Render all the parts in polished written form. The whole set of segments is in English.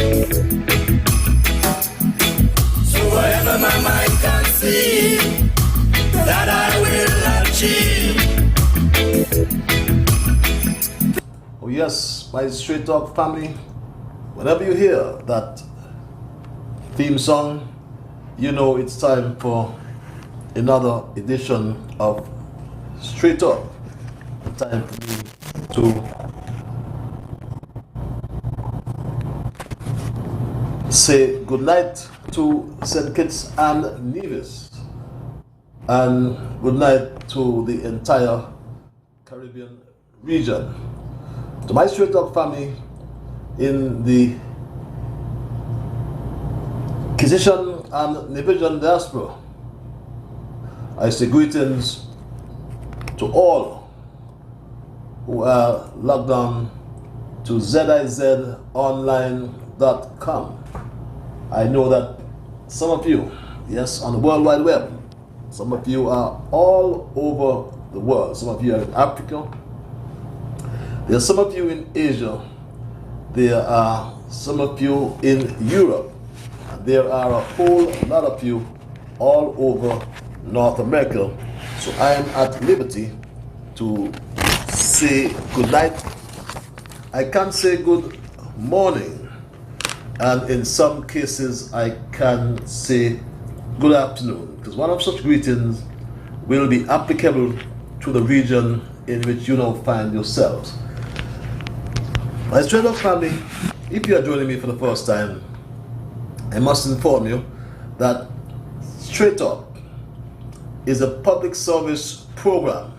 So whatever my mind can see, that I will achieve. Oh yes, my Straight Talk family, whenever you hear that theme song, you know it's time for another edition of Straight Talk. Time for me to say good night to St. Kitts and Nevis, and good night to the entire Caribbean region. To my Straight Talk family in the Kizitian and Nevision diaspora, I say greetings to all who are logged on to zizonline.com. I know that some of you, yes, on the World Wide Web, some of you are all over the world. Some of you are in Africa. There are some of you in Asia. There are some of you in Europe. There are a whole lot of you all over North America. So I am at liberty to say good night. I can say good morning, and in some cases I can say good afternoon, because one of such greetings will be applicable to the region in which you now find yourselves. My Straight Talk family, if you are joining me for the first time, I must inform you that Straight Talk is a public service program.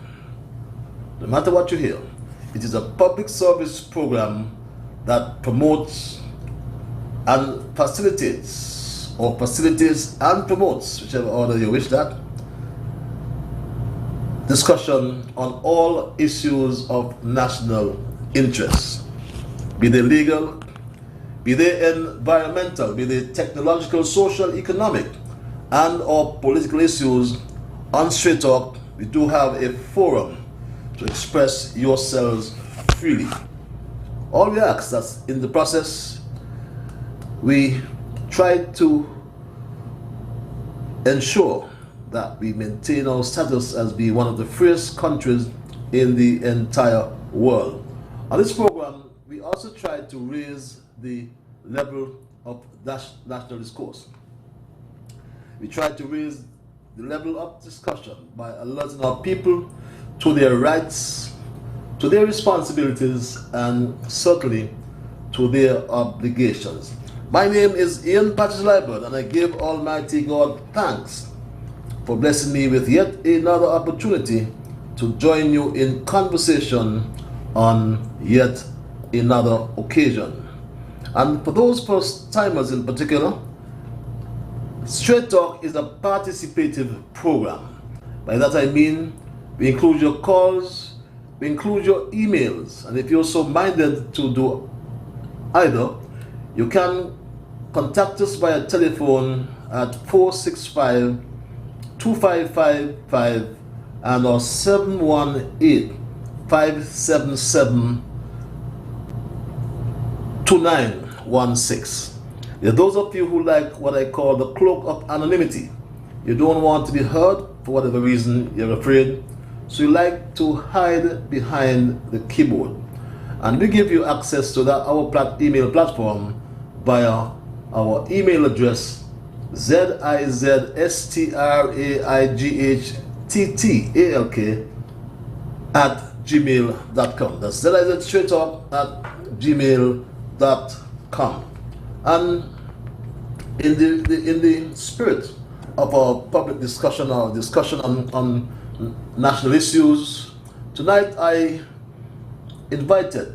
No matter what you hear, it is a public service program that promotes and facilitates, or facilitates and promotes, whichever order you wish that, discussion on all issues of national interest. Be they legal, be they environmental, be they technological, social, economic, and or political issues. On Straight Talk, we do have a forum to express yourselves freely. All we ask that in the process, we try to ensure that we maintain our status as being one of the freest countries in the entire world. On this program, we also try to raise the level of national discourse. We try to raise the level of discussion by alerting our people to their rights, to their responsibilities, and certainly to their obligations. My name is Ian Patrick Liburd, and I give Almighty God thanks for blessing me with yet another opportunity to join you in conversation on yet another occasion. And for those first timers in particular, Straight Talk is a participative program. By that I mean we include your calls, we include your emails, and if you're so minded to do either, you can contact us via telephone at 465-2555 and or 718-577-2916. There are those of you who like what I call the cloak of anonymity. You don't want to be heard for whatever reason, you're afraid, so you like to hide behind the keyboard. And we give you access to that our email platform via our email address zizstraightalk@gmail.com. That's zizstraightalk@gmail.com. And in the spirit of our public discussion, our discussion on national issues, tonight I invited,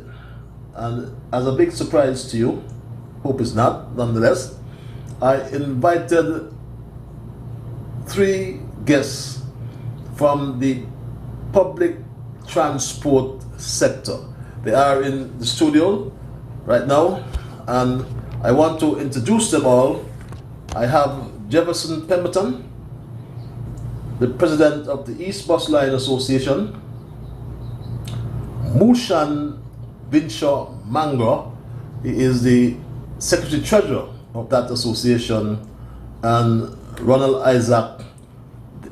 and as a big surprise to you, hope it's not, nonetheless, I invited three guests from the public transport sector. They are in the studio right now, and I want to introduce them all. I have Jefferson Pemberton, the president of the East Bus Line Association, Mushan Vinshaw Mangro, he is the Secretary Treasurer of that association, and Ronald Isaac,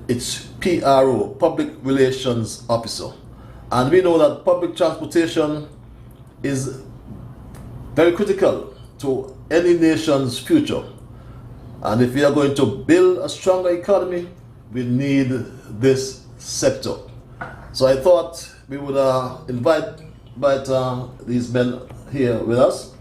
its PRO, Public Relations Officer. And we know that public transportation is very critical to any nation's future. And if we are going to build a stronger economy, we need this sector. So I thought we would invite these men here with us.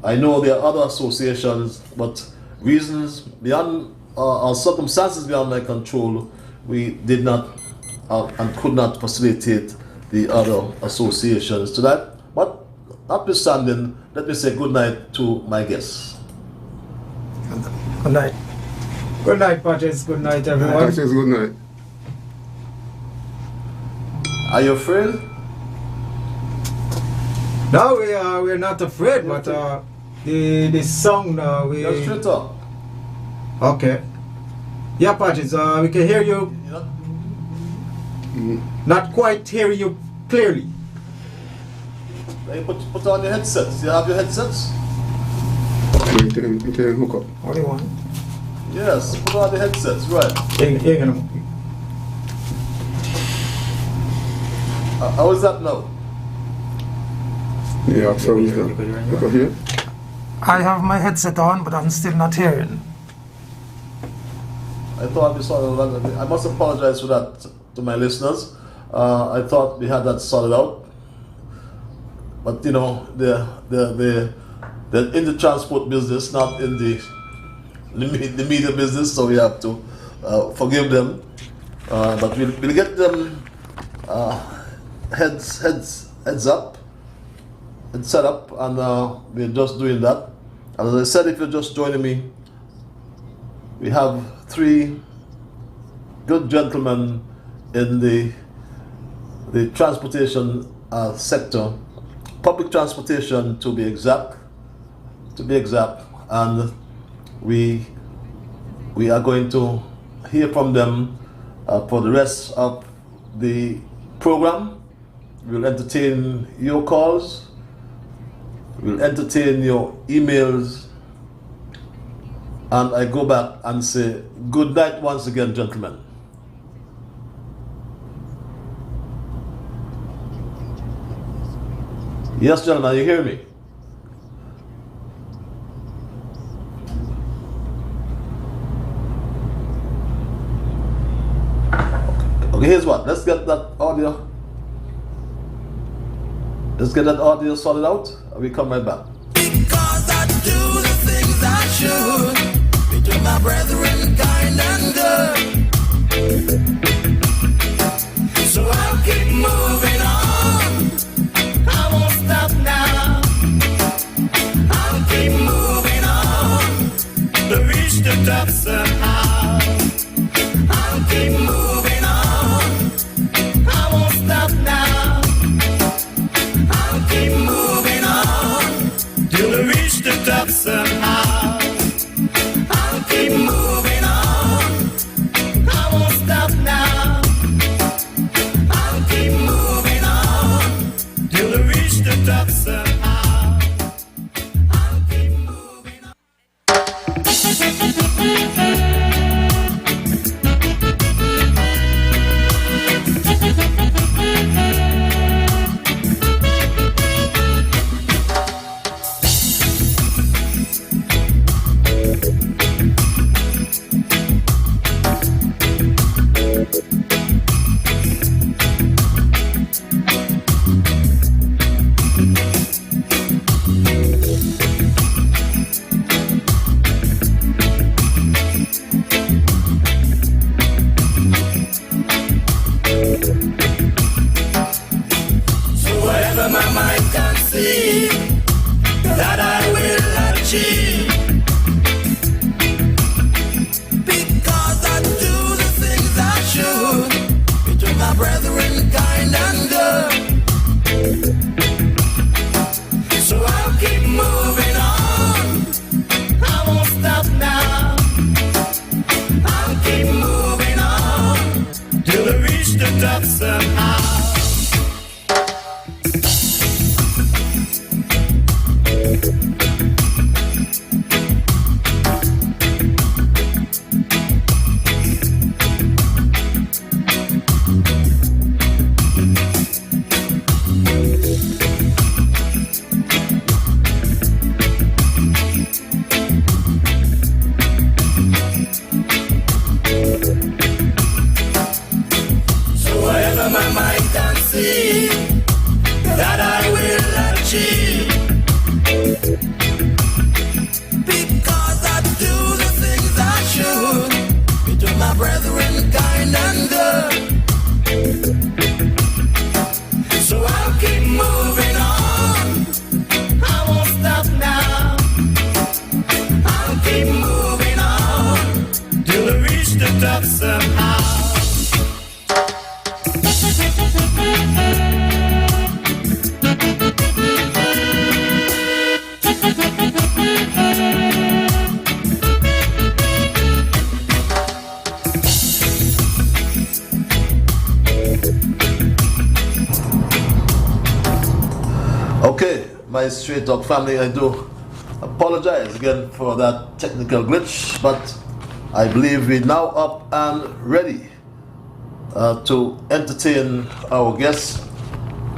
I know there are other associations, but reasons beyond or circumstances beyond my control, we did not and could not facilitate the other associations to that. But notwithstanding, let me say good night to my guests. Good night. Good night, Patches. Good night, everyone. Patches, good night. Are you afraid? No, we're not afraid, but the song we. Just straight up. Okay. Yeah, Patches. We can hear you. Not quite hear you clearly. Hey, put on your headsets. You have your headsets? You can hook up. Only one. Yes, put on the headsets, right. How is that now? Yeah, so look up here. I have my headset on, but I'm still not hearing. I thought we sorted that. I must apologize for that to my listeners. I thought we had that sorted out. But you know, they're in the transport business, not in the media business, so we have to forgive them. But we'll get them heads up and set up, and we're just doing that. And as I said, if you're just joining me, we have three good gentlemen in the transportation sector, public transportation to be exact, and we are going to hear from them for the rest of the program. We'll entertain your calls, we'll entertain your emails, and I go back and say good night once again, gentlemen. Yes, gentlemen, you hear me? Okay, here's what. Let's get that audio. Let's get that audio sorted out, and we come right back. Because I do the things I should, between my brethren, kind and good. So I'll keep moving on. I won't stop now. I'll keep moving on to reach the top somehow. I'll keep moving on. I won't stop now. I'll keep moving on till we reach the top somehow. I'll keep moving on. I won't stop now. I'll keep moving on till we reach the top somehow. I'll keep moving on. somehow. Okay, my straight talk family, I do apologize again for that technical glitch, but I believe we're now up and ready to entertain our guests.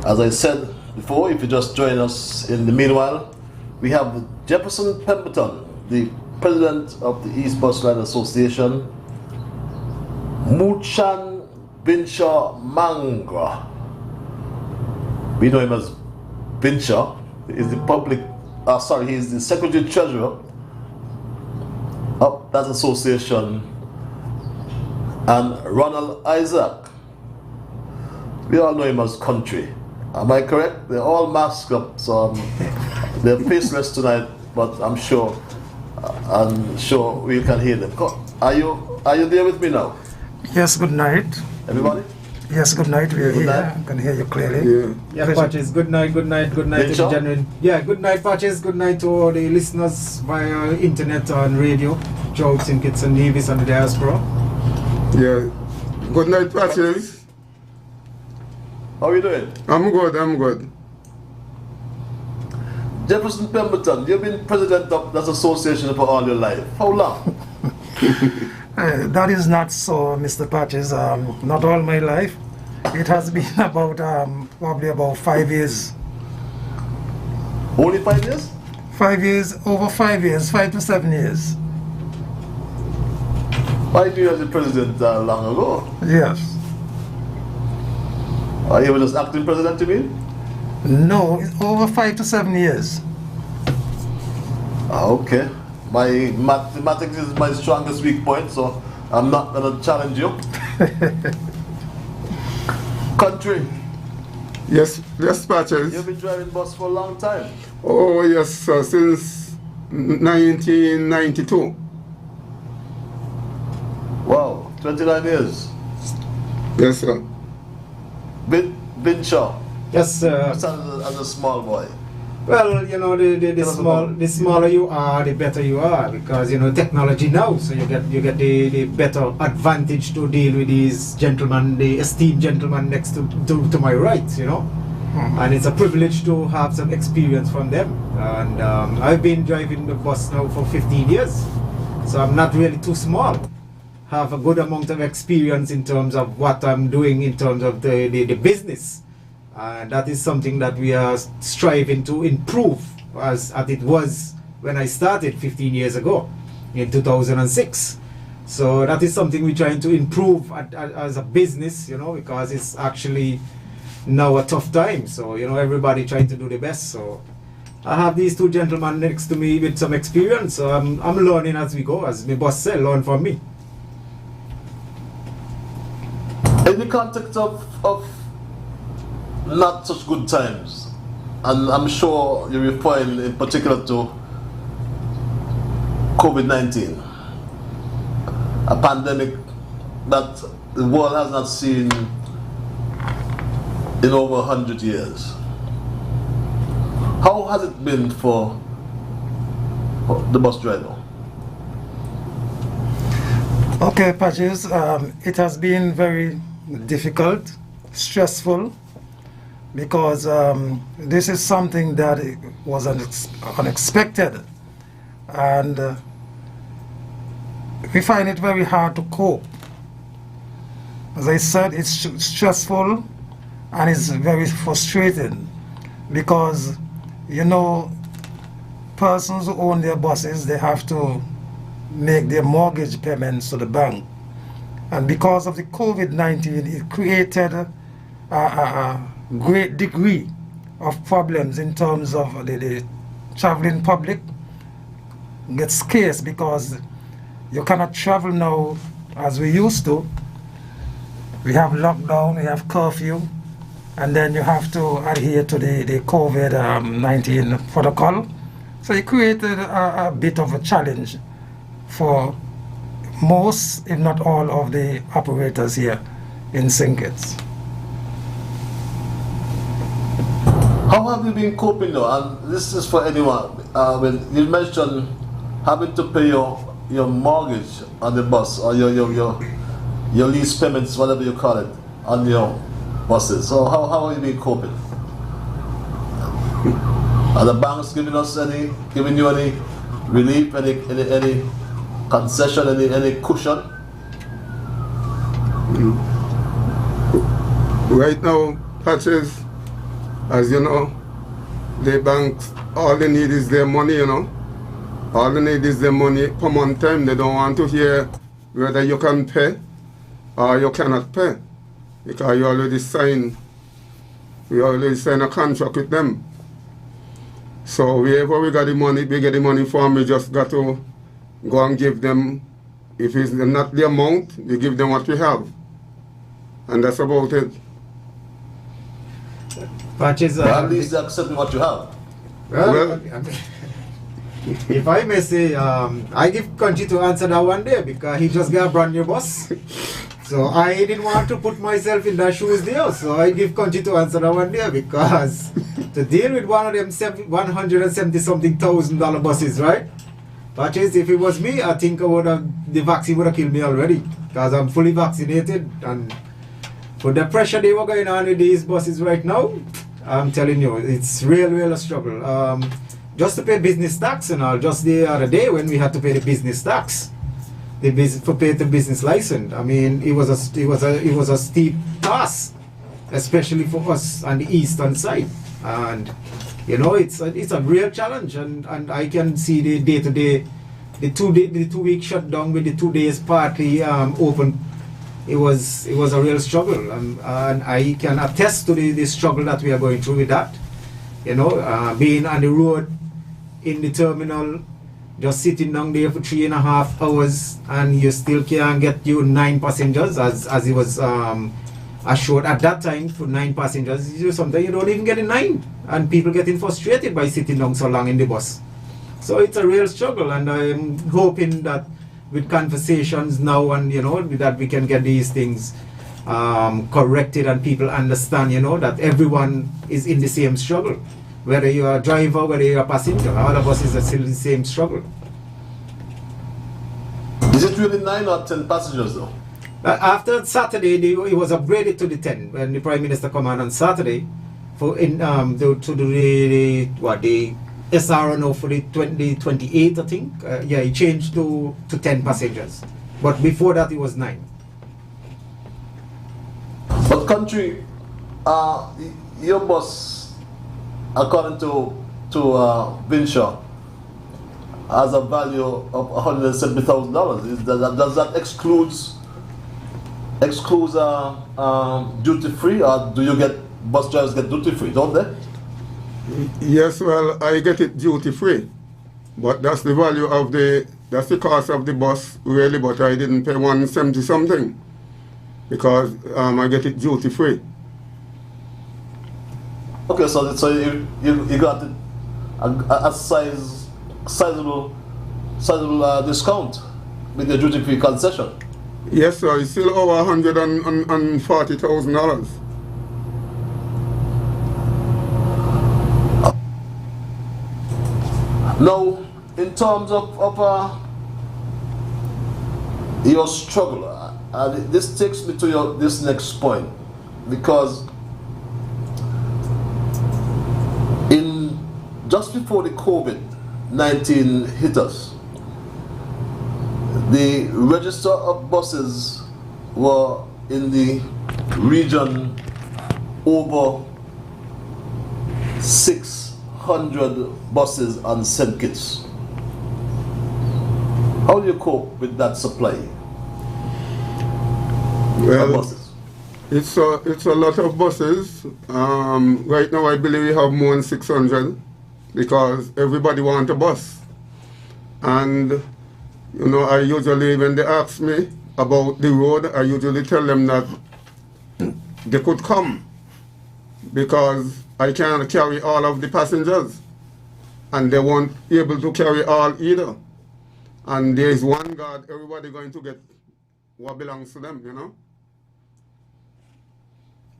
As I said before, if you just join us in the meanwhile, we have Jefferson Pemberton, the president of the East Bus Line Association, Muchan Binshaw Mangra. We know him as Binshaw. Is the public, he is the secretary treasurer of that association, and Ronald Isaac. We all know him as Country. Am I correct? They're all masked up, so they're faceless tonight, but I'm sure we can hear them. Are you there with me now? Yes, good night. Everybody? Yes, good night. We're Good here. night. I can hear you clearly. Yeah, Patches, good night to the Sure. genuine. Yeah, good night, Patches, good night to all the listeners via internet and radio, throughout St. Kitts and Nevis and the diaspora. Yeah. Good night, Patches. How are you doing? I'm good. Jefferson Pemberton, you've been president of that association for all your life. How long? That is not so, Mr. Patches. Not all my life. It has been about probably about 5 years. Only 5 years? 5 years, over 5 years, 5 to 7 years. 5 years as the president long ago. Yes. Are you just acting president, you mean? No, it's over 5 to 7 years. Okay. My mathematics is my strongest weak point, so I'm not going to challenge you. Country, Yes, Patches. you've been driving bus for a long time. Oh, yes, sir, since 1992. Wow, 29 years. Yes, sir. Binshaw, Yes, as a small boy. well, you know, the smaller you are, the better you are, because, you know, technology now, so you get the better advantage to deal with these gentlemen, the esteemed gentleman next to my right, you know. And it's a privilege to have some experience from them. And I've been driving the bus now for 15 years, so I'm not really too small. Have a good amount of experience in terms of what I'm doing in terms of the business. And that is something that we are striving to improve as it was when I started 15 years ago in 2006. So that is something we're trying to improve as a business, you know, because it's actually now a tough time. So, you know, everybody trying to do the best. So I have these two gentlemen next to me with some experience. So I'm learning as we go, as my boss said, learn from me. In the context of not such good times, and I'm sure you're referring in particular to COVID-19, a pandemic that the world has not seen in over 100 years. How has it been for the bus driver? Okay, Patches, it has been very difficult, stressful, because this is something that was unexpected, and we find it very hard to cope. As I said, it's stressful and it's very frustrating, because, you know, persons who own their buses, they have to make their mortgage payments to the bank. And because of the COVID-19, it created a great degree of problems in terms of the traveling public gets scarce, because you cannot travel now as we used to. We have lockdown, we have curfew, and then you have to adhere to the COVID-19 protocol. So it created a bit of a challenge for most, if not all, of the operators here in St. Kitts. How have you been coping though? And this is for anyone. When you mentioned having to pay your mortgage on the bus or your lease payments, whatever you call it, on your buses. So how have you been coping? Are the banks giving you any relief, any concession, any cushion? Right now, Patches, as you know, the banks, all they need is their money, you know. All they need is their money per month time. They don't want to hear whether you can pay or you cannot pay. Because we already signed a contract with them. So wherever we got the money, we get the money from, we just got to go and give them, if it's not the amount, we give them what we have. And that's about it. Patches, At least they accept what you have. Well, if I may say, I give Country to answer that one day because he just got a brand new bus. So I didn't want to put myself in that shoes there. So I give Country to answer that one day because to deal with one of them $170-something thousand buses, right? Patches, if it was me, I think the vaccine would have killed me already because I'm fully vaccinated. And for the pressure they were going on with these buses right now, I'm telling you, it's real a struggle. Just to pay business tax and all, just the other day when we had to pay the business tax, pay the business license. I mean, it was a steep task, especially for us on the eastern side. And you know, it's a real challenge. And I can see the day-to-day, the 2-week shutdown with the 2 days partly open. It was a real struggle, and I can attest to the struggle that we are going through with that. You know, being on the road, in the terminal, just sitting down there for 3.5 hours, and you still can't get you 9 passengers, as it was assured at that time for 9 passengers. Sometimes you don't even get a 9, and people getting frustrated by sitting down so long in the bus. So it's a real struggle, and I'm hoping that with conversations now, and you know, that we can get these things corrected and people understand, you know, that everyone is in the same struggle. Whether you're a driver, whether you're a passenger, all of us is still in the same struggle. Is it really 9 or 10 passengers though? After Saturday, it was upgraded to the 10 when the Prime Minister came on Saturday to do the SRNO for the 2028, I think. Yeah, he changed to 10 passengers. But before that, it was 9. But Country, your bus, according to Vinshaw, has a value of $170,000. Does that excludes duty free, or do you get bus drivers get duty free? Don't they? yes, well, I get it duty free, but that's the value of that's the cost of the bus, really, but I didn't pay 170 something because I get it duty free. Okay, so you got a sizable discount with your duty free concession. Yes, sir, it's still over $140,000. Now, in terms of your struggle, this takes me to this next point, because just before the COVID-19 hit us, the register of buses were in the region over 600 buses on St. Kitts. How do you cope with that supply of Well, buses? it's a lot of buses. Right now I believe we have more than 600 because everybody wants a bus. And you know, I usually, when they ask me about the road, I usually tell them that they could come because I can't carry all of the passengers and they won't be able to carry all either. and there is one God, everybody going to get what belongs to them, you know.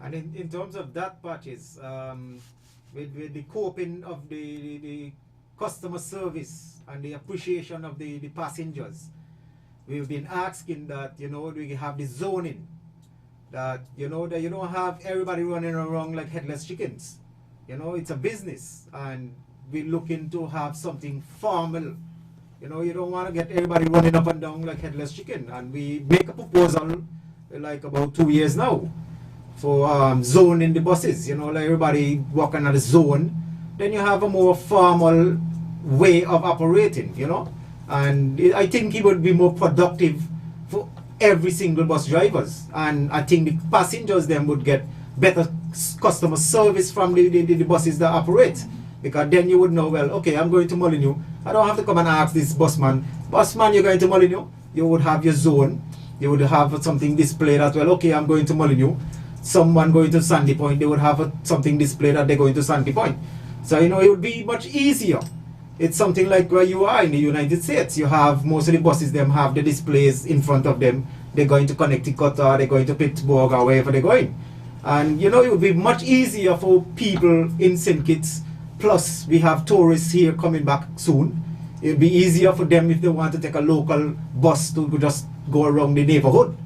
And in terms of that purchase, with the coping of the customer service and the appreciation of the passengers, we've been asking that, you know, we have the zoning, that, you know, that you don't have everybody running around like headless chickens. You know, it's a business, and we're looking to have something formal. You know, you don't want to get everybody running up and down like headless chicken. And we make a proposal like about 2 years now for zoning the buses. You know, like everybody walking at the zone. Then you have a more formal way of operating, you know. And I think it would be more productive for every single bus drivers. And I think the passengers then would get better customer service from the buses that operate. Because then you would know, well, okay, I'm going to Molyneux. I don't have to come and ask this busman, you're going to Molyneux? You would have your zone. You would have something displayed as well. Okay, I'm going to Molyneux. Someone going to Sandy Point, they would have something displayed that they're going to Sandy Point. So, you know, it would be much easier. It's something like where you are in the United States. You have most of the buses, them have the displays in front of them. They're going to Connecticut, or they're going to Pittsburgh, or wherever they're going. And, you know, it would be much easier for people in St. Kitts. Plus, we have tourists here coming back soon. It would be easier for them if they want to take a local bus to just go around the neighborhood.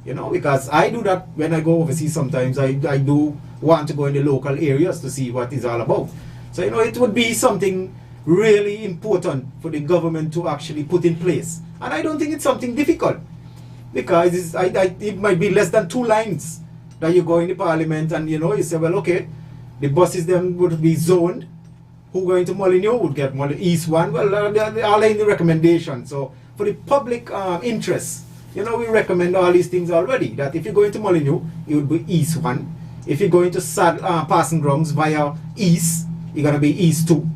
You know, because I do that when I go overseas sometimes. I do want to go in the local areas to see what it's all about. So, you know, it would be something really important for the government to actually put in place. And I don't think it's something difficult. Because it might be less than 2 lines that you go in the parliament and, you know, you say, well, okay, the buses then would be zoned. Who going to Molyneux would get East 1. Well, they're all in the recommendation. So for the public interest, you know, we recommend all these things already. That if you're going to Molyneux, it would be East 1. If you're going to passing grounds via East, you're going to be East 2.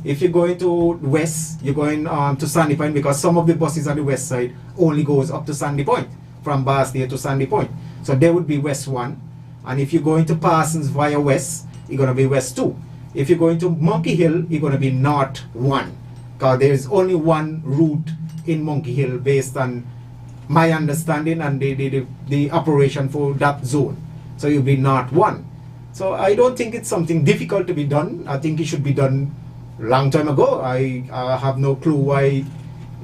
If you're going to West, you're going to Sandy Point, because some of the buses on the west side only goes up to Sandy Point, from Barstay to Sandy Point. So there would be West 1. And if you're going to Parsons via West, you're going to be West 2. If you're going to Monkey Hill, you're going to be North 1. Because there is only one route in Monkey Hill based on my understanding and the operation for that zone. So you'll be North 1. So I don't think it's something difficult to be done. I think it should be done a long time ago. I have no clue why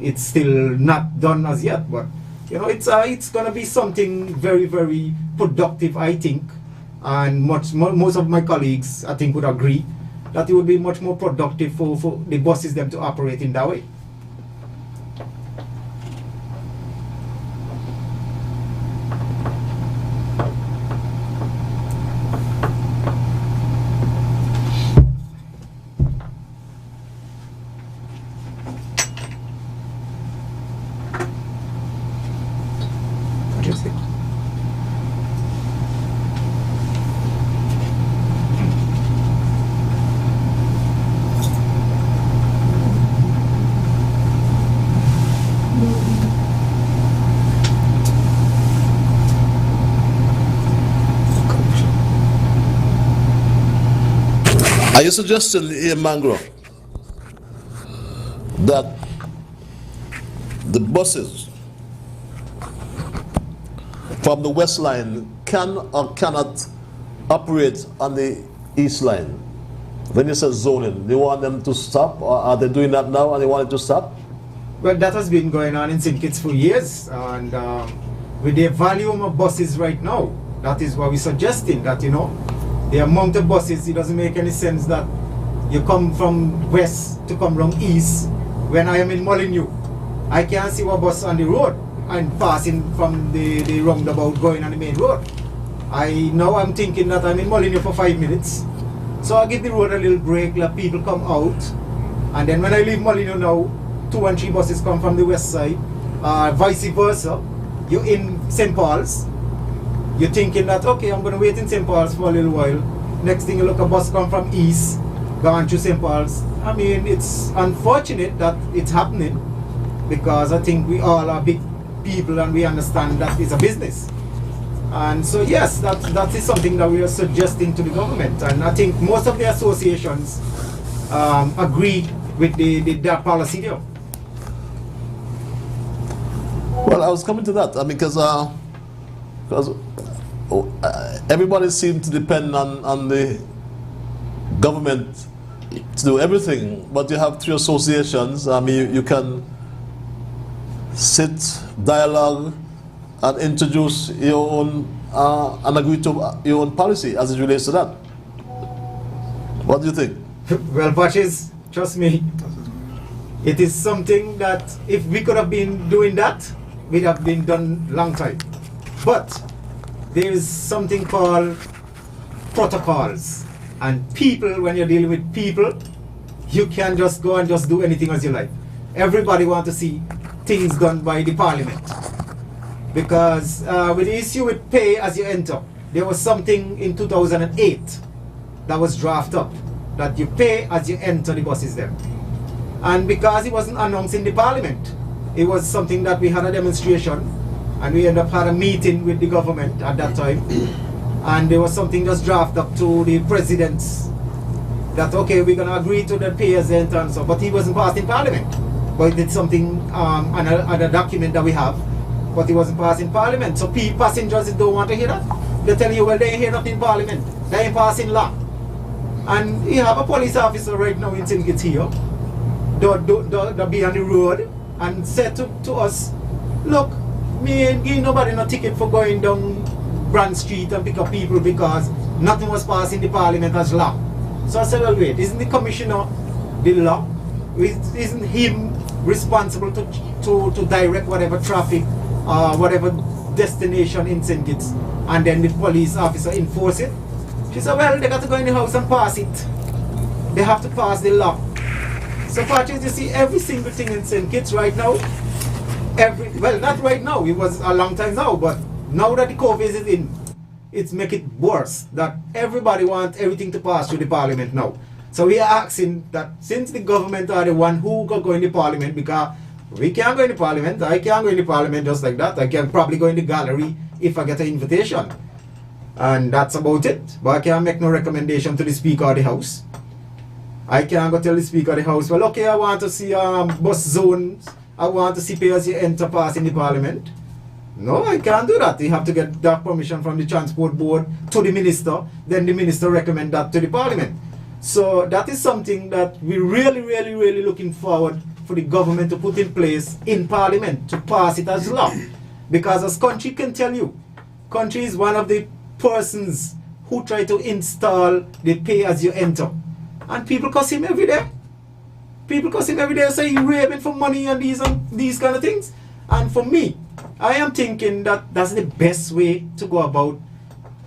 it's still not done as yet. But, you know, it's going to be something very, very productive, I think. And most of my colleagues, I think, would agree that it would be much more productive for the buses them to operate in that way. Are you suggesting here, Mangro, that the buses from the West Line can or cannot operate on the East Line? When you say zoning, do you want them to stop, or are they doing that now and they want it to stop? Well, that has been going on in St. Kitts for years, and with the volume of buses right now, that is what we're suggesting, that, you know, the amount of buses, it doesn't make any sense that you come from west to come around east when I am in Molyneux. I can't see what bus on the road and passing from the roundabout going on the main road. I'm thinking that I'm in Molyneux for 5 minutes, so I give the road a little break, let people come out, and then when I leave Molyneux now, 2 and 3 buses come from the west side, vice versa. You're in St. Paul's, you're thinking that, okay, I'm going to wait in St. Paul's for a little while. Next thing you look, a bus come from east, going to St. Paul's. I mean, it's unfortunate that it's happening, because I think we all are big people and we understand that it's a business. And so yes, that is something that we are suggesting to the government. And I think most of the associations agree with their policy there. Well, I was coming to that. I mean, because everybody seems to depend on the government to do everything. But you have 3 associations. I mean, you can sit, dialogue, and introduce your own and agree to your own policy as it relates to that. What do you think? Well, Patches, trust me, it is something that if we could have been doing that, we'd have been done long time. But there is something called protocols. And people, when you're dealing with people, you can't just go and just do anything as you like. Everybody wants to see things done by the parliament. Because with the issue with pay as you enter, there was something in 2008 that was drafted up, that you pay as you enter the buses there. And because it wasn't announced in the parliament, it was something that we had a demonstration, and we ended up had a meeting with the government at that time. And there was something just drafted up to the presidents that, okay, we're going to agree to the pay as you enter and so, but he wasn't passed in parliament. But he did something on a document that we have, but it wasn't passed in parliament. So passengers don't want to hear that. They tell you, well, they ain't hear nothing in parliament. They ain't passing law. And you have a police officer right now in St. Kitts here, they'll be on the road and said to us, look, me ain't give nobody no ticket for going down Brand Street and pick up people because nothing was passed in the parliament as law. So I said, well, wait, isn't the commissioner the law? Isn't him responsible to direct whatever traffic, whatever destination in St. Kitts, and then the police officer enforce it? She said, well, they got to go in the house and pass it. They have to pass the law. So, Patrick, you see every single thing in St. Kitts right now, well, not right now, it was a long time now, but now that the COVID is in, it's make it worse, that everybody wants everything to pass through the parliament now. So we are asking that since the government are the one who can go in the parliament, because we can't go in the parliament, I can't go in the parliament just like that, I can probably go in the gallery if I get an invitation. And that's about it. But I can't make no recommendation to the Speaker of the House. I can't go tell the Speaker of the House, well, okay, I want to see bus zones, I want to see pay as you enter pass in the parliament. No, I can't do that. You have to get that permission from the Transport Board to the Minister, then the Minister recommend that to the Parliament. So that is something that we really looking forward for the government to put in place in Parliament to pass it as law. Because as country can tell you, country is one of the persons who try to install the pay as you enter. And people cuss him every day. People cuss him every day, say he's raving for money and these kind of things. And for me, I am thinking that that's the best way to go about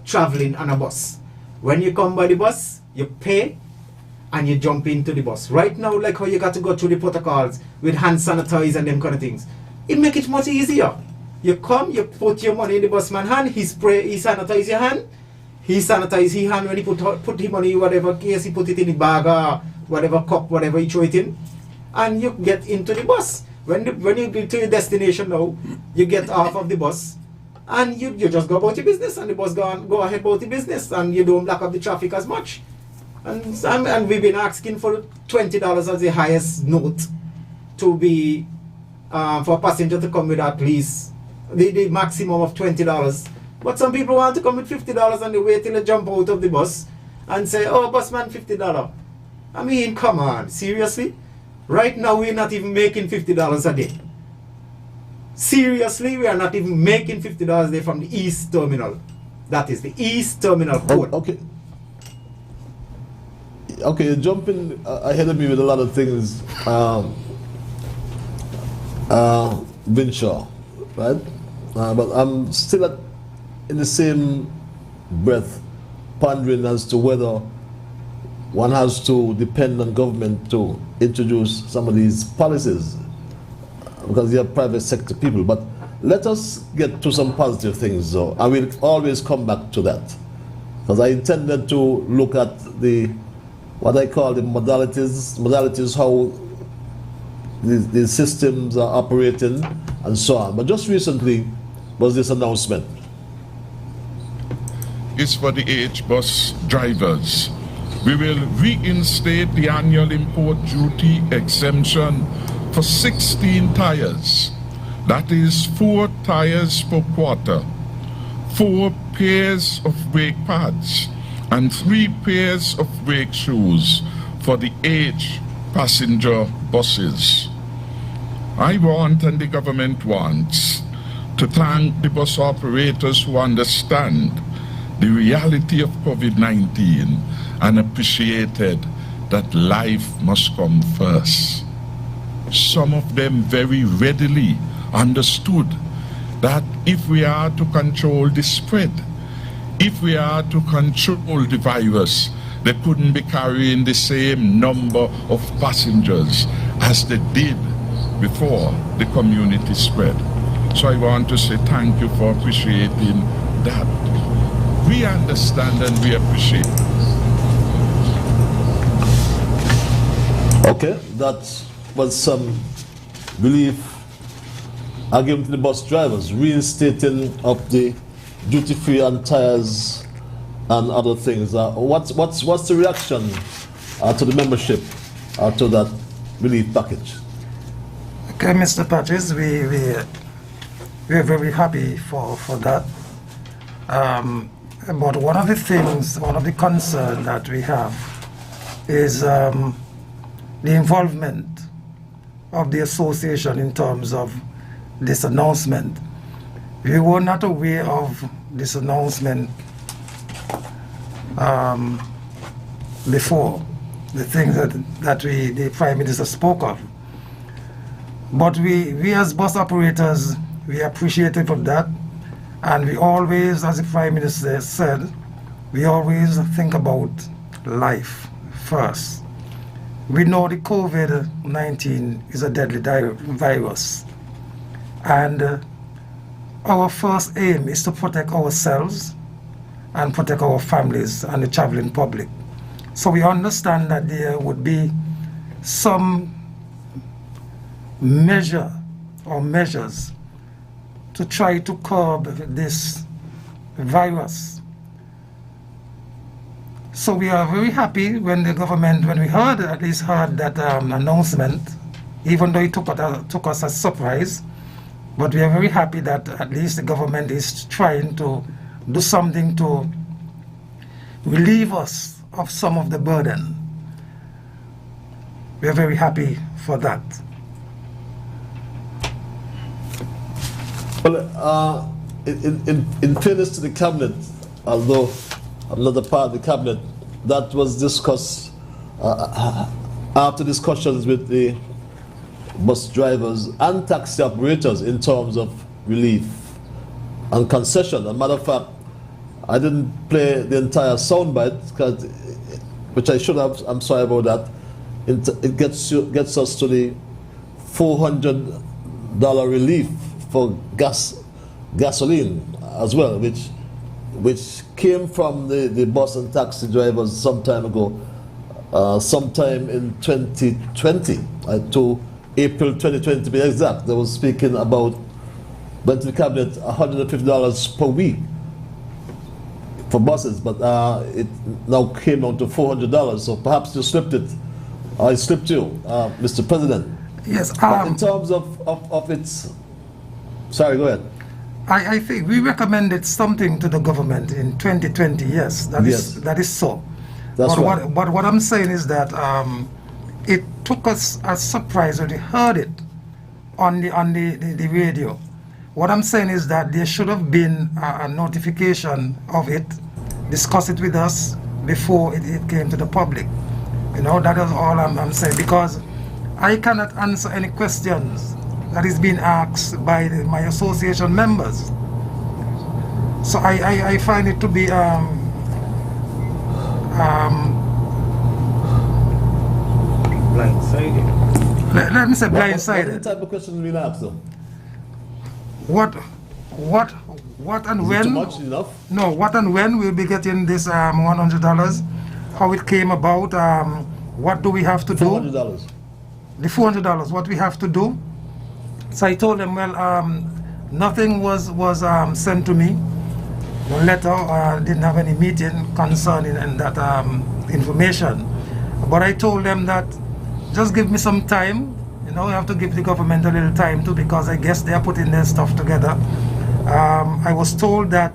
traveling on a bus. When you come by the bus, you pay and you jump into the bus. Right now, like how you got to go through the protocols with hand sanitize and them kind of things, it make it much easier. You come, you put your money in the busman's hand, he sanitize your hand, he sanitize his hand when he put his money, whatever case, he put it in the bag or whatever cup, whatever he throw it in, and you get into the bus. When you get to your destination now, you get off of the bus and you just go about your business, and the bus go ahead about the business, and you don't block up the traffic as much. And we've been asking for $20 as the highest note to be for a passenger to come with at least the maximum of $20. But some people want to come with $50 and they wait till they jump out of the bus and say, oh, busman, $50. I mean, come on, seriously? Right now, we're not even making $50 a day. Seriously, we are not even making $50 a day from the East Terminal. That is the East Terminal code. Okay. Okay, you're jumping ahead of me with a lot of things, Vinshaw, right? But I'm still in the same breath pondering as to whether one has to depend on government to introduce some of these policies, because they are private sector people. But let us get to some positive things, though. I will always come back to that, because I intended to look at what I call the modalities, how the systems are operating and so on. But just recently was this announcement. It's for the AH bus drivers. We will reinstate the annual import duty exemption for 16 tires That is 4 tires per quarter, 4 pairs of brake pads, and 3 pairs of brake shoes for the 8 passenger buses. I want, and the government wants, to thank the bus operators who understand the reality of COVID-19 and appreciated that life must come first. Some of them very readily understood that if we are to control the spread, if we are to control the virus, they couldn't be carrying the same number of passengers as they did before the community spread. So I want to say thank you for appreciating that. We understand and we appreciate. Okay, that was some relief given to the bus drivers, reinstating of the duty-free and tires and other things. What's the reaction to the membership to that relief package? Okay, Mr. Patches, we are very happy for that. But one of the things, one of the concerns that we have is the involvement of the association in terms of this announcement. We were not aware of this announcement before, the things that the Prime Minister spoke of. But we as bus operators, we appreciative of that, and we always, as the Prime Minister said, we always think about life first. We know the COVID-19 is a deadly virus, and our first aim is to protect ourselves and protect our families and the traveling public. So we understand that there would be some measure or measures to try to curb this virus. So we are very happy when the government, when we heard that announcement, even though it took us as surprise, but we are very happy that at least the government is trying to do something to relieve us of some of the burden. We are very happy for that. Well, in fairness to the cabinet, although I'm not a part of the cabinet, that was discussed after discussions with the bus drivers and taxi operators in terms of relief and concession. As a matter of fact, I didn't play the entire soundbite, which I should have. I'm sorry about that. It gets us to the $400 relief for gasoline as well, which came from the bus and taxi drivers some time ago, sometime in 2020, to April 2020 to be exact. They were speaking about, went to the cabinet, $150 per week for buses, but it now came down to $400. So perhaps you slipped it, or it slipped you, Mr. President. Yes. But in terms of its, sorry, go ahead. I think we recommended something to the government in 2020. Yes, that is so. That's but right. what I'm saying is that it took us as surprise when we heard it on the radio. What I'm saying is that there should have been a notification of it, discuss it with us before it came to the public. You know, that is all I'm saying, because I cannot answer any questions that is being asked by my association members. So I find it to be blindsided. let me say What blindsided. type of question will we ask though? What and Is it when? too much, enough? No, what and when we'll be getting this $100? How it came about? What do we have to do? $400. The $400. What we have to do? So I told them, well, nothing was sent to me. No letter. Didn't have any meeting concerning that information. But I told them that just give me some time. You we have to give the government a little time too, because I guess they are putting their stuff together. I was told that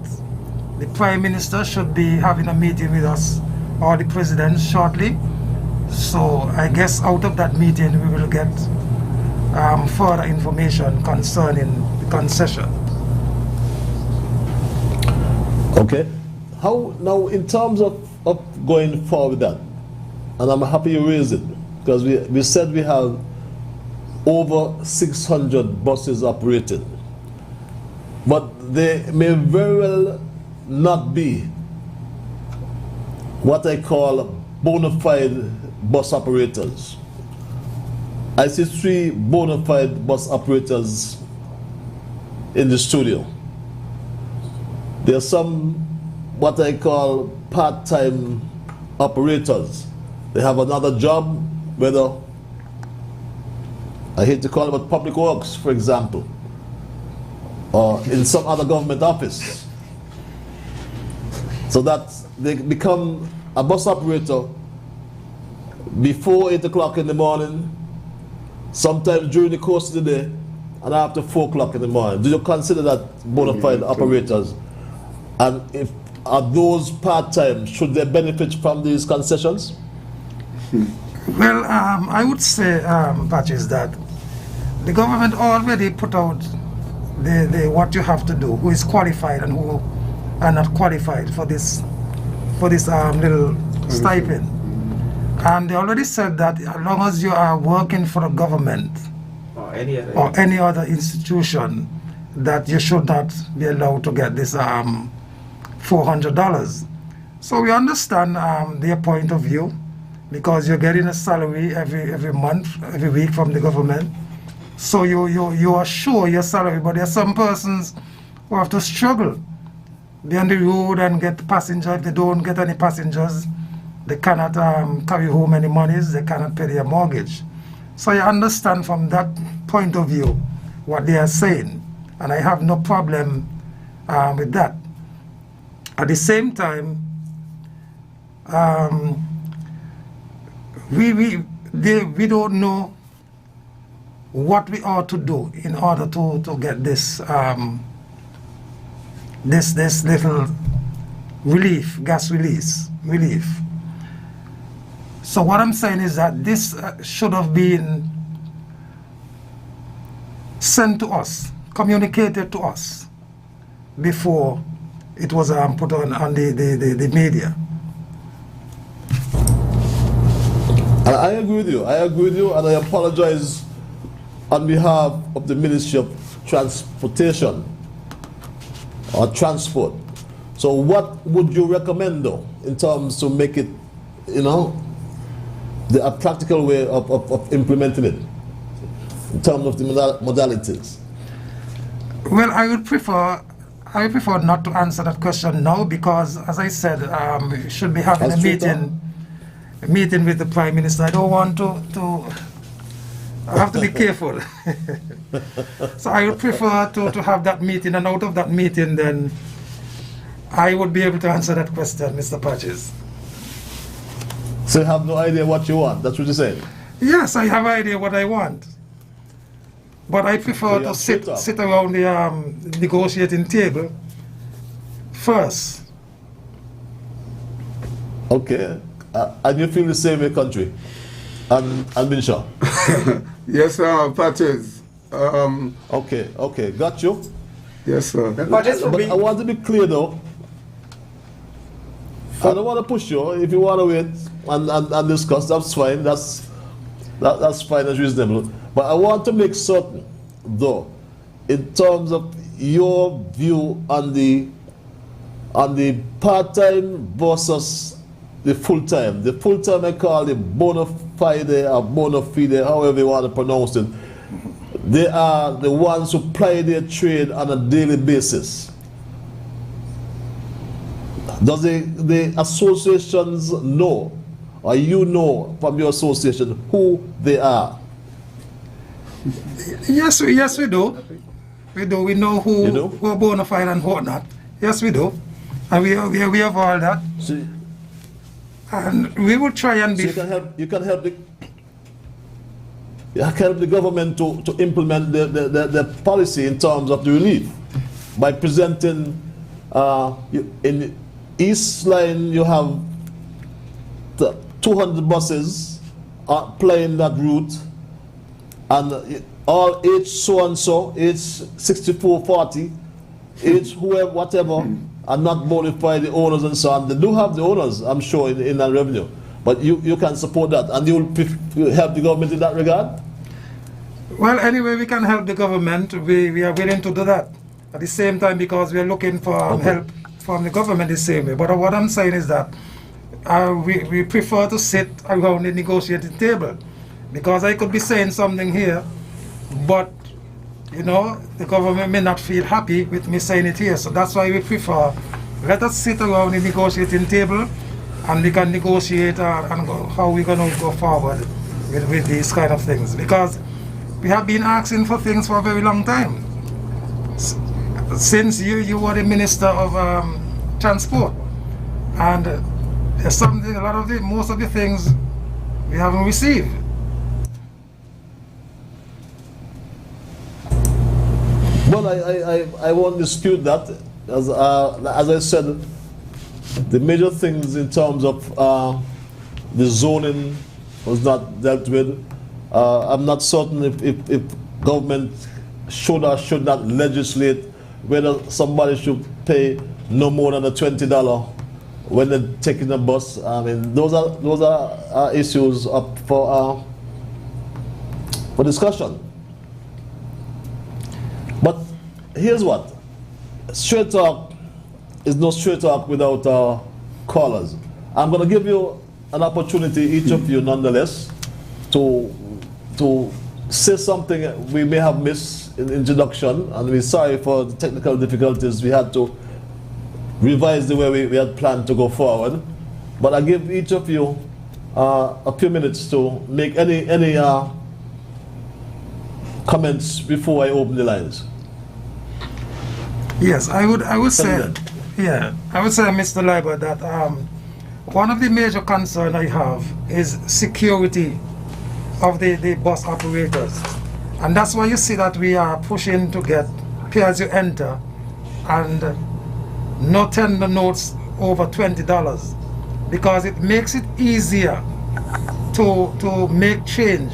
the Prime Minister should be having a meeting with us, or the President, shortly. So I guess out of that meeting we will get further information concerning the concession. Okay. How now in terms of going forward with that, and I'm happy you raised it, because we said we have over 600 buses operating, but they may very well not be what I call bona fide bus operators. I see 3 bona fide bus operators in the studio. There are some what I call part-time operators. They have another job, whether, I hate to call it, but public works, for example, or in some other government office. So that they become a bus operator before 8 o'clock in the morning, sometimes during the course of the day, and after 4 o'clock in the morning. Do you consider that bona fide operators? And if are those part-time, should they benefit from these concessions? Well, I would say, Patches, that the government already put out the what you have to do, who is qualified and who are not qualified for this little stipend. And they already said that as long as you are working for a government Or any other. or any other institution, that you should not be allowed to get this $400. So we understand their point of view, because you're getting a salary every month, every week from the government. So you are sure your salary, but there are some persons who have to struggle. Be on the road and get passengers. If they don't get any passengers, they cannot carry home any monies, they cannot pay their mortgage. So you understand from that point of view what they are saying, and I have no problem with that. At the same time, we don't know what we ought to do in order to get this this little relief, gas relief. So what I'm saying is that this should have been sent to us, communicated to us before it was put on the media. I agree with you. And I apologize on behalf of the Ministry of Transportation or Transport. So what would you recommend, though, in terms to make it, a practical way of implementing it, in terms of the modalities? Well, I would prefer not to answer that question now, because, as I said, we should be having a meeting with the Prime Minister. I don't want to I have to be careful. So I would prefer to have that meeting, and out of that meeting, then I would be able to answer that question, Mr. Patches. So you have no idea what you want? That's what you're saying? Yes, I have an idea what I want. But I prefer to sit around the negotiating table first. Okay. And you feel the same way, country? And Binshaw? Yes, Patches. Okay, got you. Yes, sir. But I want to be clear, though. I don't want to push you. If you want to wait and discuss, that's fine. That's fine, that's reasonable. But I want to make certain, though, in terms of your view on the part-time versus the full-time. The full-time I call the bona fide or bona fide, however you want to pronounce it. They are the ones who ply their trade on a daily basis. Does the associations know, or you know from your association, who they are? Yes, we do. We do. We know who are bona fide and who are not. Yes, we do. And we have all that. So, and we will try and be... So you can help help the government to implement the policy in terms of the relief by presenting in East Line you have 200 buses playing that route, and all age so and so, age 64, 40, age whoever, whatever, are not bonafide the owners and so on. They do have the owners, I'm sure, in that revenue. But you can support that, and you will help the government in that regard? Well, anyway, we can help the government. We are willing to do that. At the same time, because we are looking for help from the government the same way. But what I'm saying is that we prefer to sit around the negotiating table. Because I could be saying something here, but, you know, the government may not feel happy with me saying it here. So that's why we prefer, let us sit around the negotiating table, and we can negotiate and go, how we're going to go forward with these kind of things. Because we have been asking for things for a very long time. Since you were the Minister of Transport. And there's something, most of the things we haven't received. Well, I won't dispute that. As I said, the major things in terms of the zoning was not dealt with. I'm not certain if government should or should not legislate whether somebody should pay no more than the $20 when they're taking a bus. I mean, those are issues up for discussion. But here's what: straight talk is no straight talk without callers. I'm going to give you an opportunity, each of you nonetheless, to say something we may have missed in the introduction, and we're sorry for the technical difficulties. We had to revise the way we had planned to go forward. But I give each of you a few minutes to make any comments before I open the lines. Yes, I would say, yeah, I would say, Mr. Liburd, that one of the major concerns I have is security of the bus operators. And that's why you see that we are pushing to get pay as you enter and no tender notes over $20, because it makes it easier to make change.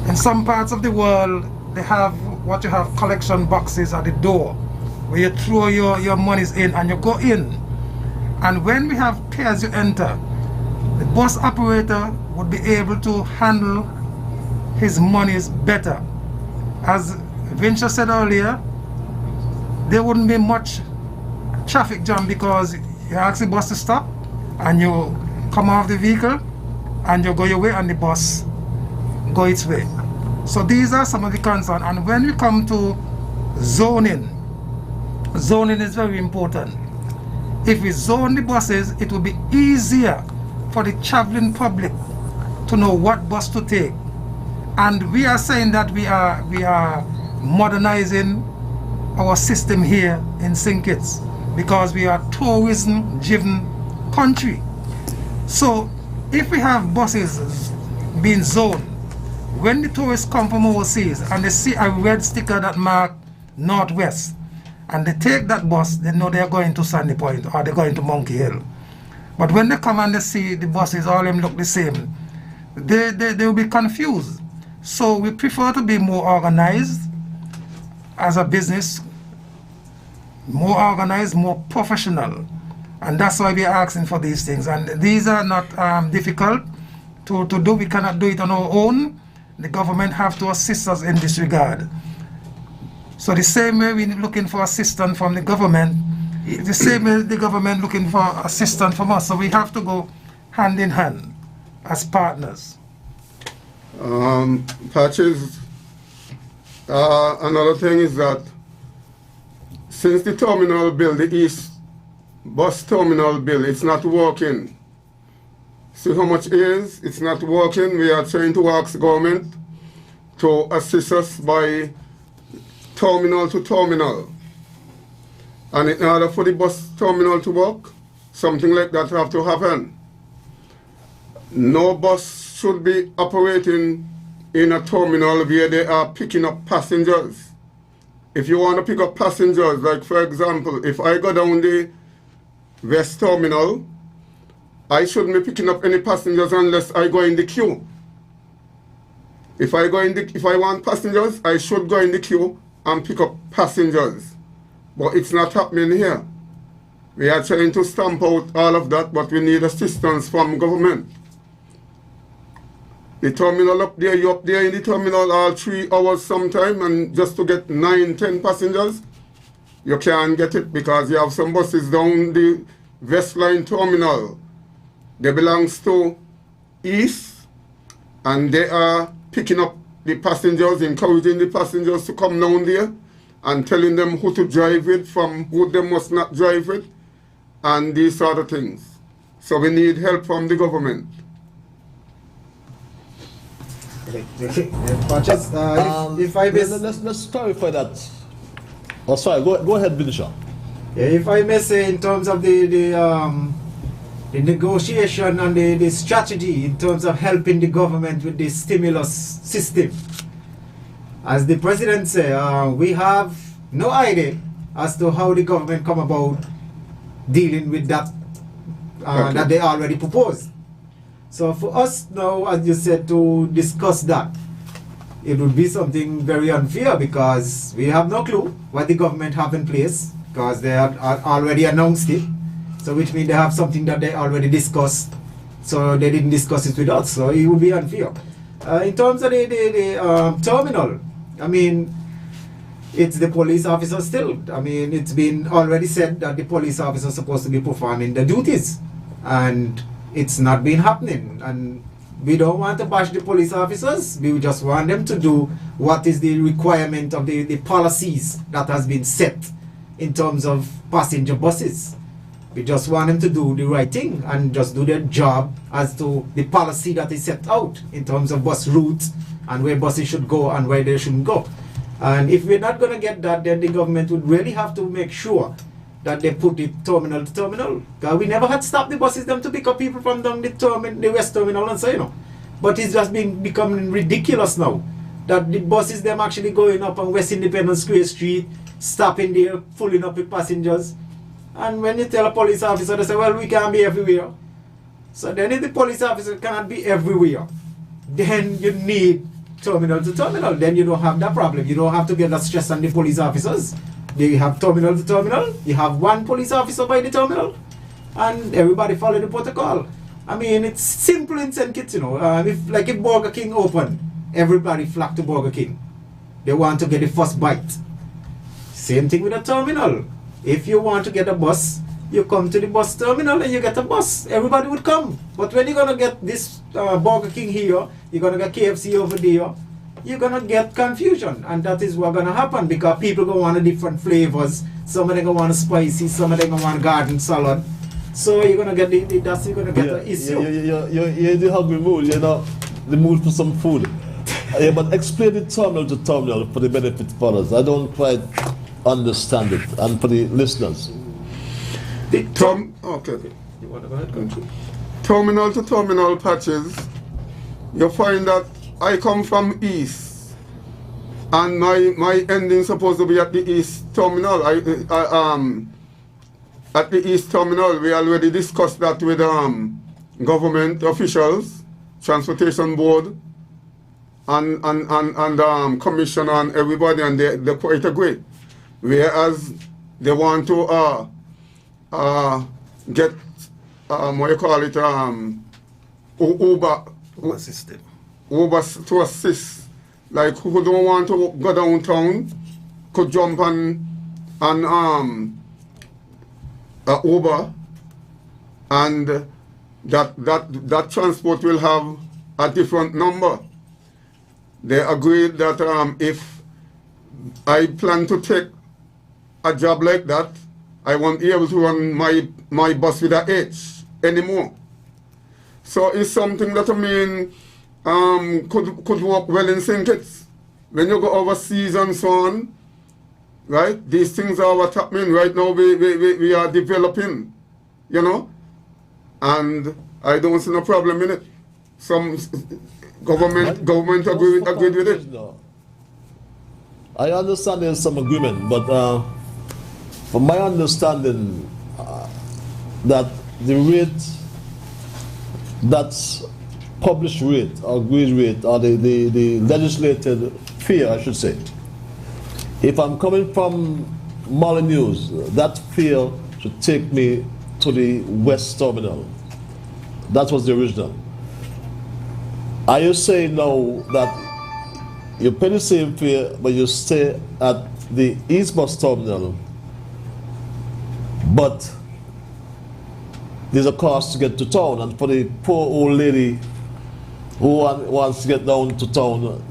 In some parts of the world, they have what you have collection boxes at the door where you throw your monies in and you go in. And when we have pay as you enter, the bus operator would be able to handle his monies better. As Vince said earlier, there wouldn't be much traffic jam, because you ask the bus to stop and you come off the vehicle and you go your way and the bus go its way. So these are some of the concerns. And when we come to zoning is very important. If we zone the buses, it will be easier for the traveling public to know what bus to take. And we are saying that we are modernizing our system here in St. Kitts, because we are a tourism-driven country. So if we have buses being zoned, when the tourists come from overseas and they see a red sticker that marks Northwest, and they take that bus, they know they're going to Sandy Point or they're going to Monkey Hill. But when they come and they see the buses, all of them look the same, they will be confused. So we prefer to be more organized as a business, more organized, more professional. And that's why we are asking for these things. And these are not difficult to do. We cannot do it on our own. The government have to assist us in this regard. So the same way we're looking for assistance from the government, the same way the government looking for assistance from us. So we have to go hand in hand as partners. Patches, another thing is that since the terminal bill, the East bus terminal bill, it's not working. See how much it is? It's not working. We are trying to ask the government to assist us by terminal to terminal. And in order for the bus terminal to work, something like that have to happen. No bus should be operating in a terminal where they are picking up passengers. If you want to pick up passengers, like for example, if I go down the West Terminal, I shouldn't be picking up any passengers unless I go in the queue. If I want passengers, I should go in the queue and pick up passengers. But it's not happening here. We are trying to stamp out all of that, but we need assistance from government. The terminal up there, you're up there in the terminal all 3 hours sometime, and just to get 9, 10 passengers, you can't get it because you have some buses down the West Line Terminal. They belongs to East, and they are picking up the passengers, encouraging the passengers to come down there and telling them who to drive with, from who they must not drive with, and these sort of things. So we need help from the government. Patches, if I may, let's clarify that. Oh, sorry. Go ahead, Bidisha. yeah, if I may say, in terms of the negotiation and the strategy in terms of helping the government with the stimulus system, as the president said, we have no idea as to how the government come about dealing with that that they already proposed. So for us now, as you said, to discuss that, it would be something very unfair because we have no clue what the government have in place because they have already announced it. So which means they have something that they already discussed. So they didn't discuss it with us. So it would be unfair. In terms of the terminal, I mean, it's the police officer still. I mean, it's been already said that the police officer is supposed to be performing the duties. And it's not been happening. And we don't want to bash the police officers. We just want them to do what is the requirement of the policies that has been set in terms of passenger buses. We just want them to do the right thing and just do their job as to the policy that is set out in terms of bus routes and where buses should go and where they shouldn't go. And if we're not going to get that, then the government would really have to make sure that they put it terminal to terminal. Because we never had stopped the buses them to pick up people from down the West Terminal and so, you know. But it's just becoming ridiculous now that the buses them actually going up on West Independence Square Street, stopping there, pulling up with passengers. And when you tell a police officer, they say, well, we can't be everywhere. So then if the police officer cannot be everywhere, then you need terminal to terminal. Then you don't have that problem. You don't have to get that stress on the police officers. They have terminal to terminal. You have one police officer by the terminal. And everybody follow the protocol. I mean, it's simple in St. Kitts, you know. If Burger King open, everybody flock to Burger King. They want to get the first bite. Same thing with a terminal. If you want to get a bus, you come to the bus terminal and you get a bus. Everybody would come. But when you're going to get this Burger King here, you're going to get KFC over there, you're going to get confusion. And that is what's going to happen because people going to want different flavors. Some of them going to want spicy, some of them going to want garden salad. So you're going to get the issue. You're in the hungry mood, you know, the mood for some food. Yeah, but explain the terminal to terminal for the benefit of others. I don't quite understand it, and for the listeners. Okay. You want to go ahead? Go. Terminal to terminal patches, you find that I come from East, and my ending supposed to be at the East Terminal. At the East Terminal, we already discussed that with government officials, Transportation Board, and Commissioner and everybody, and they quite agree. Whereas they want to get what you call it Uber system. Uber to assist, like who don't want to go downtown could jump on Uber, and that transport will have a different number. They agreed that if I plan to take a job like that, I won't be able to run my bus with a H anymore. So it's something that could work well in St. Kitts. When you go overseas and so on, right? These things are what's happening right now. We are developing, you know, and I don't see no problem in it. Government agreed with it. No. I understand there's some agreement, but from my understanding, that the rate, that's published rate or agreed rate, or the legislated fare, I should say. If I'm coming from Molyneux, that fare should take me to the West Terminal. That was the original. Are you saying now that you pay the same fare, but you stay at the East Bus Terminal, but there's a cost to get to town, and for the poor old lady who wants to get down to town,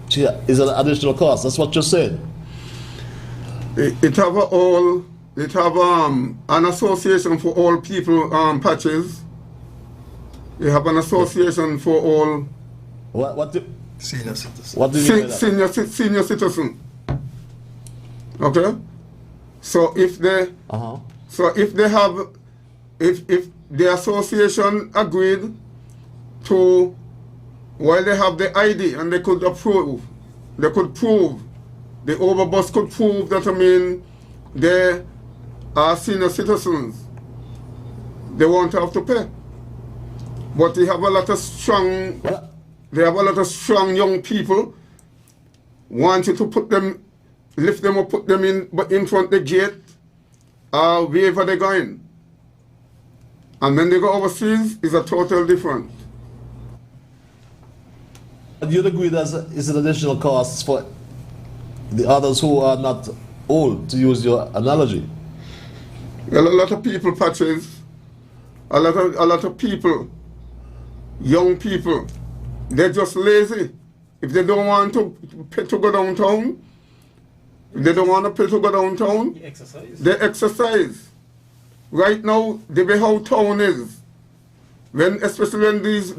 is an additional cost? That's what you're saying? It have an association for all people, patches. You have an association for all. What do, Senior citizens. what do you mean by that? Senior citizen. Okay. So if they if the association agreed to, while they have the ID and they could prove, the overbus could prove that, I mean, they are senior citizens, they won't have to pay. But they have a lot of strong young people want you to put them, lift them or put them in front of the gate, wherever they're going. And when they go overseas, it's a total different. You'd agree that it's an additional cost for the others who are not old, to use your analogy? Well, a lot of people, patches, a lot of people, young people, they're just lazy. If they don't want to pay to go downtown, they don't want to pay to go downtown, they exercise. Right now, the way how town is, especially when these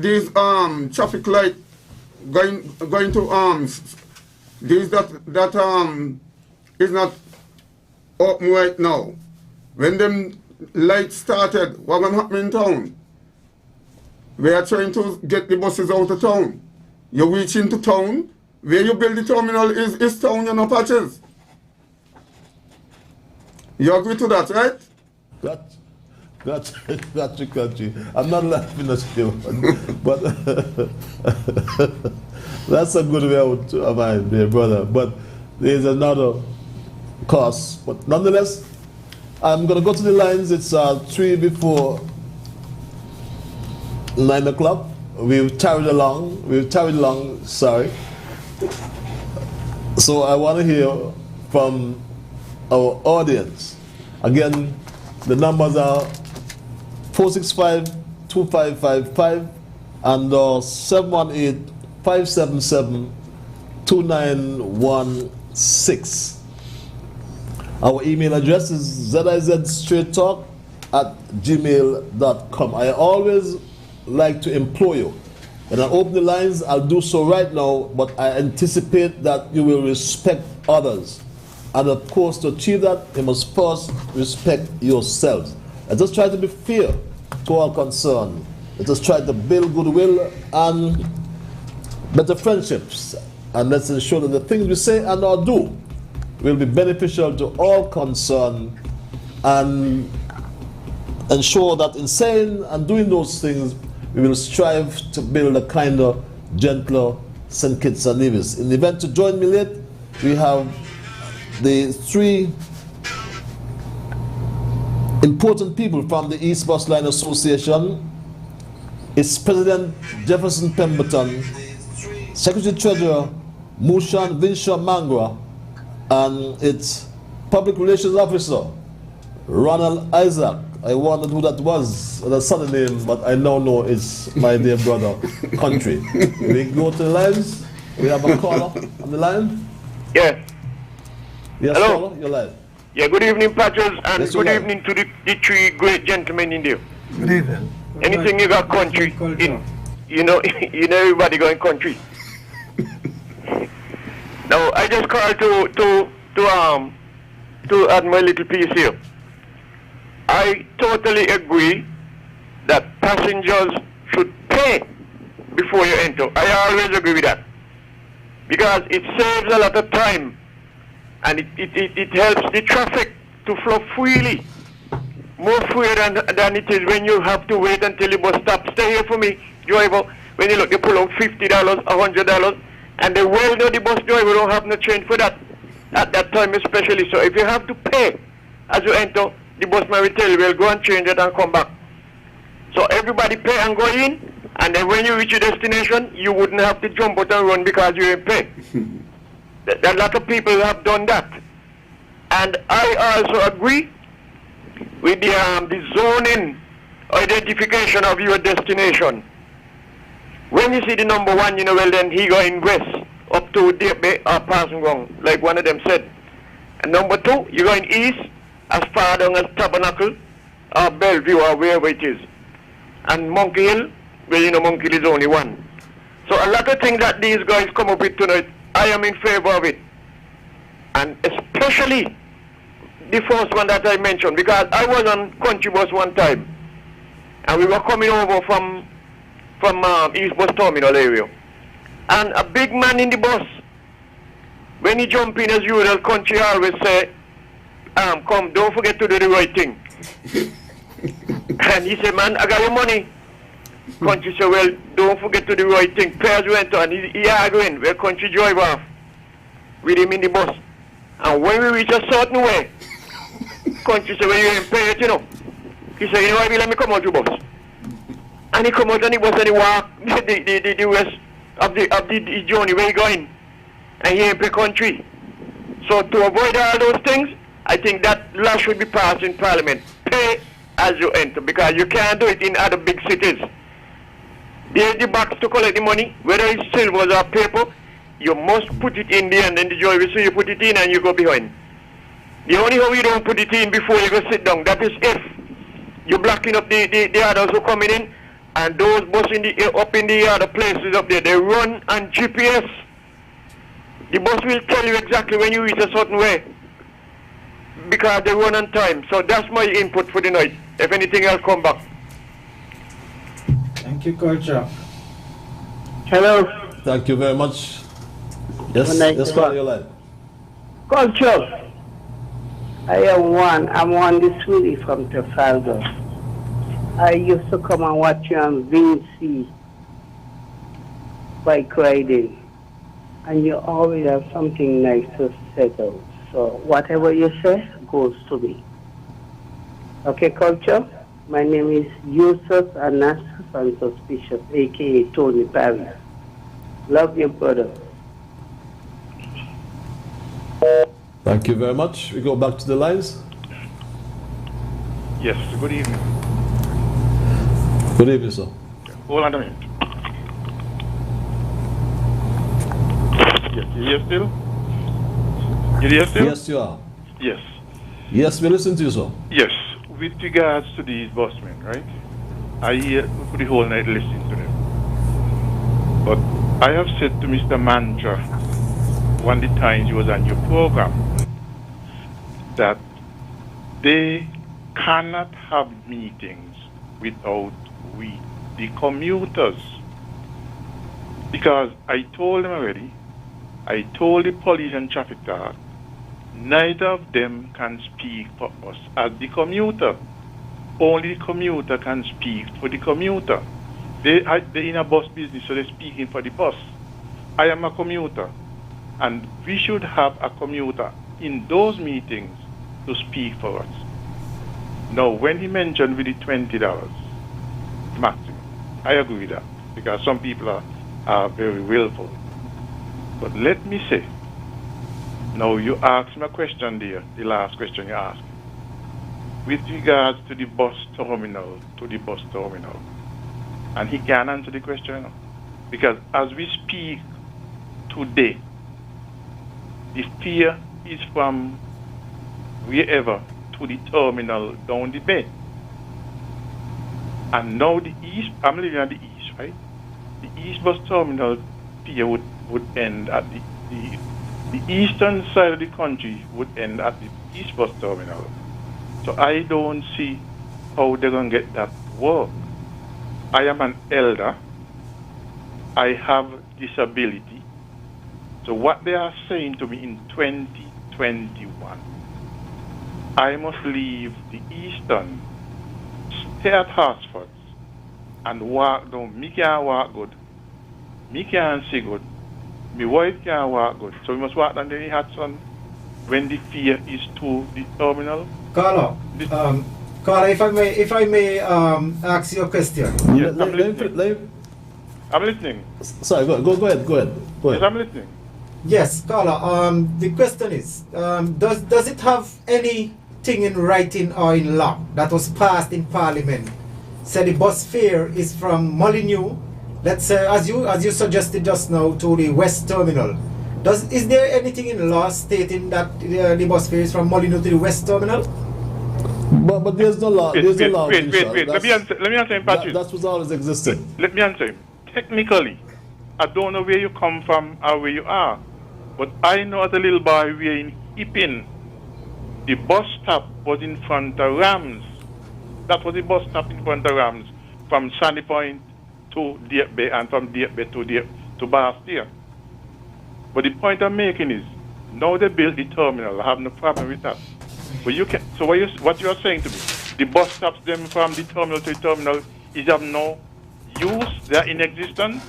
traffic light going to these that is not open right now. When them lights started, what gonna happen in town? We are trying to get the buses out of town. You reach into town, where you build the terminal is town, you know, patches. You agree to that, right? Got you. I'm not laughing at you, but that's a good way out of my dear brother. But there's another cost. But nonetheless, I'm going to go to the lines. It's 3 before 9 o'clock. We've tarried along, sorry. So I want to hear from our audience. Again, the numbers are 465-2555 and 718-577-2916. Our email address is zizstraighttalk@gmail.com. I always like to implore you. When I open the lines, I'll do so right now, but I anticipate that you will respect others. And of course, to achieve that, you must first respect yourselves. Let us try to be fair to all concerned. Let us try to build goodwill and better friendships. And let's ensure that the things we say and or do will be beneficial to all concerned, and ensure that in saying and doing those things, we will strive to build a kinder, gentler St. Kitts and Nevis. In the event to join me late, we have the 3 important people from the East Bus Line Association. It's President Jefferson Pemberton, Secretary Treasurer Mushan Vinsha Mangra, and its Public Relations Officer Ronald Isaac. I wondered who that was, the southern name, but I now know it's my dear brother, Country. We go to the lines. We have a caller on the line. Yes. Yes, hello. Caller, you're live. Yeah, good evening, Patrons, and yes, good evening to the 3 great gentlemen in there. Good evening. Anything you got country in, you know everybody going country. Now I just called to add my little piece here. I totally agree that passengers should pay before you enter. I always agree with that. Because it saves a lot of time and it helps the traffic to flow freely. More freer than it is when you have to wait until the bus stops. Stay here for me, driver. When you look, they pull out $50, $100, and they well know the bus driver don't have no change for that at that time especially. So if you have to pay as you enter, the bus man will tell you, well, go and change it and come back. So everybody pay and go in, and then when you reach your destination, you wouldn't have to jump out and run because you didn't pay. A lot of people have done that. And I also agree with the zoning identification of your destination. When you see the number 1, you know, well then he going west up to Debe or passing wrong, like one of them said. And number 2, you're going east as far down as Tabernacle or Bellevue or wherever it is. And Monkey Hill, well, you know, Monkey Hill is only 1. So a lot of things that these guys come up with tonight, I am in favor of it. And especially the first one that I mentioned, because I was on country bus one time, and we were coming over from East Bus Terminal area, and a big man in the bus, when he jump in as usual, country always say, come, don't forget to do the right thing. And he said, man, I got your money. Country said, well, don't forget to do the right thing. Pairs went on, he arguing, well, country drive off with him in the bus. And when we reach a certain way, country said, well, you ain't pay it, you know. He said, you know what, let me come out the bus. And he come out and he bus and he walk the rest of the journey where he going. And he ain't pay country. So to avoid all those things, I think that law should be passed in Parliament. Pay as you enter, because you can't do it in other big cities. There's the box to collect the money, whether it's silver or paper, you must put it in there, and then the driver so you put it in and you go behind. The only way you don't put it in before you go sit down, that is if you're blocking up the others who are coming in, and those buses up in the other places up there, they run on GPS. The bus will tell you exactly when you reach a certain way, because they run on time. So that's my input for the night. If anything else, come back. Thank you, Culture. Hello. Thank you very much. Yes, Good night, yes, call your line. Culture. I'm one this Willie from Trafalgar. I used to come and watch you on Vinci bike riding, and you always have something nice to set out. So whatever you say goes to me. Okay, Culture? My name is Yusuf Anas Santos Bishop, a.k.a. Tony Paris. Love you, brother. Thank you very much. We go back to the lines. Yes, good evening. Good evening, sir. Hold on a minute. Yes, you here still? You here still? Yes, you are. Yes. Yes, we listen to you, sir. Yes. With regards to these busmen, right? I hear for the whole night listening to them. But I have said to Mr. Mantra one of the times he was on your program that they cannot have meetings without the commuters. Because I told them already, I told the police and traffic guard, neither of them can speak for us as the commuter. Only the commuter can speak for the commuter. They're in a bus business, so they're speaking for the bus. I am a commuter, and we should have a commuter in those meetings to speak for us. Now, when he mentioned with the $20 maximum, I agree with that, because some people are very willful. But let me say, now you asked me a question there, the last question you asked, with regards to the bus terminal, and he can't answer the question, because as we speak today, the fare is from wherever to the terminal down the bay. And now the east, I'm living at the east, right? The east bus terminal fare would end at the eastern side of the country would end at the east bus terminal. So I don't see how they're going to get that work. I am an elder, I have disability. So what they are saying to me in 2021, I must leave the Eastern, stay at Hartsford, and walk down. Me can't walk good. Me can't see good. My wife can't walk good. So we must walk down the Hudson when the fear is to the terminal. Carlo, Carlo, if I may ask you a question. Yes, I'm listening. I'm listening. Sorry, go ahead. Yes, I'm listening. Yes, Carlo. The question is, does it have anything in writing or in law that was passed in Parliament? Say the bus fare is from Molyneux, let's say, as you suggested just now, to the West Terminal. Is there anything in law stating that the bus fare is from Molyneux to the West Terminal? But there's no law. Wait. Let me answer him, Patrick. That was always existing. Let me answer him. Technically, I don't know where you come from or where you are, but I know as a little boy we are in Hippin. The bus stop was in front of Rams. That was the bus stop in front of Rams, from Sandy Point to Deep Bay and from Deep Bay to Bastille. But the point I'm making is, now they built the terminal. I have no problem with that. But you can. So what you are saying to me, the bus stops them from the terminal to the terminal is of no use. They are in existence,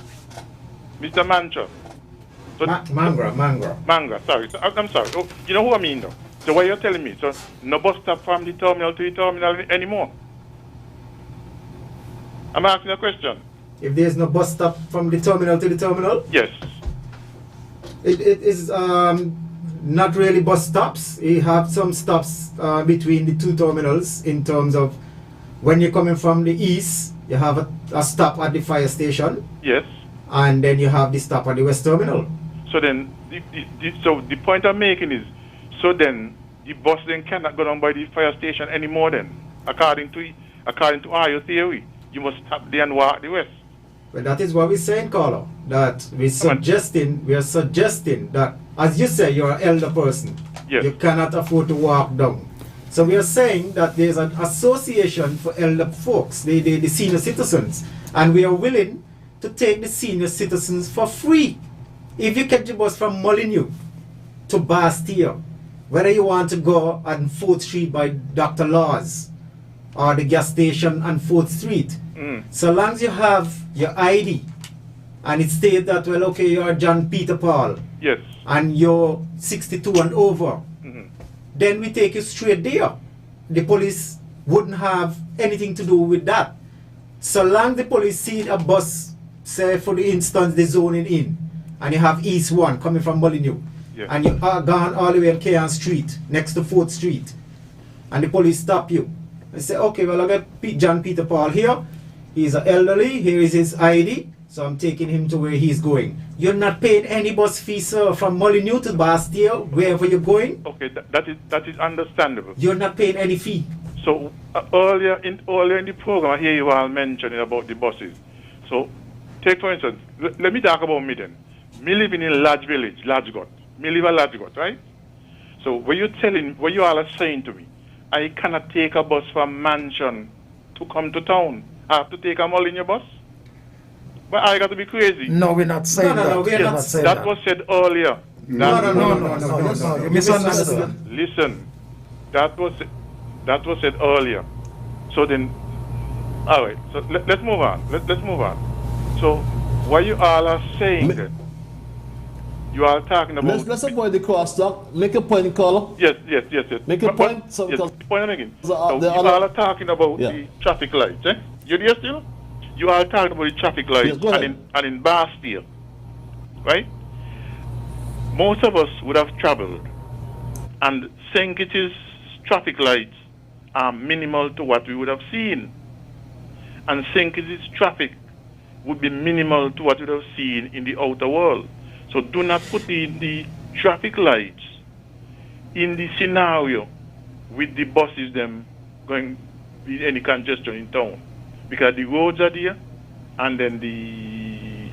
Mr. Mancha. So Mangra. Sorry, I'm sorry. Oh, you know who I mean, though. So what you're telling me? So no bus stop from the terminal to the terminal anymore. I'm asking a question. If there's no bus stop from the terminal to the terminal? Yes. It is not really bus stops. You have some stops between the two terminals in terms of when you're coming from the east, you have a stop at the fire station. Yes. And then you have the stop at the West Terminal. So then, the point I'm making is, so then the bus then cannot go down by the fire station anymore then, according to your theory. You must stop there and walk the west. Well, that is what we're saying, Carlo. That we are suggesting that, as you say, you're an elder person. Yes. You cannot afford to walk down. So we are saying that there's an association for elder folks, the senior citizens, and we are willing to take the senior citizens for free. If you catch the bus from Molyneux to Bastille, whether you want to go on 4th Street by Dr. Laws or the gas station on 4th Street, so long as you have your ID and it states that, well, okay, you're John Peter Paul, yes, and you're 62 and over, then we take you straight there. The police wouldn't have anything to do with that. So long as the police see a bus, say for the instance, the zoning in, and you have East 1 coming from Molyneux, yes, and you are gone all the way on Kayan Street, next to 4th Street, and the police stop you. They say, okay, well, I got John Peter Paul here. He's an elderly. Here is his ID. So I'm taking him to where he's going. You're not paying any bus fee, sir, from Molyneux to Bastille, wherever you're going. Okay, that is understandable. You're not paying any fee. So earlier in the program, I hear you all mentioning about the buses. So take for instance, let me talk about me then. Me living in a large village, Lajgot. Me live in Lajgot, right? So what you all are saying to me, I cannot take a bus from Mansion to come to town. I have to take a Molyneux bus? But I got to be crazy. No, we're not saying that. No, we're not saying that was said earlier. No. You misunderstood. Listen, that was said earlier. So then, all right. So let's move on. Let's move on. So what you all are saying then? You are talking about. Let's avoid the crosstalk. Make a point, caller. Yes. Make a point. Yes, the point I'm making. The So you other- all are talking about the traffic lights, eh? You there still? You are talking about the traffic lights Yes, go ahead. and in Bastille, right? Most of us would have traveled, and St. Kitts' traffic lights are minimal to what we would have seen, and St. Kitts' traffic would be minimal to what we would have seen in the outer world. So do not put the traffic lights in the scenario with the buses them going with any congestion in town, because the roads are there, and then the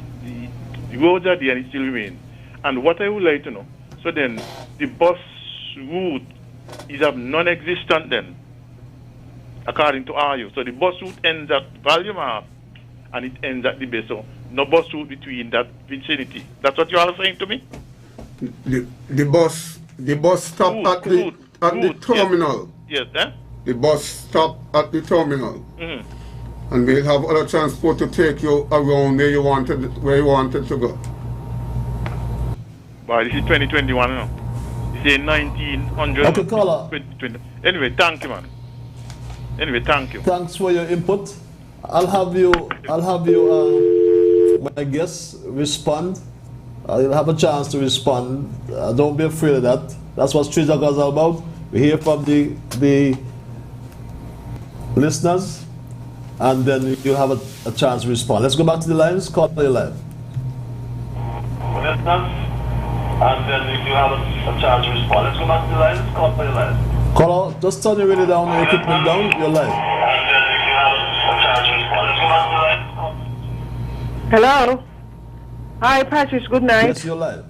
roads are there and it still remains. And what I would like to know, so then the bus route is of non-existent then, according to RU. So the bus route ends at Valium Half and it ends at the base. So No bus route between that vicinity. That's what you are saying to me? The bus stop at the terminal. Yes, eh? The bus stop at the terminal. Mm-hmm. And we'll have other transport to take you around where you wanted to go. But this is 2021 now. This is 1900. Okay, caller. 2020. Anyway, thank you, man. Anyway, thank you. Thanks for your input. I'll have you, my guests, respond. You'll have a chance to respond. Don't be afraid of that. That's what Street Talk is all about. We hear from the listeners, and then you'll have a chance to respond. Let's go back to the lines. Call your line. Listeners, and then you have a chance to respond. Let's go back to the lines. Call your line. Caller, just turn your radio down, your equipment down, your line. Hello. Hi, Patrice. Good night. Yes, your line.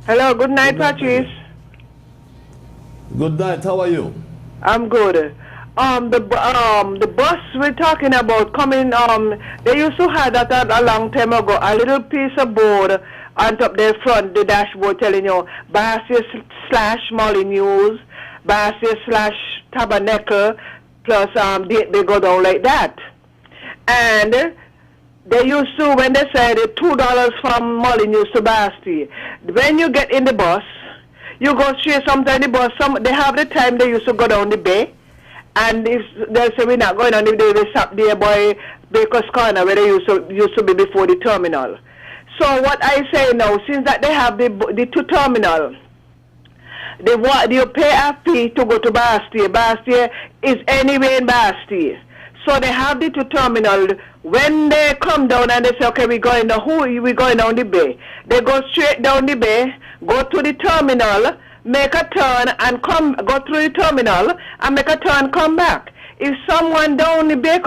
Hello. Good night, Patrice. Good night. How are you? I'm good. The bus we're talking about coming. They used to have that a long time ago. A little piece of board on top their front, the dashboard, telling you Bassier/Molyneux, Bassier/Tabernacle, plus they go down like that. And they used to, when they said $2 from Molyneux to Bastille, when you get in the bus, you go straight. Sometimes the bus, they have the time they used to go down the bay, and if they say we're not going on the bay, they stop there by Baker's Corner where they used to be before the terminal. So what I say now, since that they have the two terminal, you pay a fee to go to Bastille. Bastille is anywhere in Bastille. So they have the two terminal. When they come down and they say, okay, we're going down the bay. They go straight down the bay, go to the terminal, make a turn and go through the terminal and make a turn, come back. If someone down the bay,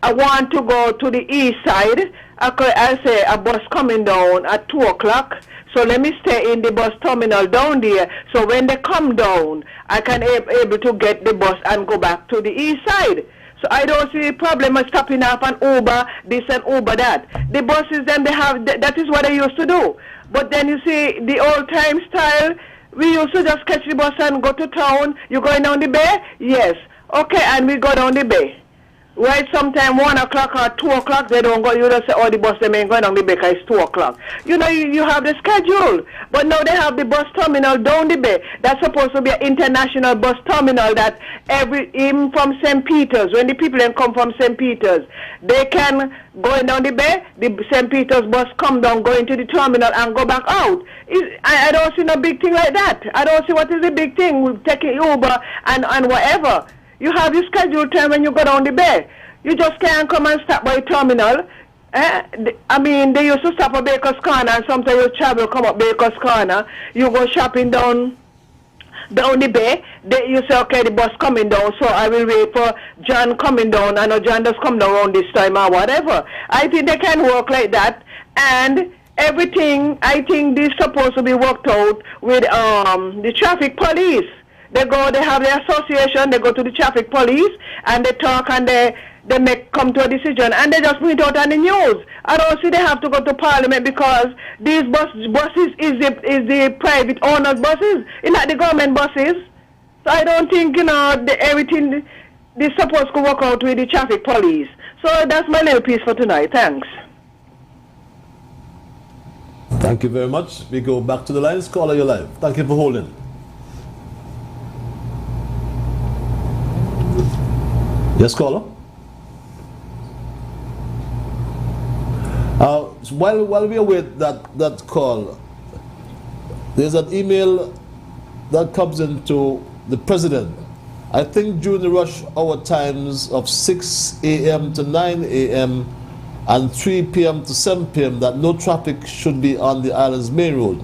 I want to go to the east side, I say a bus coming down at 2 o'clock. So let me stay in the bus terminal down there. So when they come down, I can able to get the bus and go back to the east side. So I don't see a problem of stopping off an Uber, this and Uber that. The buses then they have, that is what they used to do. But then you see the old time style, we used to just catch the bus and go to town. You going down the bay? Yes. Okay, and we go down the bay. Right, sometime 1 o'clock or 2 o'clock, they don't go. You just say, oh, the bus, they ain't going down the bay because it's 2 o'clock. You know, you have the schedule. But now they have the bus terminal down the bay. That's supposed to be an international bus terminal that even from St. Peter's, when the people then come from St. Peter's, they can go down the bay, the St. Peter's bus come down, go into the terminal and go back out. I don't see no big thing like that. I don't see what is the big thing with taking Uber and whatever. You have your scheduled time when you go down the bay. You just can't come and stop by terminal. I mean, they used to stop at Baker's Corner, and sometimes you travel, come up Baker's Corner. You go shopping down the bay. You say, okay, the bus coming down, so I will wait for John coming down. I know John does come down around this time or whatever. I think they can work like that. And everything, I think this is supposed to be worked out with the traffic police. They have their association, they go to the traffic police, and they talk and they come to a decision, and they just put it out on the news. I don't see they have to go to Parliament because these buses is the private owners buses, it's not the government buses. So I don't think, everything is supposed to work out with the traffic police. So that's my little piece for tonight. Thanks. Thank you very much. We go back to the lines. Caller, you're live. Thank you for holding. Yes, caller. While we await that call, there's an email that comes into the president. I think during the rush hour times of 6 a.m. to 9 a.m. and 3 p.m. to 7 p.m. that no traffic should be on the island's main road.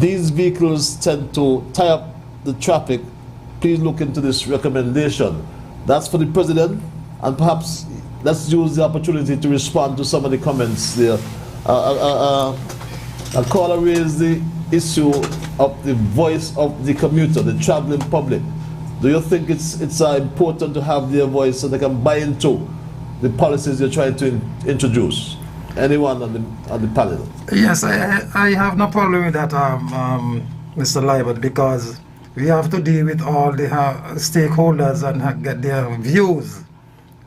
These vehicles tend to tie up the traffic. Please look into this recommendation. That's for the president, and perhaps let's use the opportunity to respond to some of the comments there. A caller raised the issue of the voice of the commuter, the traveling public. Do you think it's important to have their voice so they can buy into the policies you're trying to introduce? Anyone on the panel? Yes, I have no problem with that, Mr. Liburd, because we have to deal with all the stakeholders and get their views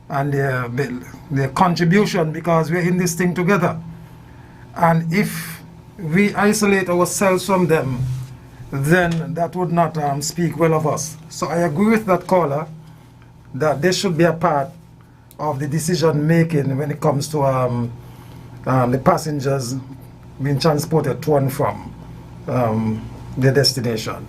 and their contribution, because we're in this thing together. And if we isolate ourselves from them, then that would not speak well of us. So I agree with that caller that they should be a part of the decision making when it comes to the passengers being transported to and from their destination.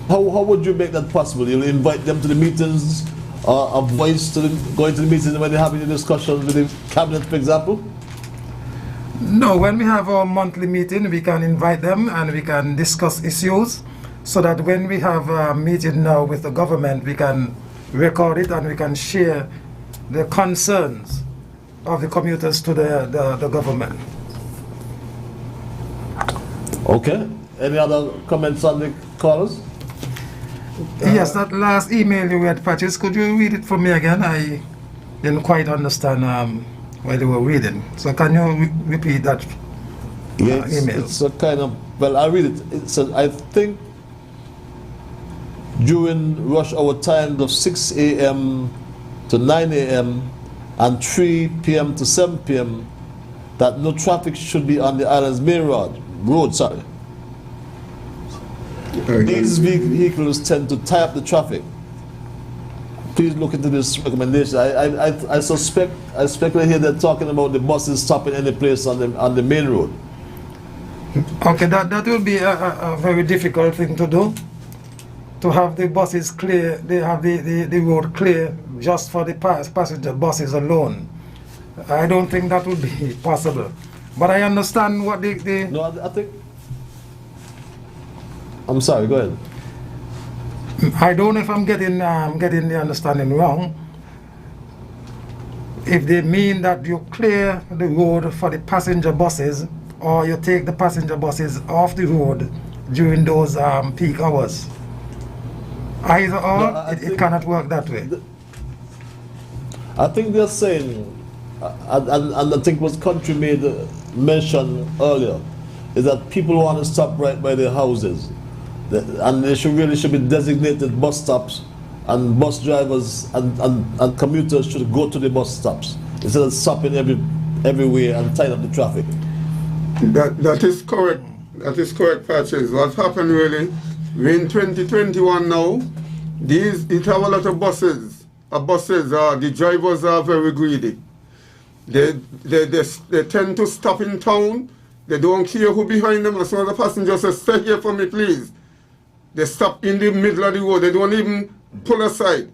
How would you make that possible? You'll invite them to the meetings, a voice to going to the meetings when they're having a discussion with the cabinet, for example? No, when we have our monthly meeting, we can invite them and we can discuss issues, so that when we have a meeting now with the government, we can record it and we can share the concerns of the commuters to the government. Okay. Any other comments on the callers? Yes, that last email you read, Patches, could you read it for me again? I didn't quite understand what they were reading. So can you repeat that email? It's a kind of, well, I'll read it. It says, I think during rush hour times of 6 a.m. to 9 a.m. and 3 p.m. to 7 p.m. that no traffic should be on the island's main road. These vehicles tend to tie up the traffic. Please look into this recommendation. I speculate here they're talking about the buses stopping any place on the main road. Okay, that will be a very difficult thing to do. To have the buses clear, they have the road clear just for the passenger buses alone. I don't think that would be possible. But I understand what the No, I think... I'm sorry, go ahead. I don't know if I'm getting the understanding wrong. If they mean that you clear the road for the passenger buses, or you take the passenger buses off the road during those peak hours. Either or, No, it cannot work that way. I think they're saying, and I think what Country made mention earlier, is that people want to stop right by their houses. And there should be designated bus stops, and bus drivers and commuters should go to the bus stops instead of stopping everywhere and tying up the traffic. That is correct. That is correct, Patches. What's happened really, we're in 2021 now. It have a lot of buses. The drivers are very greedy. They tend to stop in town. They don't care who behind them. As soon as the passenger says, "Stay here for me, please," they stop in the middle of the road. They don't even pull aside.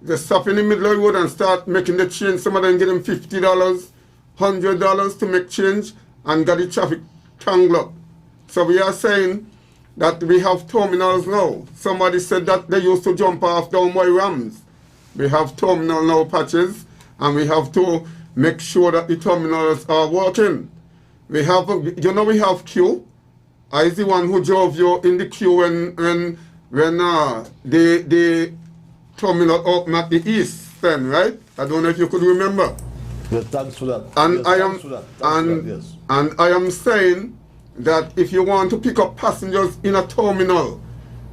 They stop in the middle of the road and start making the change. Some of them get them $50, $100 to make change and get the traffic tangled up. So we are saying that we have terminals now. Somebody said that they used to jump off down by Rams. We have terminal now, Patches, and we have to make sure that the terminals are working. We have queue. I was the one who drove you in the queue when the terminal opened at the east then, right? I don't know if you could remember. Yes, thanks for that. And yes, I am saying that if you want to pick up passengers in a terminal,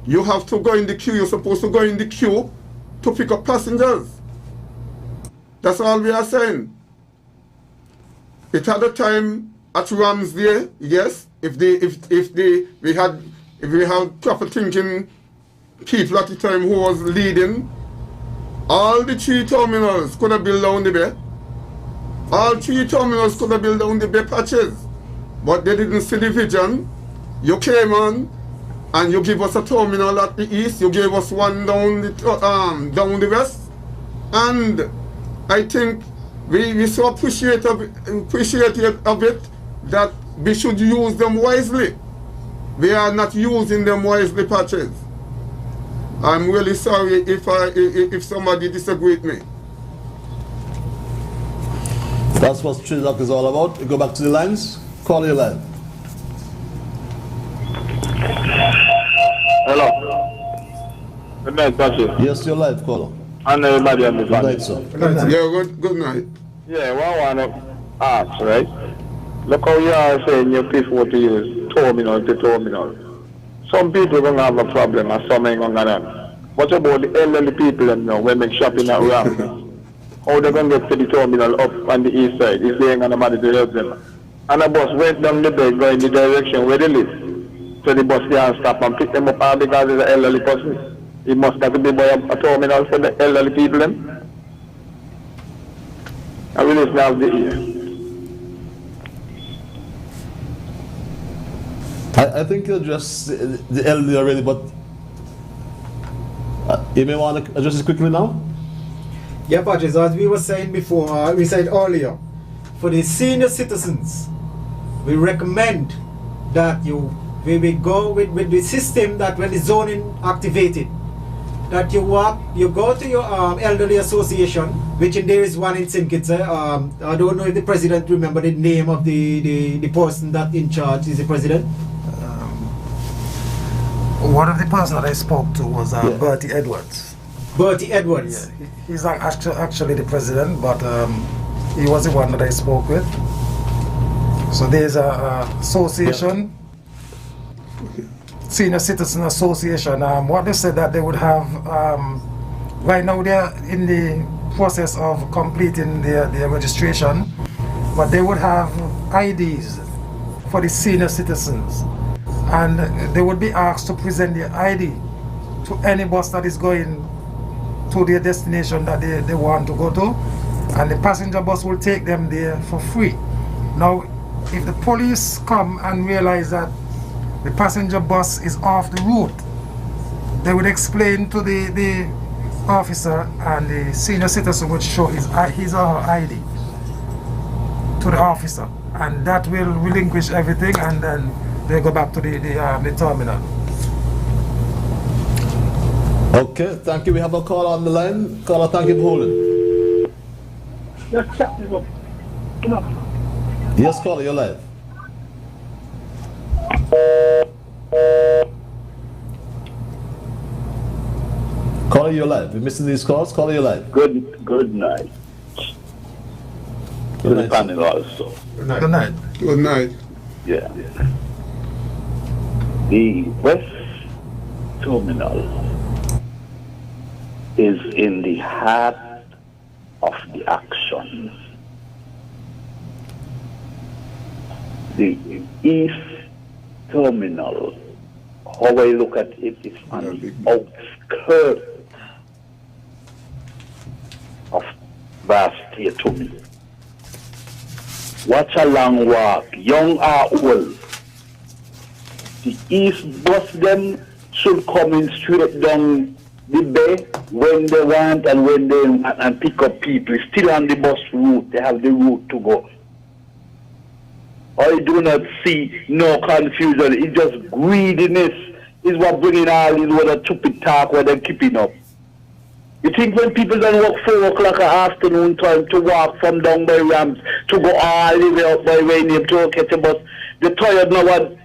you have to go in the queue. You're supposed to go in the queue to pick up passengers. That's all we are saying. It had a time at Ramsday, yes. If we had proper thinking people at the time who was leading, all the 3 terminals could have built down the bay. All 3 terminals could have built down the bay, Patches. But they didn't see the vision. You came on and you give us a terminal at the east, you gave us one down the west. And I think we so appreciative of it that we should use them wisely. We are not using them wisely, Patches. I'm really sorry if somebody disagrees with me. that's what Street Talk is all about. We go back to the lines. Call your line. Hello. Good night, Pastor. Yes, you're live, caller. And everybody on the Good night, panel. sir. Yeah, good night. Yeah, what I want to ask, right? Look how you are saying you prefer to use terminal to terminal. Some people are going to have a problem and some ain't going to have. What about the elderly people them now when they shopping at Ram? How they going to get to the terminal up on the east side if they ain't going to manage to help them? And the bus went down the bed going the direction where they live. So the bus can't stop and pick them up and because it's an elderly person. It must have to be by a terminal for the elderly people then. I will listen to the ear. I think you address the elderly already, but you may want to address it quickly now? Yeah, Patrick, as we were saying before, we said earlier, for the senior citizens, we recommend that we will go with the system that when the zoning activated, that you go to your elderly association, which there is one in St. Kitts. I don't know if the president remember the name of the person that in charge is the president. One of the person that I spoke to was Bertie Edwards. Bertie Edwards. Yeah, he's not actually the president, but he was the one that I spoke with. So there's a association, Senior Citizen Association. What they said that they would have, right now they're in the process of completing their registration, but they would have IDs for the senior citizens. And they would be asked to present their ID to any bus that is going to their destination that they want to go to, and the passenger bus will take them there for free. Now, if the police come and realize that the passenger bus is off the route, they would explain to the officer, and the senior citizen would show his or her ID to the officer, and that will relinquish everything, and then they go back to the terminal. Okay, thank you. We have a call on the line. Caller, thank you for holding. Yes, caller, you're live. Caller, you're live. We're missing these calls. Caller, you're live. Good night. Good To night, the panel also. Good night. Good night. Good night. Yeah. The West Terminal is in the heart of the action. The East Terminal, how I look at it, is on the outskirts of vast theatre. Watch a long walk, young or old. The East bus them should come in straight down the bay when they want and when they want and pick up people. Still on the bus route, they have the route to go. I do not see no confusion. It's just greediness is what bringing all this other stupid talk where they're keeping up. You think when people don't work 4 o'clock afternoon time to walk from down by Rams to go all the way up by Rainier to catch a bus, they're tired now.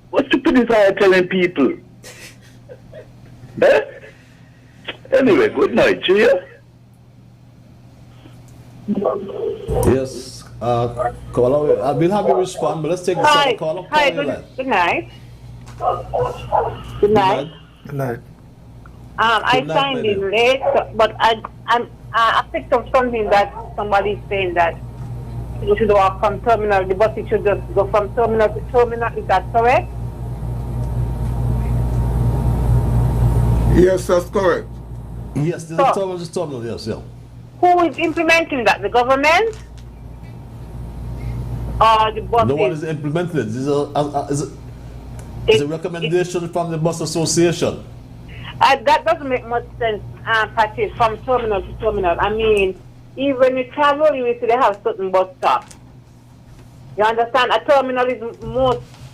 What stupidness are you telling people? Eh? Anyway, good night to you. Yes, caller, we'll have you respond, but let's take the second caller. Hi, Caller, you're live. good night. Good night. Good night. I Good night, signed my in dear. late, but I picked up something that somebody's saying that you should walk from terminal, the bus should just go from terminal to terminal. Is that correct? Yes, that's correct. Yes, there's a terminal, just terminal, yes, yeah. Who is implementing that? The government? Or the buses? No one is implementing it. It's a recommendation from the bus association. That doesn't make much sense, Patrick, from terminal to terminal. I mean, even when you travel, you will see they have certain bus stops. You understand? A terminal is used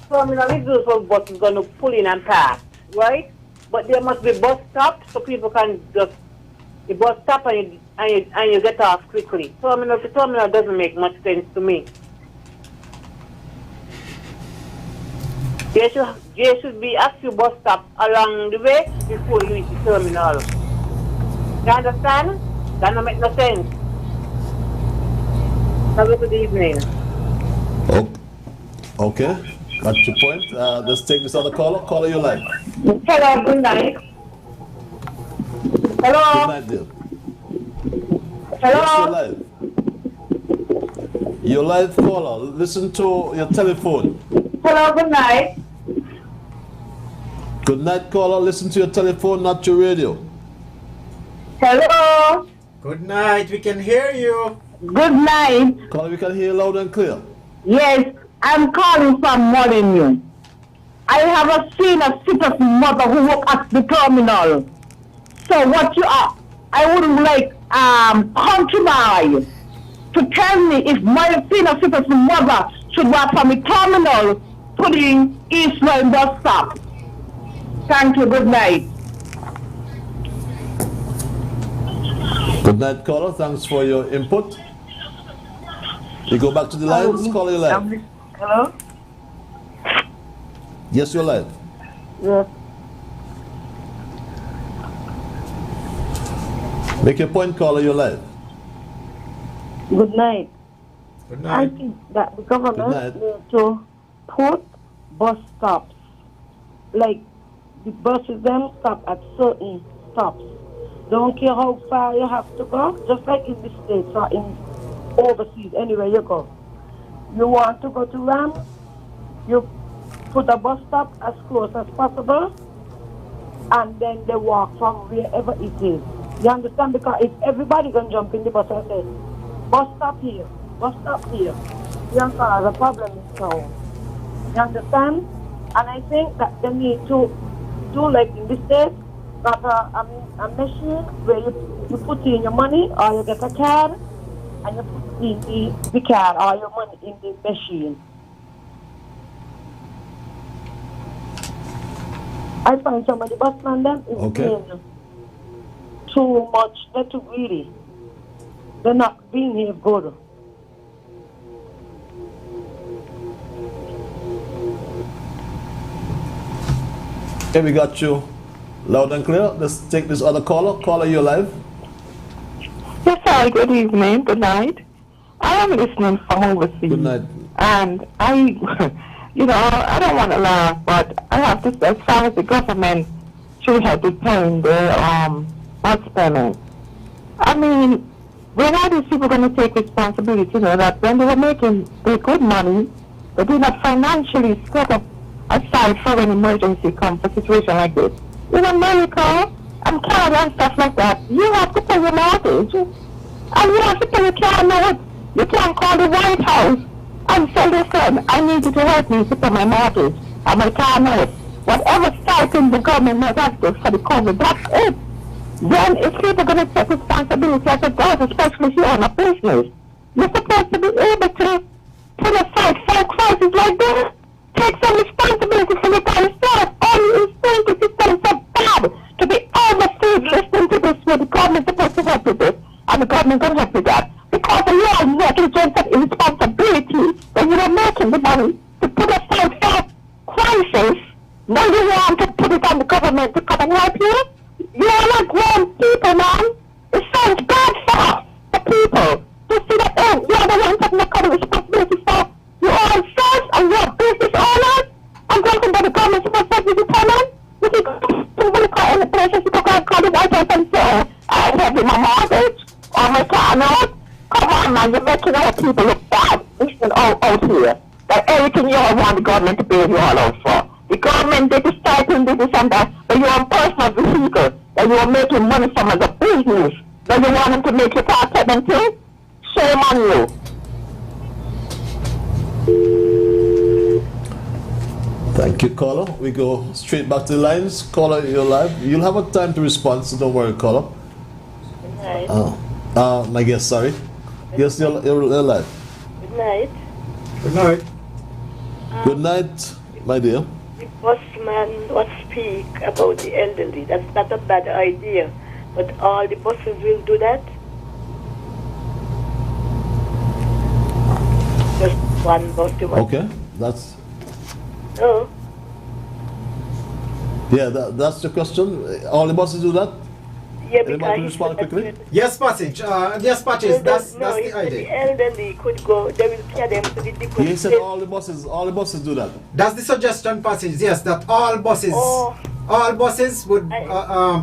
for buses going to pull in and pass, right? But there must be bus stops so people can just, the bus stop and you get off quickly. Terminal to terminal doesn't make much sense to me. There should be a few bus stops along the way before you reach the terminal. You understand? That don't make no sense. Have a good evening. Okay, that's your point. Let's take this other caller. Caller, your line. Hello, good night. Good Hello. night, dear. Hello. Yes, you're live. You're live, caller. Listen to your telephone. Hello, good night. Good night, caller. Listen to your telephone, not your radio. Hello. Good night, we can hear you. Good night. Caller, we can hear you loud and clear. Yes, I'm calling from Molyneux. I have a senior citizen mother who works at the terminal. So what you are, I would like country boy to tell me if my senior citizen mother should walk from the terminal to the East Line bus stop. Thank you, good night. Good night, caller. Thanks for your input. You go back to the lines. Caller, your line. Hello? Yes, you're live. Yes. Make your point, caller. You're live. Good night. Good I night. think that the Good government night. needs to put bus stops, like the buses them stop at certain stops. Don't care how far you have to go, just like in the States or in overseas, anywhere you go. You want to go to Ram, you put a bus stop as close as possible, and then they walk from wherever it is. You understand? Because if everybody can jump in the bus and say, bus stop here, bus stop here, you understand? The problem is now. You understand? And I think that they need to do like in the States, got a machine where you put in your money or you get a card and you put in the card or your money in the machine. I find some of the busman them is being too much, they're too greedy. They're not being here good. Okay, we got you loud and clear. Let's take this other caller. Caller, you're live. Yes, sir. Good evening. Good night. I am listening from overseas. Good night. And I, I don't want to laugh, but I have to say, as far as the government should have been paying their bus payment. I mean, when are these people going to take responsibility? You know, that when they were making their good money, they did not financially set up aside for an emergency come for a situation like this. In America and Canada and stuff like that, you have to pay your mortgage. And you have to pay your car note. You can't call the White House and say, listen, I need you to help me to pay my mortgage and my car note. Whatever stipend the government might have to for the COVID, that's it. Then if people are going to take responsibility as it does, especially if you own a business, you're supposed to be able to put aside for a crisis like this. Take some responsibility for your own self. All you think is so bad to be overseas listening to this where the government is supposed to help with this and the government can help with that. Because of your negligence and irresponsibility when you are making the money to put aside for crisis, now you want to put it on the government to come and help you? You are not grown people, man. It sounds bad for the people to see that you are the ones that make all the responsibility for your own self and your business owners. I'm going to the government supposed to be determined. You can go to the car in the places, you can go and call the White House and say, I have my mortgage or my car note. Come on, man, you're making our people look bad. Listen, out here, that everything you all want the government to pay you all out for. The government did the stipend, did this and that, but you're on personal vehicle, that you're making money from as a business. Now you want them to make your car payment too? Shame on you. Thank you, caller. We go straight back to the lines. Caller, you're live. You'll have a time to respond, so don't worry, caller. Good night. My guest, sorry. Yes, you're live. Good night. Good night. Good night, my dear. The busman was speak about the elderly. That's not a bad idea. But all the buses will do that. Just one bus to one. Okay, that's... No. Yeah, that's the question. All the buses do that? Yeah, Anybody because can respond quickly? Yes, Passage. Yes, Patches. That's the The idea. elderly could go, they will carry them to the different He said places. all the buses do that. That's the suggestion, Passage. Yes, that all buses would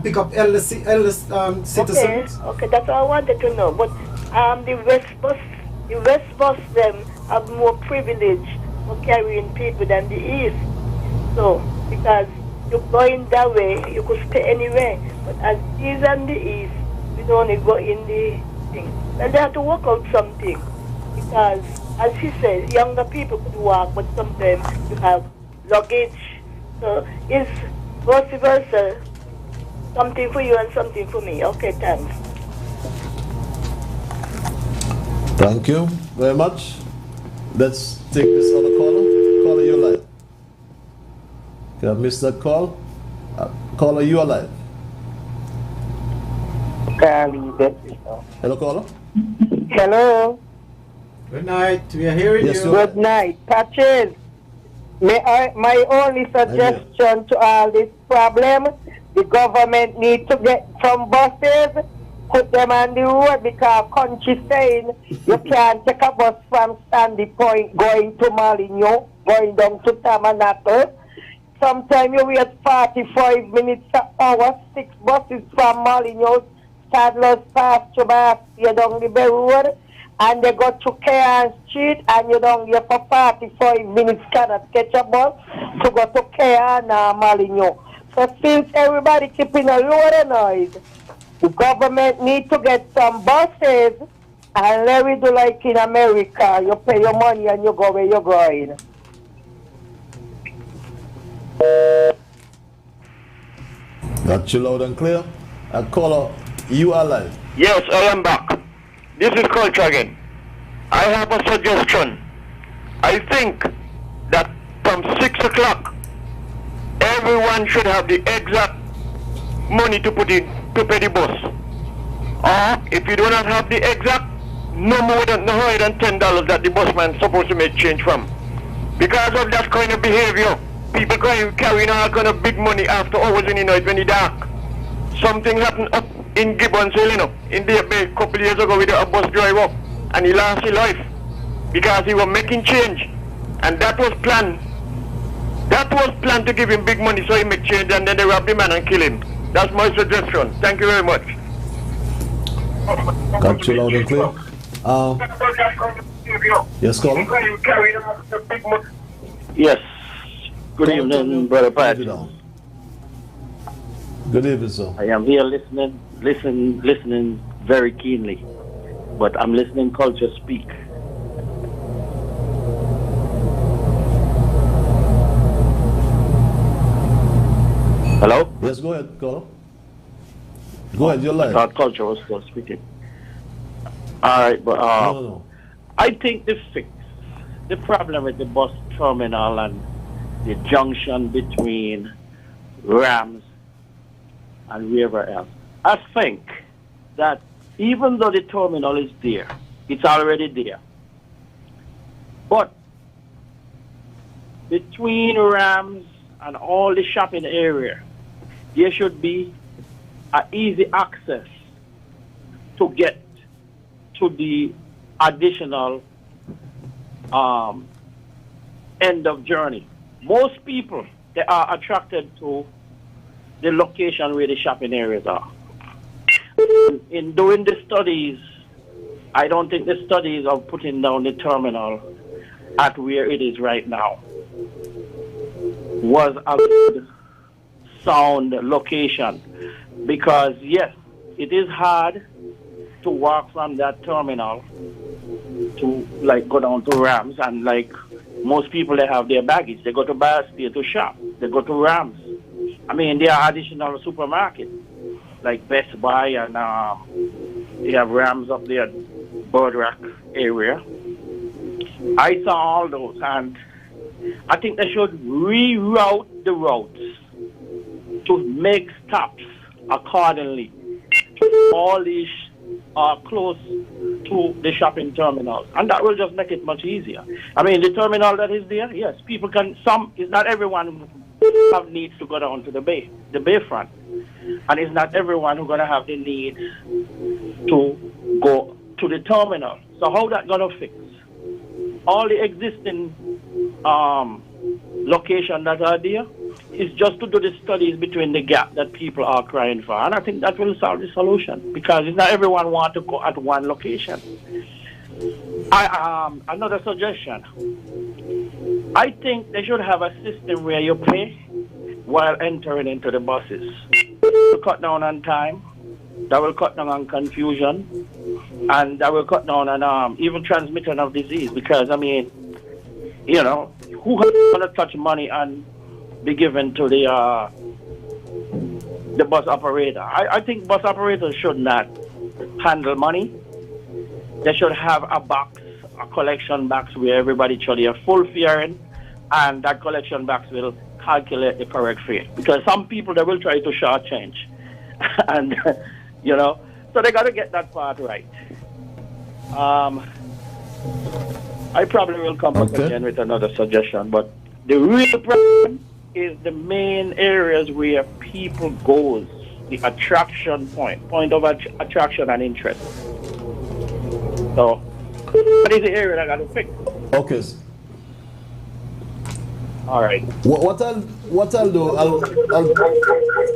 pick up eldest citizens. Okay, that's all I wanted to know. But the West bus them have more privilege for carrying people than the East. So, because you're going that way, you could stay anywhere. But as East and the East, we don't only go in the thing. And they have to work out something. Because, as he said, younger people could walk, but sometimes you have luggage. So, it's vice versa. Something for you and something for me. Okay, thanks. Thank you very much. Let's take this other caller. Caller, you're live. Okay, I missed that call. Caller, you are live. Hello, caller. Hello. Good night. We are hearing Yes, you. Good night. Patches, my only suggestion to all this problem, the government need to get some buses, put them on the road, because country saying you can't take a bus from Sandy Point going to Maligno, going down to Tamanato. Sometimes you wait 45 minutes an hour, 6 buses from Maligno, Sadler's Pass to Bastia down the Bay Road, and they go to Cairn Street, and you don't get for 45 minutes cannot catch a bus to go to Cairn or Maligno. So since everybody keeping a load of noise, the government need to get some buses, and let we do like in America. You pay your money and you go where you're going. Got you loud and clear. Caller, you are live. Yes, I am back. This is Culture again. I have a suggestion. I think that from 6 o'clock, everyone should have the exact money to put in to pay the bus. Or if you do not have the exact, no higher than $10 that the busman is supposed to make change from. Because of that kind of behavior, people carrying all kind of big money after hours in the night when it's dark. Something happened up in Gibbons Hill, in the Bay a couple years ago with a bus driver, and he lost his life because he was making change, and that was planned. That was planned to give him big money so he make change, and then they rob the man and kill him. That's my suggestion. Thank you very much. Got you loud and clear. Yes, caller. Yes. Good evening, Brother Pat. Good evening, sir. I am here listening very keenly, but I'm listening culture speak. Hello? Yes, go ahead, caller. Go ahead, you're live. I thought culture was still speaking. All right, but no. I think the problem with the bus terminal and the junction between Rams and wherever else, I think that even though the terminal is there, it's already there. But between Rams and all the shopping area, there should be an easy access to get to the additional end of journey. Most people, they are attracted to the location where the shopping areas are. In doing the studies, I don't think the studies of putting down the terminal at where it is right now was a good, sound location, because yes, it is hard to walk from that terminal to go down to Rams, and most people, they have their baggage, they go to Bastia to shop, they go to Rams. I mean, there are additional supermarkets like Best Buy, and they have Rams up there, Birdrock area. I saw all those, and I think they should reroute the routes to make stops accordingly. All these are close to the shopping terminals, and that will just make it much easier. I mean, the terminal that is there, yes, people can, it's not everyone needs to go down to the bayfront. and it's not everyone who's going to have the need to go to the terminal. So how that going to fix? All the existing locations that are there is just to do the studies between the gap that people are crying for. And I think that will solve the solution, because it's not everyone want to go at one location. Another suggestion. I think they should have a system where you pay while entering into the buses. To cut down on time, that will cut down on confusion, and that will cut down on even transmission of disease. Because, I mean, you know, who is going to touch money and be given to the bus operator? I think bus operators should not handle money. They should have a box, a collection box, where everybody should have full faring, and that collection box will calculate the correct fare. Because some people, they will try to shortchange. And, you know, so they got to get that part right. I probably will come up again with another suggestion, but the real problem is the main areas where people goes, the attraction point of attraction and interest. So, that is the area I got to fix. Okay. All right. What I'll do, I'll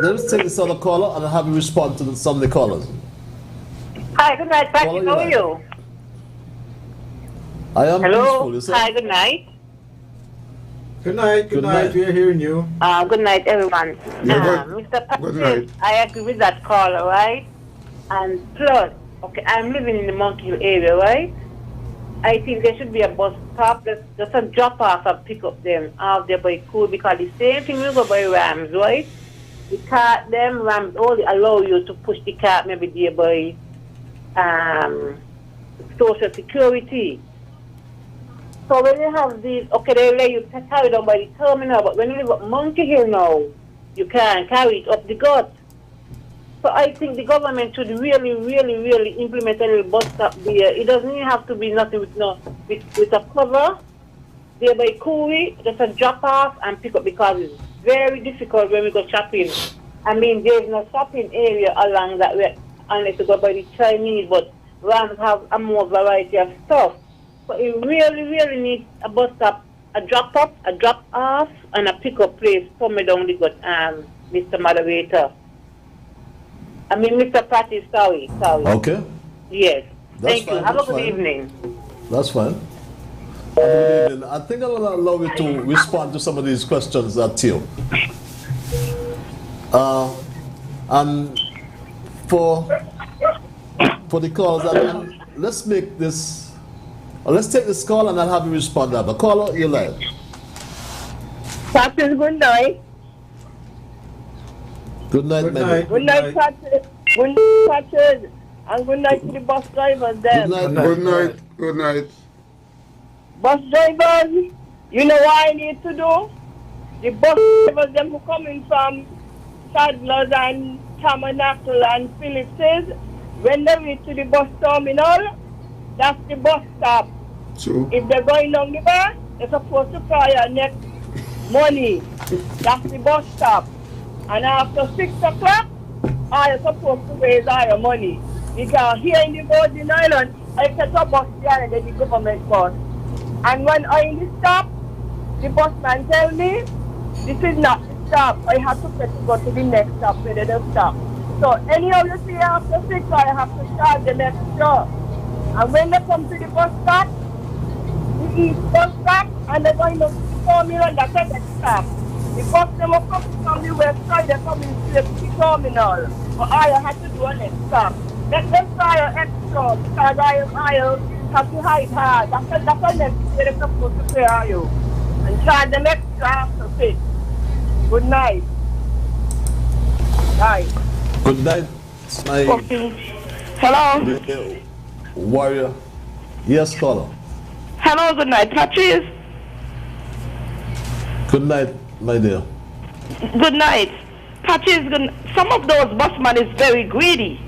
let us take this other caller and I'll have you respond to some of the callers. Hi, good night, Patrick. How are you? I am Hello. peaceful. Hi, good night. Good night. Good night. We are hearing you. Good night, everyone. Mr. Patrick, I agree with that caller, right? And plus, okay, I'm living in the Monkey Hill area, right? I think there should be a bus stop, just a drop off and pick up them out there by cool, because the same thing will go by Rams, right? The cart, them Rams only allow you to push the cart maybe there by Social Security. So when you have these, okay, they let you carry it down by the terminal, but when you live up Monkey Hill now, you can't carry it up the gut. So I think the government should really implement a little bus stop there. It doesn't even have to be nothing with a cover. There by Cooley, just a drop off and pick up, because it's very difficult when we go shopping. I mean, there's no shopping area along that way unless you go by the Chinese, but Rams have a more variety of stuff. So it really needs a bus stop, a drop up, a drop off, and a pick up place somewhere down the gut, Mr. Moderator. I mean, Mr. Patty, sorry. Okay. Yes. That's Thank fine, you. Have a that's good fine. evening. That's fine. Have a good evening. I think I'll allow you to respond to some of these questions that you. And for the calls, let's make this. Let's take this call and I'll have you respond. But caller, you're live. Patrick, good night. Good night, Good Megan. night. Good night, Patrick. Good night, Patrick. And good night to the bus drivers there. Good night. Good night. Bus drivers, you know what I need to do? The bus drivers, them who coming from Sadler's and Tabernacle and Phillips's, when they reach to the bus terminal, that's the bus stop. True. If they're going down the bus, they're supposed to pay your next money. That's the bus stop. And after 6 o'clock, I am supposed to raise all your money. Because here in the Virgin Islands, I set a bus there and then the government bus. And when I in the stop, the busman tell me, this is not the stop. I have to pay to go to the next stop where they don't stop. So any of you see after 6, I have to charge them extra. And when they come to the bus stop, the east bus stop, and they're going to the terminal, that's the next stop. The bus them are coming from the west side, they're coming straight to the terminal. But I have to do a next stop. Let them try extra, because I have to hide hard. That's the next way they're supposed to pay on you. And charge them extra after 6. Good night. Bye. Good night, my Hello? warrior. Yes, caller. Hello, good night, Patrice. Good night, my dear. Good night. Patrice, some of those busmen is very greedy,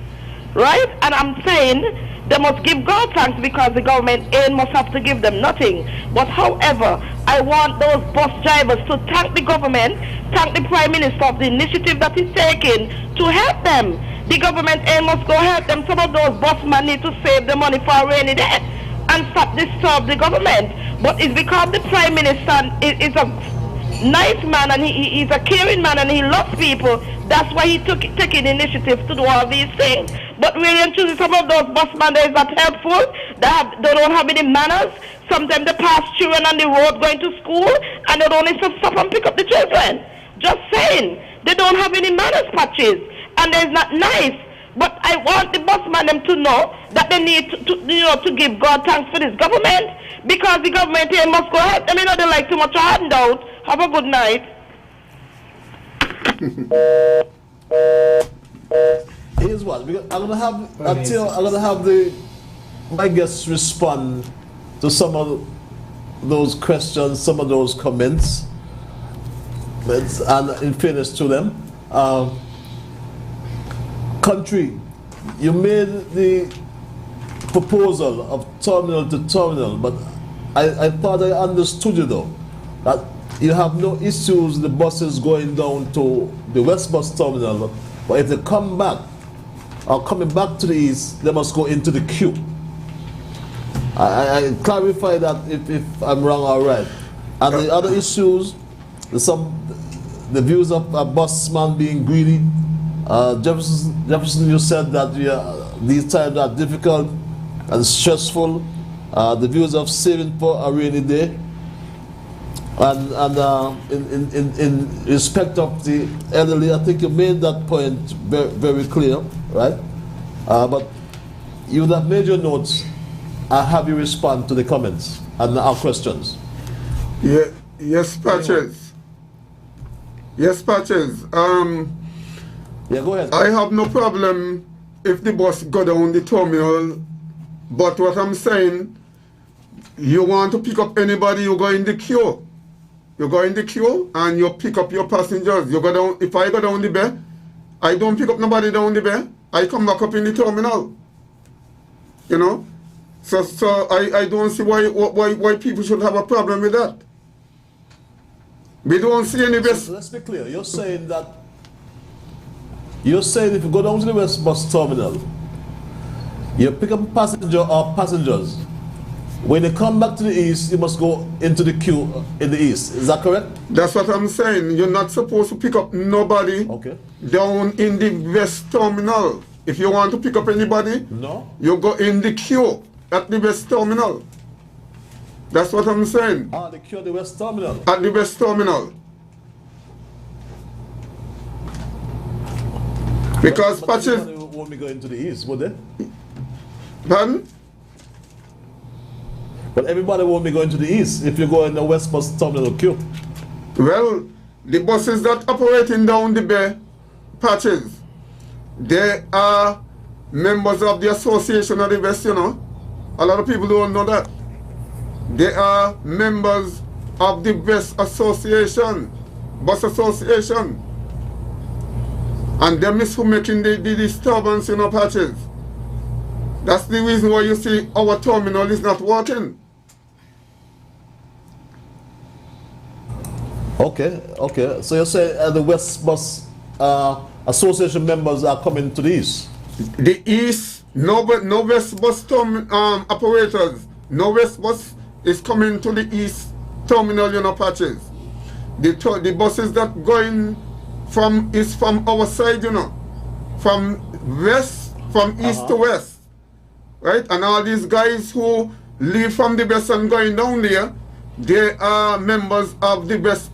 right? And I'm saying they must give God thanks because the government ain't must have to give them nothing. But however, I want those bus drivers to thank the government thank the Prime Minister of the initiative that he's taking to help them. The government must go help them. Some of those busmen need to save the money for a rainy day and stop disturb the government. But it's because the Prime Minister is a nice man and he's a caring man and he loves people. That's why he taking initiative to do all these things. But really and truly, some of those busmen is not helpful. They don't have any manners. Sometimes they pass children on the road going to school and they don't need to stop and pick up the children. Just saying, they don't have any manners, Patches, and it's not nice. But I want the busman them to know that they need to give God thanks for this government, because the government here must go ahead. I mean, they like too much handout. Have a good night. Here's what I'm gonna have my guests respond to some of those questions, some of those comments, and in fairness to them. Country, you made the proposal of terminal to terminal, but I thought I understood you though, that you have no issues the buses going down to the West Bus Terminal, but if they come back or coming back to the east, they must go into the queue. I clarify that if I'm wrong or right. And the other issues, the views of a busman being greedy. Jefferson, you said that these times are difficult and stressful. The views of saving for a rainy day, and in respect of the elderly, I think you made that point very, very clear, right? But you would have made your notes. I'll have you respond to the comments and our questions. Yeah, yes, Patches. Yes, Patches. Yeah, go ahead. I have no problem if the bus go down the terminal, but what I'm saying, you want to pick up anybody, you go in the queue. You go in the queue and you pick up your passengers. You go down. If I go down the bay, I don't pick up nobody down the bay. I come back up in the terminal. You know, so I don't see why people should have a problem with that. We don't see any best. So let's be clear. You're saying if you go down to the West Bus Terminal, you pick up a passenger or passengers. When they come back to the east, you must go into the queue in the east. Is that correct? That's what I'm saying. You're not supposed to pick up nobody down in the West Terminal. If you want to pick up anybody, you go in the queue at the West Terminal. That's what I'm saying. The queue at the West Terminal? At the West Terminal. Because Patches won't be going to the east, would they? Pardon? But everybody won't be going to the east if you go in the West Bus Terminal queue. Well, the buses that operating down the bay, Patches, they are members of the Association of the West, you know. A lot of people don't know that. They are members of the West Association, Bus Association. And them is who making the disturbance, you know, Patches. That's the reason why you see our terminal is not working. Okay. So you say the West Bus Association members are coming to the east? The east, no West Bus operators. No West Bus is coming to the east terminal, you know, Patches. The buses that going from our side, you know, from east to west, right? And all these guys who leave from the west and going down there, they are members of the West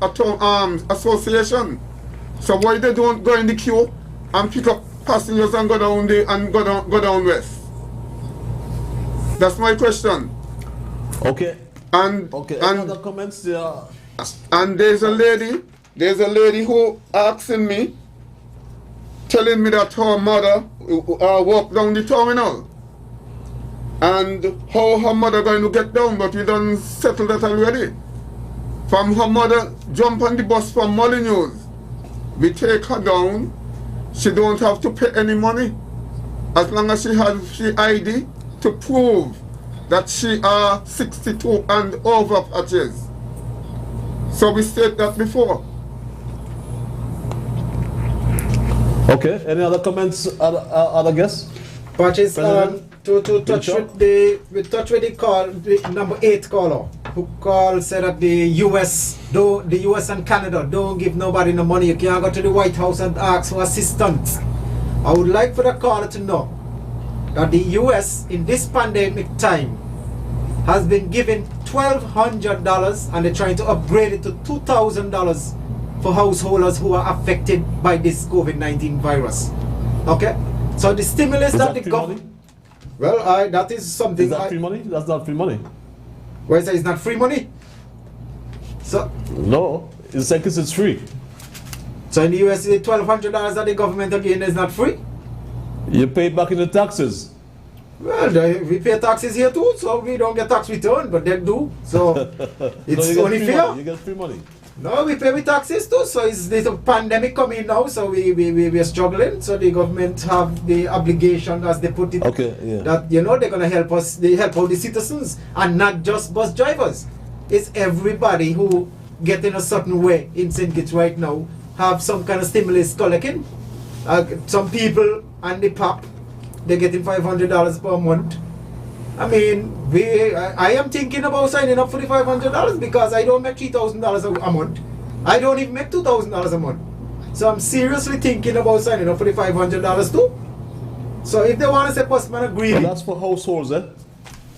Association. So why they don't go in the queue and pick up passengers and go down there and go down west? That's my question. Okay. And other comments there. And there's a lady who asking me, telling me that her mother walked down the terminal. And how her mother going to get down, but we done settle that already. From her mother jump on the bus from Molyneux, we take her down, she don't have to pay any money. As long as she has she ID to prove that she are 62 and over, Patches. So we said that before. Okay, any other comments, other guests? Patches, to touch Sure. with the call, the number 8 caller, who called, said that the US and Canada don't give nobody no money. You can't go to the White House and ask for assistance. I would like for the caller to know that the US in this pandemic time has been given $1,200 and they're trying to upgrade it to $2,000 for householders who are affected by this COVID-19 virus. Okay? So the stimulus Is that that the free government... money? Well, that is something... Is that free money? That's not free money. Why is that? It's not free money? So... No, in seconds it's free. So in the US, the $1,200 that the government again is not free? You pay it back in the taxes. Well, we pay taxes here too, so we don't get tax return, but they do. So it's No, only fair. You get free money. No, we pay with taxes too. So there's a pandemic coming now, so we are struggling. So the government have the obligation, as they put it, that they're gonna help us. They help all the citizens, and not just bus drivers. It's everybody who get in a certain way in St. Kitts right now have some kind of stimulus collecting. Some people and the PAP, they're getting $500 per month. I mean, I am thinking about signing up for the $500 because I don't make $3,000 a month. I don't even make $2,000 a month. So I'm seriously thinking about signing up for the $500 too. So if they want to say postman agree, well, that's for households, eh?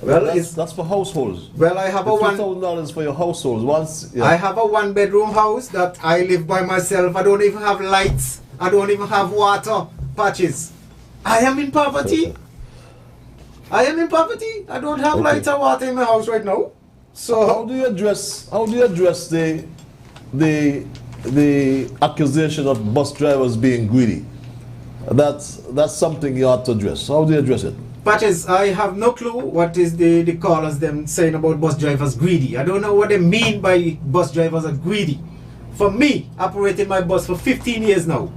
Well, that's for households. Well, I have a $1,000 for your households. Once I have a 1-bedroom house that I live by myself. I don't even have lights. I don't even have water. Patches. I am in poverty. I am in poverty. I don't have lights or water in my house right now. So how do you address the accusation of bus drivers being greedy? That's something you have to address. How do you address it? Patches, I have no clue what is the callers them saying about bus drivers greedy. I don't know what they mean by bus drivers are greedy. For me, operating my bus for 15 years now,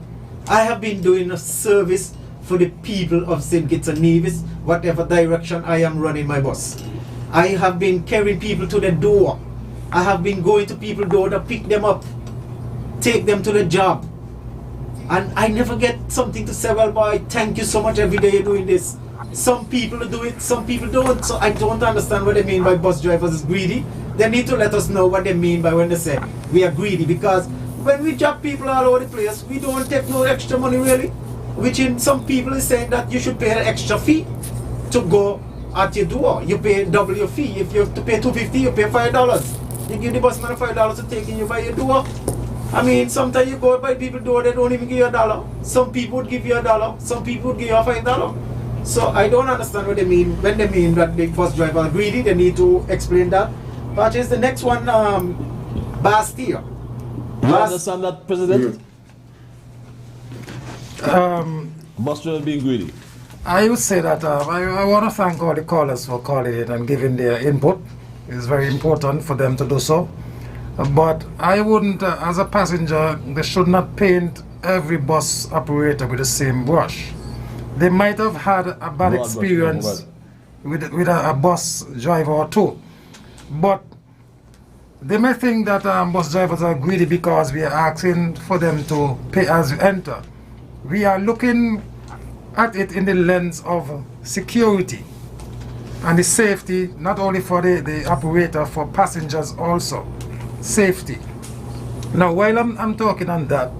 I have been doing a service for the people of St. Kitts and Nevis, whatever direction I am running my bus. I have been carrying people to the door. I have been going to people's door to pick them up, take them to the job. And I never get something to say, well, boy, thank you so much every day you're doing this. Some people do it, some people don't. So I don't understand what they mean by bus drivers is greedy. They need to let us know what they mean by when they say we are greedy, because when we drop people all over the place, we don't take no extra money really. Which in some people is saying that you should pay an extra fee to go at your door. You pay double your fee. If you have to pay $2.50, you pay $5. You give the busman $5 to take in you by your door. I mean, sometimes you go by people's door, they don't even give you $1. Some people would give you $1. Some people would give you $5. So I don't understand what they mean when they mean that the bus driver are greedy. They need to explain that. But is the next one, Bastille. You understand that, President? Bus driver being greedy. I would say that I want to thank all the callers for calling in and giving their input. It's very important for them to do so. But I wouldn't, as a passenger, they should not paint every bus operator with the same brush. They might have had a bad experience with a bus driver or two. But they may think that bus drivers are greedy because we are asking for them to pay as we enter. We are looking at it in the lens of security and the safety, not only for the operator, for passengers also. Safety. Now, while I'm talking on that,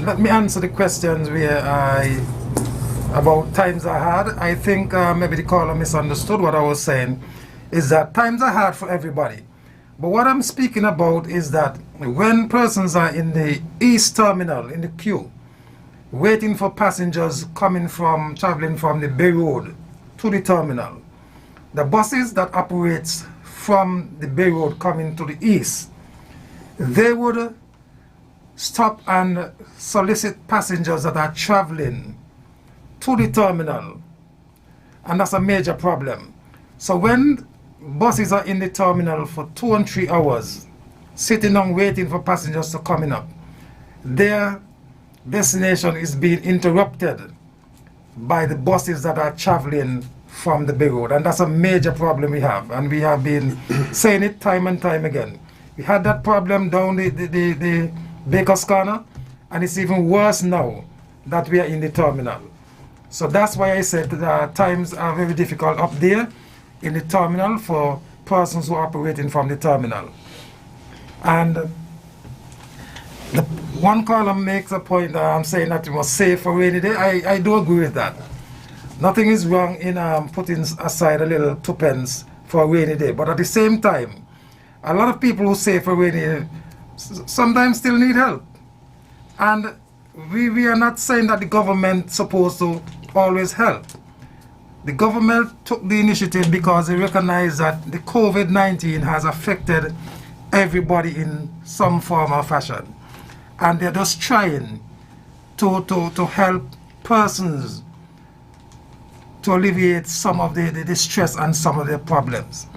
let me answer the questions about times are hard. I think maybe the caller misunderstood what I was saying, is that times are hard for everybody. But what I'm speaking about is that when persons are in the East Terminal, in the queue, waiting for passengers traveling from the Bay Road to the terminal, the buses that operates from the Bay Road coming to the east, they would stop and solicit passengers that are traveling to the terminal, and that's a major problem. So when buses are in the terminal for 2 and 3 hours, sitting down waiting for passengers to coming up, their destination is being interrupted by the buses that are traveling from the Bay Road, and that's a major problem we have, and we have been saying it time and time again. We had that problem down the Baker's Corner, and it's even worse now that we are in the terminal. So that's why I said times are very difficult up there in the terminal for persons who are operating from the terminal. And the one column makes a point that I'm saying that we must save for rainy day. I do agree with that. Nothing is wrong in putting aside a little 2 pence for a rainy day. But at the same time, a lot of people who save for rainy day sometimes still need help. And we are not saying that the government is supposed to always help. The government took the initiative because they recognize that the COVID-19 has affected everybody in some form or fashion. And they're just trying to help persons to alleviate some of the stress and some of their problems.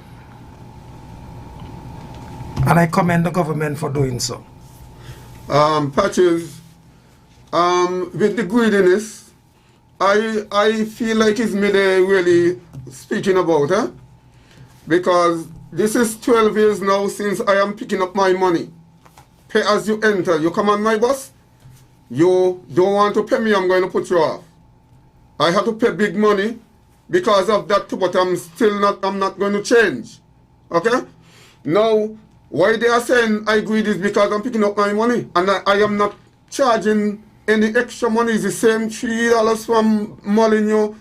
And I commend the government for doing so. Patches, with the greediness, I feel like it's me they really speaking about, huh? Because this is 12 years now since I am picking up my money. Pay as you enter. You come on my bus, you don't want to pay me, I'm going to put you off. I have to pay big money because of that too, but I'm not going to change. Okay? Now, why they are saying I greed is because I'm picking up my money and I am not charging any extra money. Is the same $3 from Molineux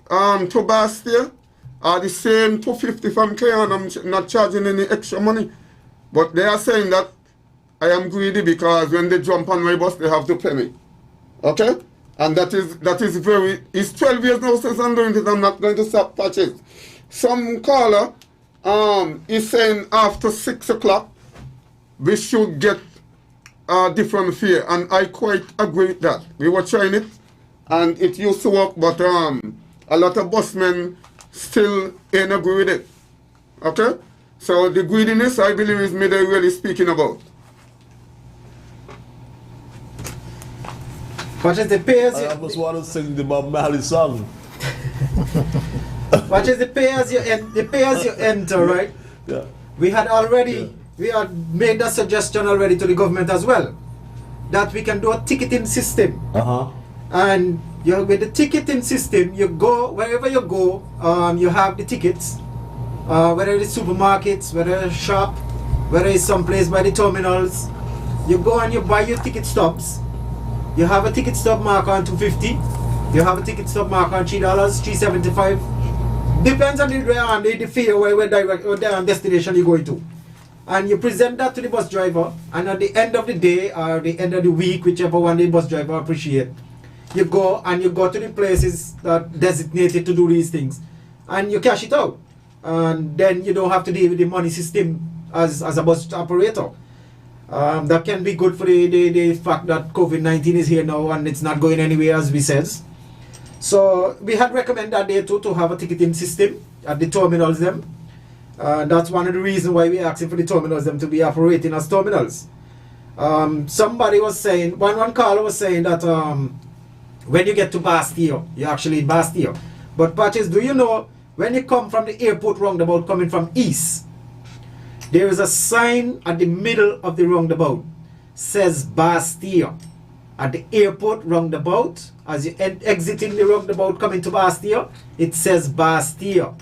to Bastille, or the same $2.50 from Cleon. I'm not charging any extra money. But they are saying that I am greedy because when they jump on my bus, they have to pay me. Okay? And that is very, it's 12 years now since I'm doing it. I'm not going to stop Patches. Some caller is saying after 6 o'clock, we should get different fare, and I quite agree with that. We were trying it, and it used to work, but a lot of busmen still ain't agree with it. Okay? So the greediness, I believe, is me they're really speaking about. What is the pay as you... I almost want to sing the Bob Marley song. What is the pay as you enter, right? Yeah. We had already, we had made that suggestion already to the government as well, that we can do a ticketing system. And with the ticketing system, you go, wherever you go, you have the tickets, whether it's supermarkets, whether it's shop, whether it's someplace by the terminals, you go and you buy your ticket stubs. You have a ticket stub mark on $2.50. You have a ticket stub mark on $3, $3.75. Depends on the fare where destination you're going to. And you present that to the bus driver, and at the end of the day or the end of the week, whichever one the bus driver appreciate, you go to the places that designated to do these things, and you cash it out. And then you don't have to deal with the money system as a bus operator. That can be good for the fact that COVID-19 is here now and it's not going anywhere, as we says. So we had recommended that day too, to have a ticketing system at the terminals them. That's one of the reasons why we're asking for the terminals them to be operating as terminals. Somebody was saying, one caller was saying that when you get to Bastille, you're actually in Bastille. But Patches, do you know, when you come from the airport roundabout coming from east, there is a sign at the middle of the roundabout, says Bastille. At the airport roundabout, as you exiting the roundabout coming to Bastille, it says Bastille.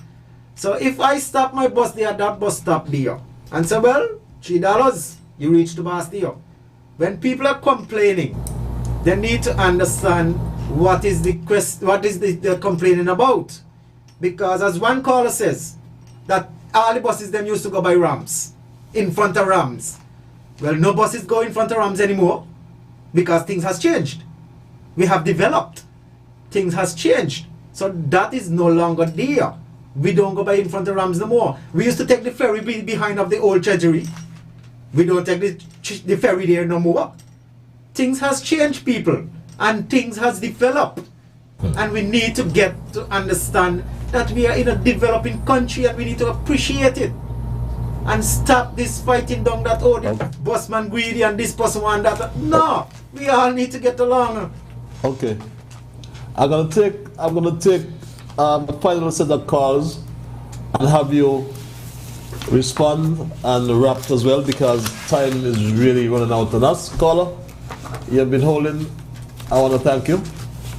So if I stop my bus there at that bus stop there, and say, well, $3, you reach to Bastille. When people are complaining, they need to understand what is the complaining about. Because as one caller says, that all the buses them used to go by ramps, in front of ramps. Well, no buses go in front of ramps anymore because things has changed. We have developed. Things has changed. So that is no longer there. We don't go by in front of ramps no more. We used to take the ferry behind of the old treasury. We don't take the ferry there no more. Things has changed, people, and things has developed. And we need to get to understand that we are in a developing country and we need to appreciate it. And stop this fighting down that, oh, the busman greedy and this person want that. No, we all need to get along. Okay. I'm gonna take a final set of calls and have you respond and wrap as well, because time is really running out on us. Caller, you have been holding I want to thank you.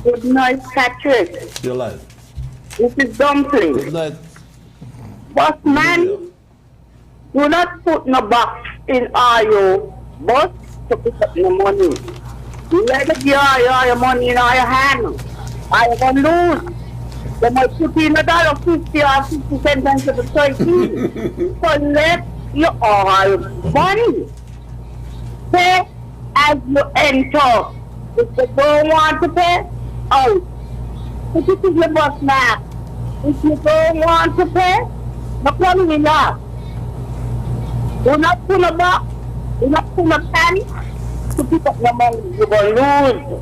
Good night, Patrick. You're live. This is Dumpling. Good night. But man, do not put no box in your bus to pick up your money. Let your money in your hand. I going to lose. They might put in $1.50 or 50 cents into the 13. Collect your all money. Pay as you enter. If they don't want to pay, out. So this is your bus map. If you don't want to pay, no problem in that. Do not put a box, do not put a penny to pick up your money. You're going to lose.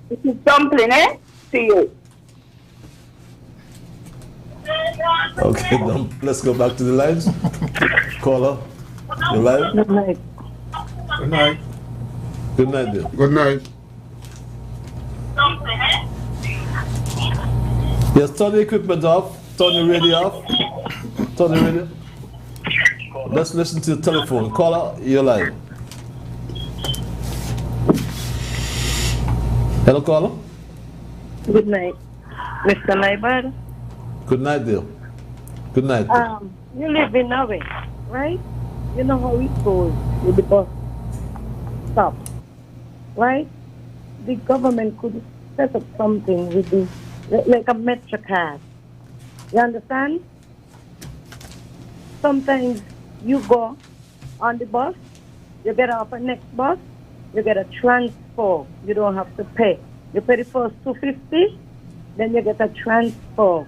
This is Dumpling, eh? See you. Okay, let's go back to the lines. Caller, you live? Good night. Good night. Good night, dear. Good night. Yes, turn the equipment off. Turn the radio off. Turn the radio. Let's listen to the telephone. Caller, you're live. Hello, caller. Good night, Mr. Liburd. Good night, dear. Good night. You live in Norway, right? You know how it goes with the bus stop, right? The government could set up something with the, like a metro card. You understand? Sometimes you go on the bus, you get off the next bus, you get a transfer. You don't have to pay. You pay the first $2.50, then you get a transfer.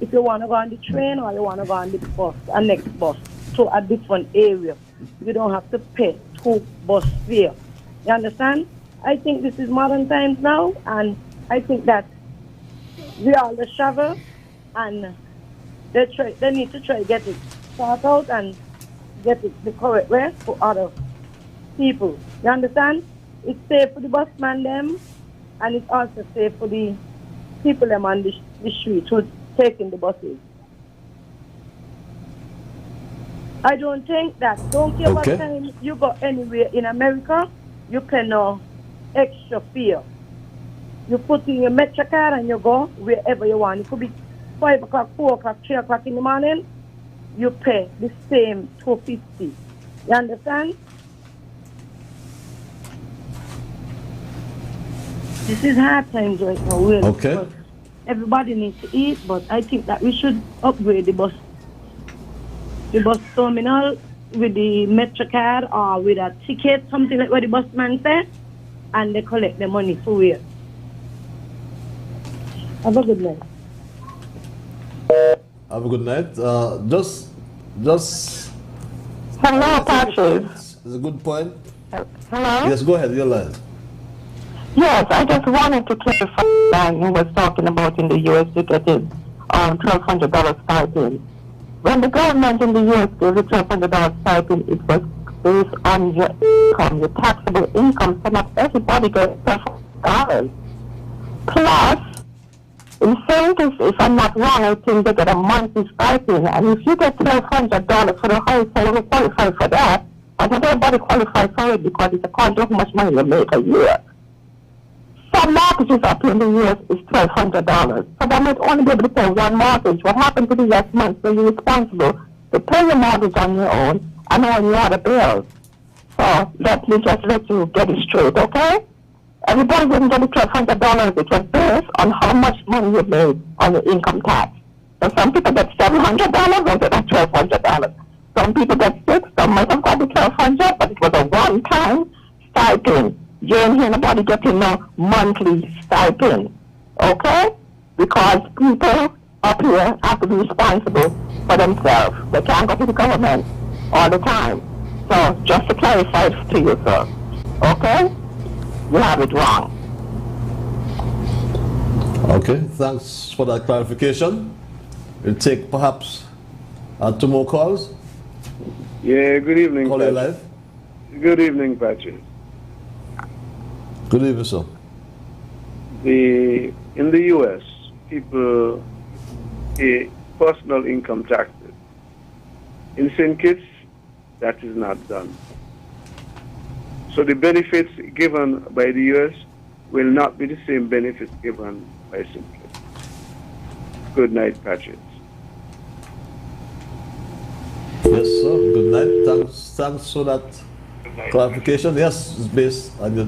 If you want to go on the train or you want to go on the bus, a next bus, to a different area, you don't have to pay 2 bus fare. You understand? I think this is modern times now, and I think that we all the travel, and they need to try to get it sorted out and get it the correct way for other people. You understand? It's safe for the busman them, and it's also safe for the people them on the street who taking the buses. I don't think that. Don't care what time you go anywhere in America, you pay no extra fare. You put in your metro card and you go wherever you want. It could be 5 o'clock, 4 o'clock, 3 o'clock in the morning. You pay the same $2.50. You understand? This is hard times right now, really. Okay. Everybody needs to eat, but I think that we should upgrade the bus terminal with the metro card or with a ticket, something like what the busman said, and they collect the money for where. Have a good night. Have a good night. Just. Hello, Patrick. It's a good point. Hello? Yes, go ahead. You're live. Yes, I just wanted to clarify that you was talking about in the U.S. you get it $1,200 stipend. When the government in the U.S. gave you $1,200 stipend, it was based on your income, your taxable income, so not everybody gets $1,200. Plus, in St. if I'm not wrong, I think they get a monthly stipend, and if you get $1,200 for the household, you qualify for that, but not everybody qualifies for it because it's according to how much money you make a year. Some mortgages up in the U.S. is $1,200. So they might only be able to pay one mortgage. What happened to the last month? So you're responsible to pay your mortgage on your own and all your other bills. So let me just let you get it straight, okay? Everybody didn't get the $1,200. It was based on how much money you made on your income tax. So some people get $700, others get $1,200. Some people get $600, some might have got the $1,200, but it was a one-time stipend. You ain't hear nobody getting no monthly stipend, okay? Because people up here have to be responsible for themselves. They can't go to the government all the time. So just to clarify it to you, sir, okay? You have it wrong. Okay, thanks for that clarification. We'll take perhaps 2 more calls. Yeah, good evening, Call Patrick. live. Good evening, Patrick. Good evening, sir. In the U.S., people pay personal income taxes. In St. Kitts, that is not done. So the benefits given by the U.S. will not be the same benefit given by Simply. Good night, Patrick. Yes, sir. Good night. Thanks for that clarification. Yes, it's based on your.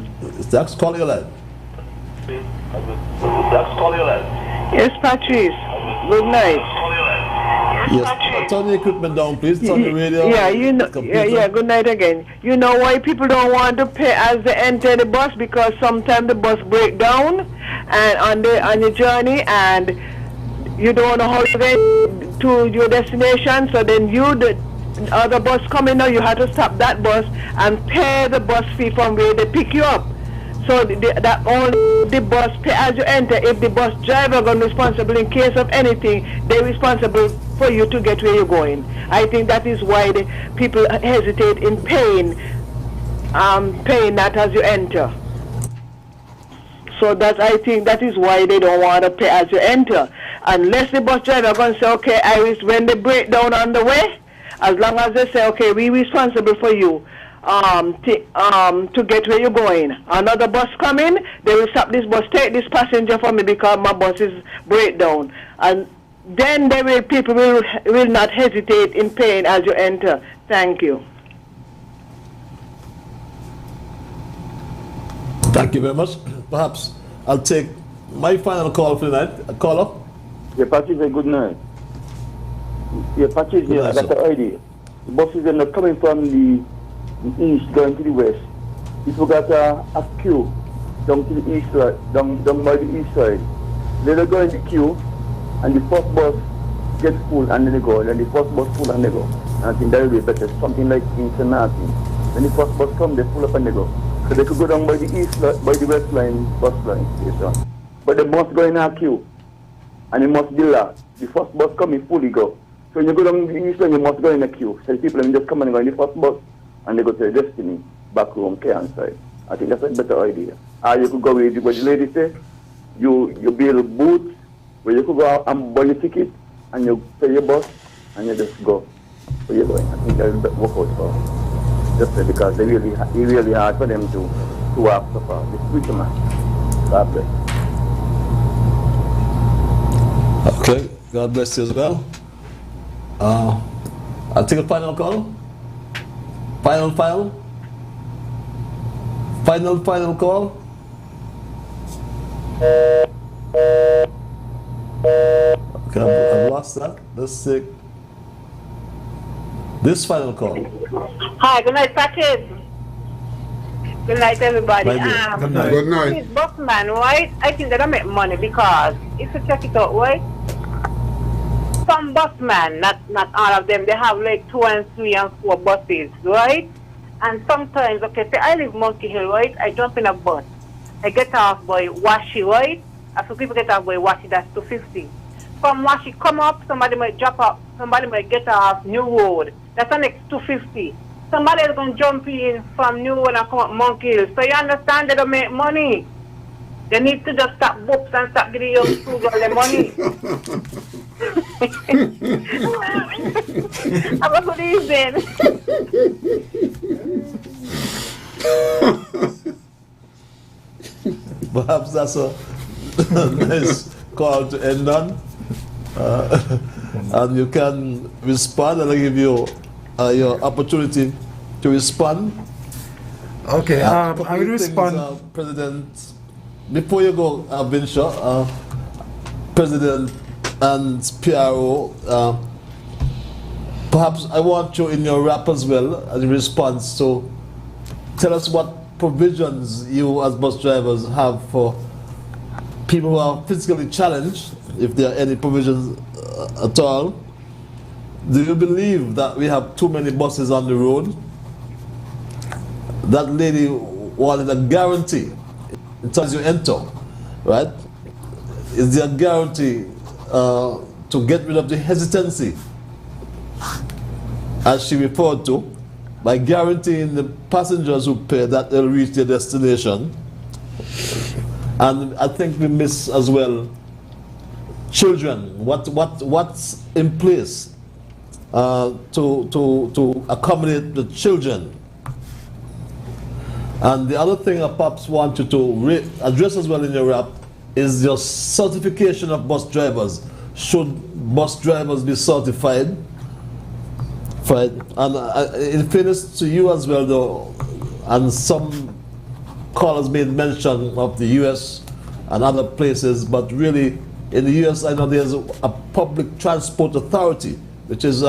Thanks, call your line. Yes, Patrice. Good night. Yes, turn the equipment down, please. Turn the radio. Yeah, you know. Yeah. Good night again. You know why people don't want to pay as they enter the bus? Because sometimes the bus break down, and on your journey, and you don't know how to get to your destination. So then the other bus coming now, you have to stop that bus and pay the bus fee from where they pick you up. So that only the bus pay as you enter. If the bus driver is responsible in case of anything, they're responsible for you to get where you're going. I think that is why the people hesitate in paying that as you enter. So I think that is why they don't want to pay as you enter. Unless the bus driver is going to say, okay, Iris, when they break down on the way, as long as they say, okay, we're responsible for you to get where you're going. Another bus coming, they will stop this bus, take this passenger for me because my bus is breakdown. And then people will not hesitate in paying as you enter. Thank you. Thank you very much. Perhaps I'll take my final call for the night. A caller. Yeah, Patrice, good night. Yeah, Patrice, yeah, I got the idea. The buses are not coming from the east going to the west. People got a queue down to the east side, down by the east side. They go in the queue, and the first bus gets full and then they go, and the first bus full and they go. And I think that will be better. Something like in St. Martin. When the first bus comes, they pull up and they go. So they could go down by the by the west line bus line station. But they must go in a queue, and they must be last. The first bus coming fully go. So when you go down the east line, you must go in a queue. So the people just come and go in the first bus, and they go to their destiny, back home, Cairn side. I think that's a better idea. Or you could go with what the lady said, you build booths where you could go and buy your ticket, and you pay your bus, and you just go where you're going. I think that will work out for just because it's really hard for them to work so far. It's pretty much. God bless. Okay, God bless you as well. I'll take a final call. Final call. Okay, I've lost that. Let's take this final call. Hi, good night, Patrick. Good night, everybody. Good night. Good night. This busman, right? I think they don't make money because if you check it out, right? Some busmen, not all of them, they have like 2 and 3 and 4 buses, right? And sometimes, okay, say I live Monkey Hill, right? I jump in a bus. I get off by Washi, right? After people get off by Washi, that's 250. From Washi, come up, somebody might drop off, somebody might get off New Road. That's the next 250. Somebody is going to jump in from New Road and come up Monkey Hill. So you understand they don't make money. They need to just stop books and stop giving young schools all their money. Have a good evening. Perhaps that's a nice call to end on. And you can respond, and I'll give you your opportunity to respond. Okay, I will respond. President, before you go, Vinshaw, President and PRO, perhaps I want you in your wrap as well, as a response. So tell us what provisions you as bus drivers have for people who are physically challenged, if there are any provisions at all. Do you believe that we have too many buses on the road? That lady wanted a guarantee in terms you enter, right? Is there a guarantee to get rid of the hesitancy, as she referred to, by guaranteeing the passengers who pay that they'll reach their destination? And I think we miss as well children. What's in place to accommodate the children? And the other thing I perhaps want you to address as well in your rap is your certification of bus drivers. Should bus drivers be certified? Right. And in fairness to you as well, though, and some callers made mention of the US and other places, but really in the US I know there's a public transport authority which is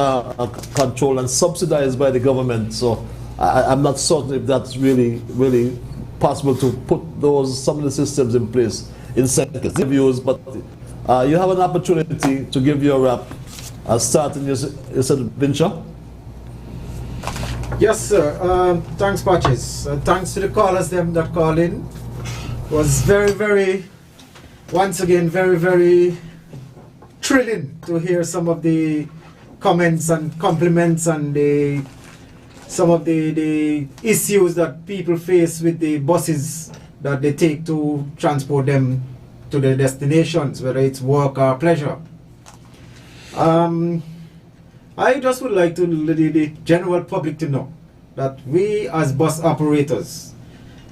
controlled and subsidized by the government. So I'm not certain if that's really possible to put some of the systems in place in seconds. Views, but you have an opportunity to give your rap. Starting your venture. Yes, sir. Thanks, Patches. Thanks to the callers them that called in. Was very, once again, very thrilling to hear some of the comments and compliments and some of the issues that people face with the buses that they take to transport them to their destinations, whether it's work or pleasure. I just would like to the general public to know that we as bus operators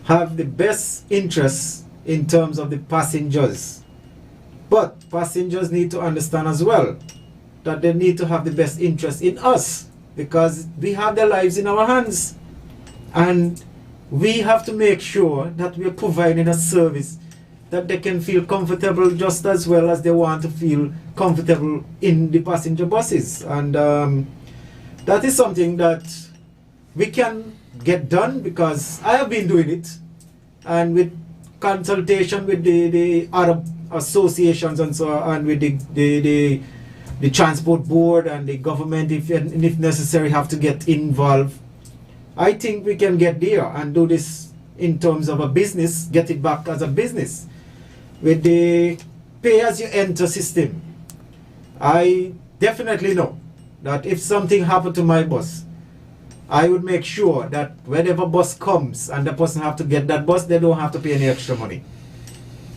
have the best interests in terms of the passengers. But passengers need to understand as well that they need to have the best interest in us, because we have their lives in our hands. And we have to make sure that we are providing a service that they can feel comfortable just as well as they want to feel comfortable in the passenger buses. And that is something that we can get done, because I have been doing it, and with consultation with the other associations and so on, with the transport board and the government, if necessary, have to get involved. I think we can get there and do this in terms of a business, get it back as a business. With the pay-as-you-enter system, I definitely know that if something happened to my bus, I would make sure that whenever bus comes and the person have to get that bus, they don't have to pay any extra money.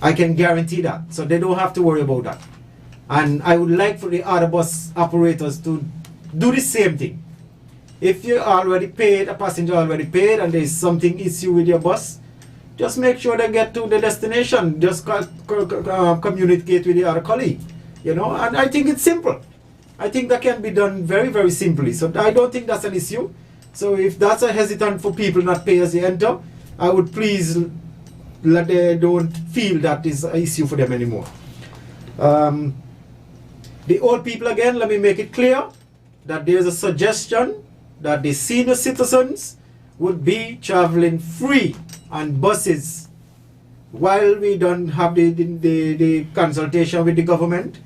I can guarantee that, so they don't have to worry about that. And I would like for the other bus operators to do the same thing. If you already paid, a passenger already paid, and there is something issue with your bus, just make sure they get to the destination. Just communicate with the other colleague, you know. And I think it's simple. I think that can be done very simply. So I don't think that's an issue. So if that's a hesitant for people not pay as they enter, I would please let they don't feel that is an issue for them anymore. The old people, again, let me make it clear that there's a suggestion that the senior citizens would be traveling free on buses while we don't have the consultation with the government.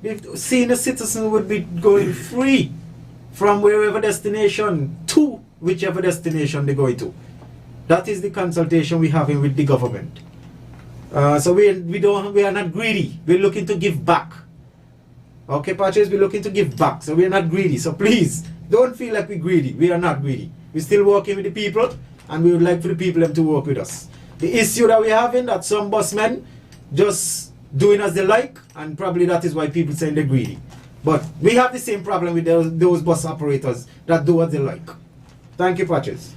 The senior citizens would be going free from wherever destination to whichever destination they're going to. That is the consultation we're having with the government. So we are not greedy. We're looking to give back. Okay, Patches, we're looking to give back. So we're not greedy. So please, don't feel like we're greedy. We are not greedy. We're still working with the people, and we would like for the people to work with us. The issue that we're having, that some busmen just doing as they like, and probably that is why people saying they're greedy. But we have the same problem with those bus operators that do what they like. Thank you, Patches.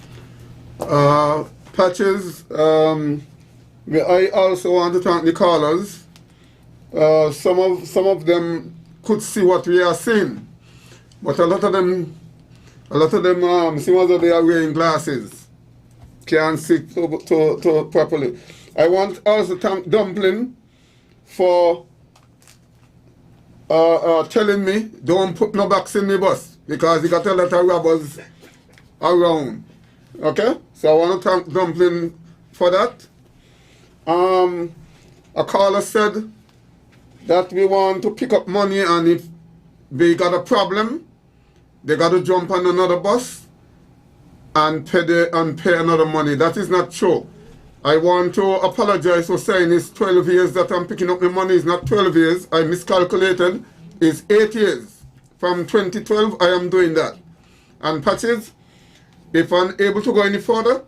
Patches, I also want to thank the callers. Some of them could see what we are saying, but a lot of them see whether they are wearing glasses, can't see to properly. I want also to thank Dumpling for telling me don't put no box in the bus, because he got a lot of robbers around. Okay, so I want to thank Dumpling for that. A caller said that we want to pick up money, and if they got a problem, they got to jump on another bus and pay another money. That is not true. I want to apologize for saying it's 12 years that I'm picking up the money. It's not 12 years. I miscalculated. It's 8 years. From 2012, I am doing that. And Patches, if I'm able to go any further,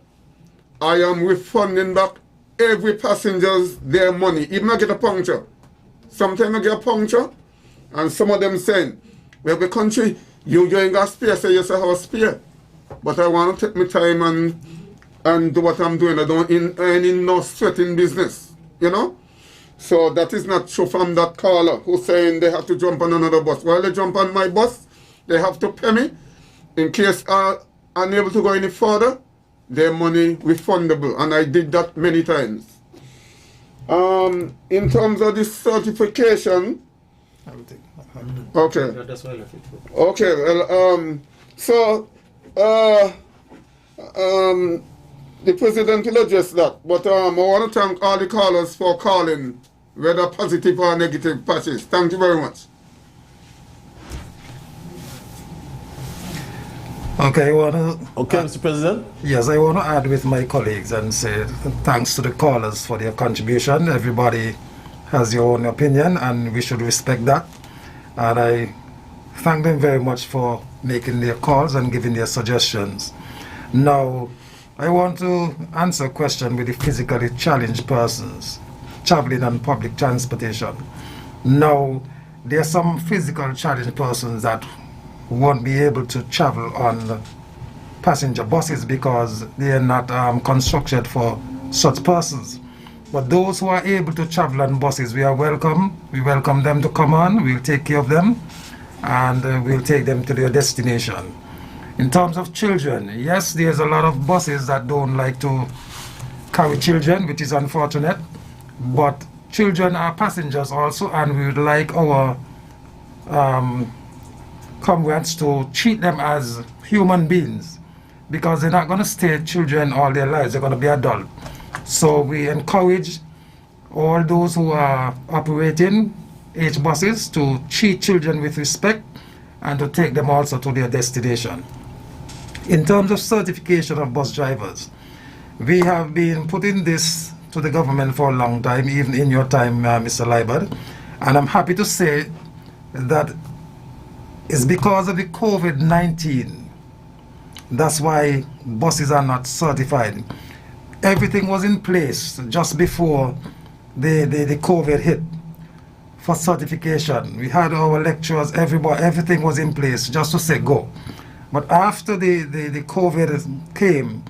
I am refunding back every passenger's their money. Even I get a puncture. Sometimes I get a puncture, and some of them saying, well, the country, you ain't got spare, so you say, how spare. But I want to take my time and and do what I'm doing. I don't earn in no sweating business, you know. So that is not true from that caller who's saying they have to jump on another bus. While they jump on my bus, they have to pay me. In case I'm unable to go any further, their money refundable, and I did that many times. In terms of this certification, okay. Okay, well, the president will address that, but I want to thank all the callers for calling, whether positive or negative patches. Thank you very much. Okay, Okay, Mr. President. Yes, I want to add with my colleagues and say thanks to the callers for their contribution. Everybody has your own opinion, and we should respect that. And I thank them very much for making their calls and giving their suggestions. Now, I want to answer a question with the physically challenged persons traveling on public transportation. Now, there are some physical challenged persons that won't be able to travel on passenger buses because they are not constructed for such persons. But those who are able to travel on buses, we are welcome. We welcome them to come on. We'll take care of them, and we'll take them to their destination. In terms of children, yes, there's a lot of buses that don't like to carry children, which is unfortunate. But children are passengers also, and we would like our comrades to treat them as human beings, because they're not going to stay children all their lives. They're going to be adults. So we encourage all those who are operating H buses to treat children with respect and to take them also to their destination. In terms of certification of bus drivers, we have been putting this to the government for a long time, even in your time, Mr. Liburd, and I'm happy to say that it's because of the COVID-19. That's why buses are not certified. Everything was in place just before the COVID hit for certification. We had our lecturers, everything was in place just to say go. But after the COVID came,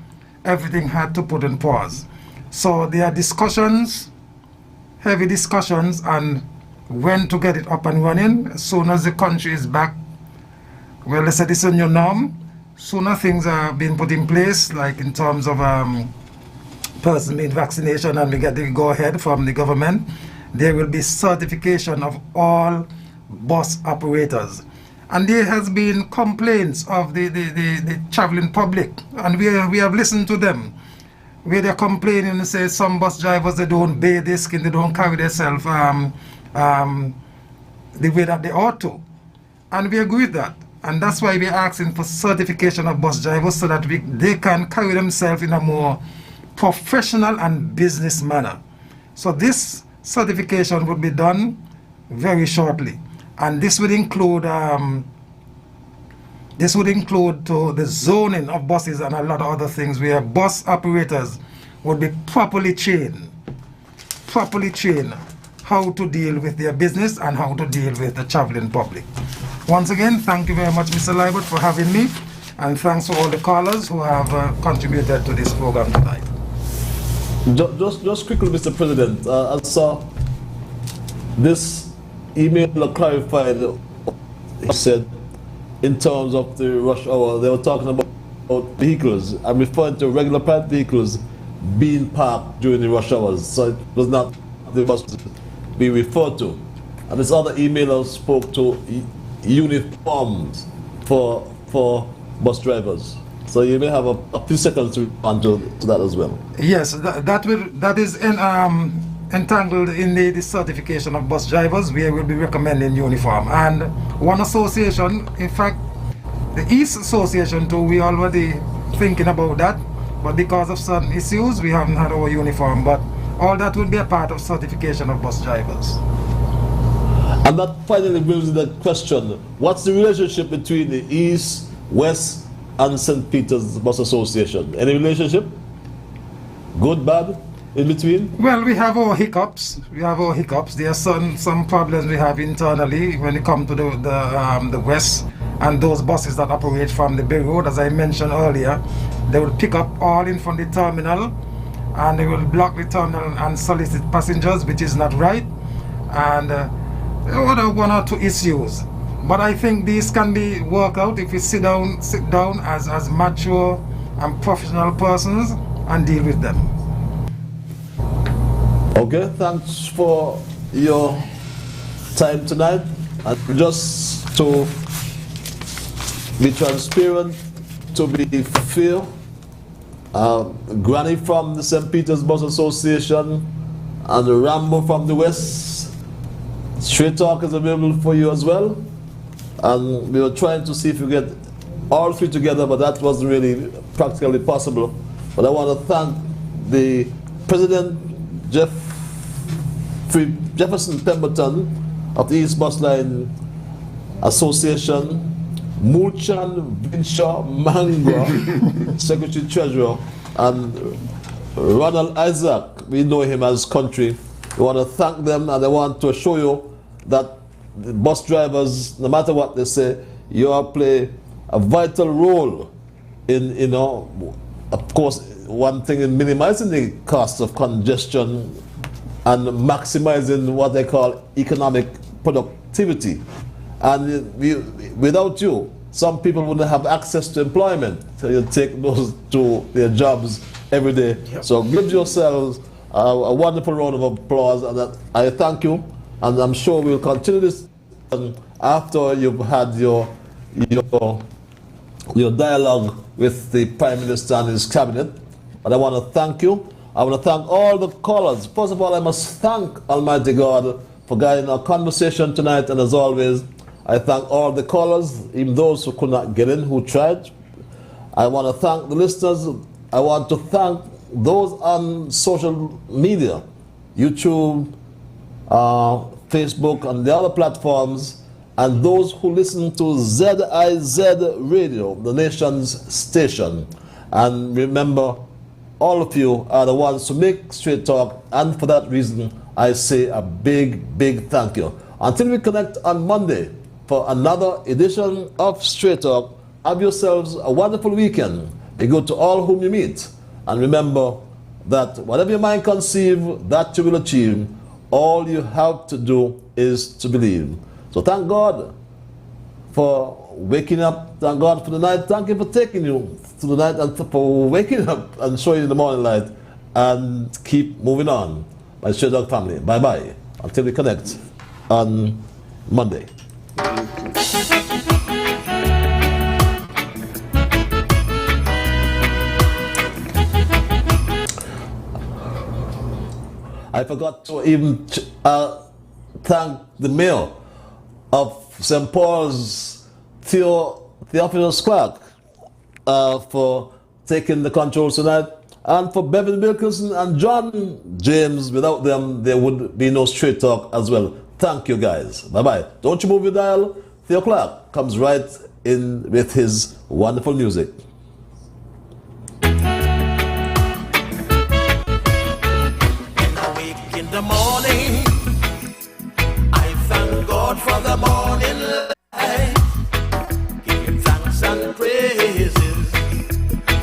everything had to put in pause. So there are discussions, heavy discussions, on when to get it up and running. As soon as the country is back, well, let's say this is a new norm, sooner things are being put in place, like in terms of person-made vaccination, and we get the go-ahead from the government, there will be certification of all bus operators. And there has been complaints of the traveling public, and we have listened to them, where they're complaining and say some bus drivers, they don't bear their skin, they don't carry themselves the way that they ought to. And we agree with that. And that's why we're asking for certification of bus drivers, so that they can carry themselves in a more professional and business manner. So this certification would be done very shortly. And this would include to the zoning of buses and a lot of other things, where bus operators would be properly trained how to deal with their business and how to deal with the traveling public. Once again, thank you very much, Mr. Liburd, for having me, and thanks to all the callers who have contributed to this program tonight. Just quickly, Mr. President, I saw this email clarified. It said, in terms of the rush hour, they were talking about vehicles. I'm referring to regular private vehicles being parked during the rush hours, so it was not the bus be referred to. And this other emailer spoke to uniforms for bus drivers. So you may have a few seconds to respond to that as well. Yes, that is entangled in the certification of bus drivers, where we'll be recommending uniform. And one association, in fact, the East Association too, we already thinking about that, but because of certain issues, we haven't had our uniform. But all that will be a part of certification of bus drivers. And that finally brings the question, what's the relationship between the East, West, and St. Peter's Bus Association? Any relationship? Good, bad? in between? Well, we have our hiccups. There are some problems we have internally when it comes to the west, and those buses that operate from the Bay Road, as I mentioned earlier, they will pick up all in from the terminal, and they will block the terminal and solicit passengers, which is not right. And other one or two issues. But I think these can be worked out if we sit down as mature and professional persons and deal with them. Okay, thanks for your time tonight. And just to be transparent, to be fair, Granny from the St. Peter's Bus Association and Rambo from the West, Straight Talk is available for you as well. And we were trying to see if we get all three together, but that wasn't really practically possible. But I want to thank the President Jefferson Pemberton of the East Bus Line Association, Mulchan Vinshaw Manga, Secretary Treasurer, and Ronald Isaac. We know him as country. We want to thank them, and I want to show you that the bus drivers, no matter what they say, you all play a vital role in, you know, of course, one thing in minimizing the cost of congestion and maximizing what they call economic productivity. And without you, some people wouldn't have access to employment. So you take those to their jobs every day. Yep. So give yourselves a wonderful round of applause, and I thank you. And I'm sure we'll continue this after you've had your dialogue with the Prime Minister and his cabinet. But I want to thank you. I want to thank all the callers. First of all, I must thank Almighty God for guiding our conversation tonight. And as always, I thank all the callers, even those who could not get in, who tried. I want to thank the listeners. I want to thank those on social media, YouTube, Facebook, and the other platforms, and those who listen to ZIZ Radio, the nation's station. And remember, all of you are the ones who make Straight Talk, and for that reason, I say a big, big thank you. Until we connect on Monday for another edition of Straight Talk, have yourselves a wonderful weekend. Be good to all whom you meet. And remember that whatever your mind conceive, that you will achieve. All you have to do is to believe. So thank God for waking up. Thank God for the night. Thank Him for taking you through the night and for waking up and showing you the morning light. And keep moving on. My Straight Talk family. Bye-bye. Until we connect on Monday. I forgot to even thank the mayor of St. Paul's, Theophilus Clark, for taking the controls tonight, and for Bevan Wilkinson and John James. Without them, there would be no Straight Talk as well. Thank you, guys. Bye-bye. Don't you move your dial. Theo Clark comes right in with his wonderful music. In the morning, I thank God for the morning light. Give Him thanks and praises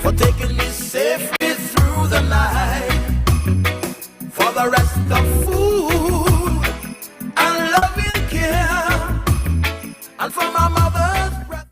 for taking me safely through the night. For the rest of food and loving care, and for my mother's breath.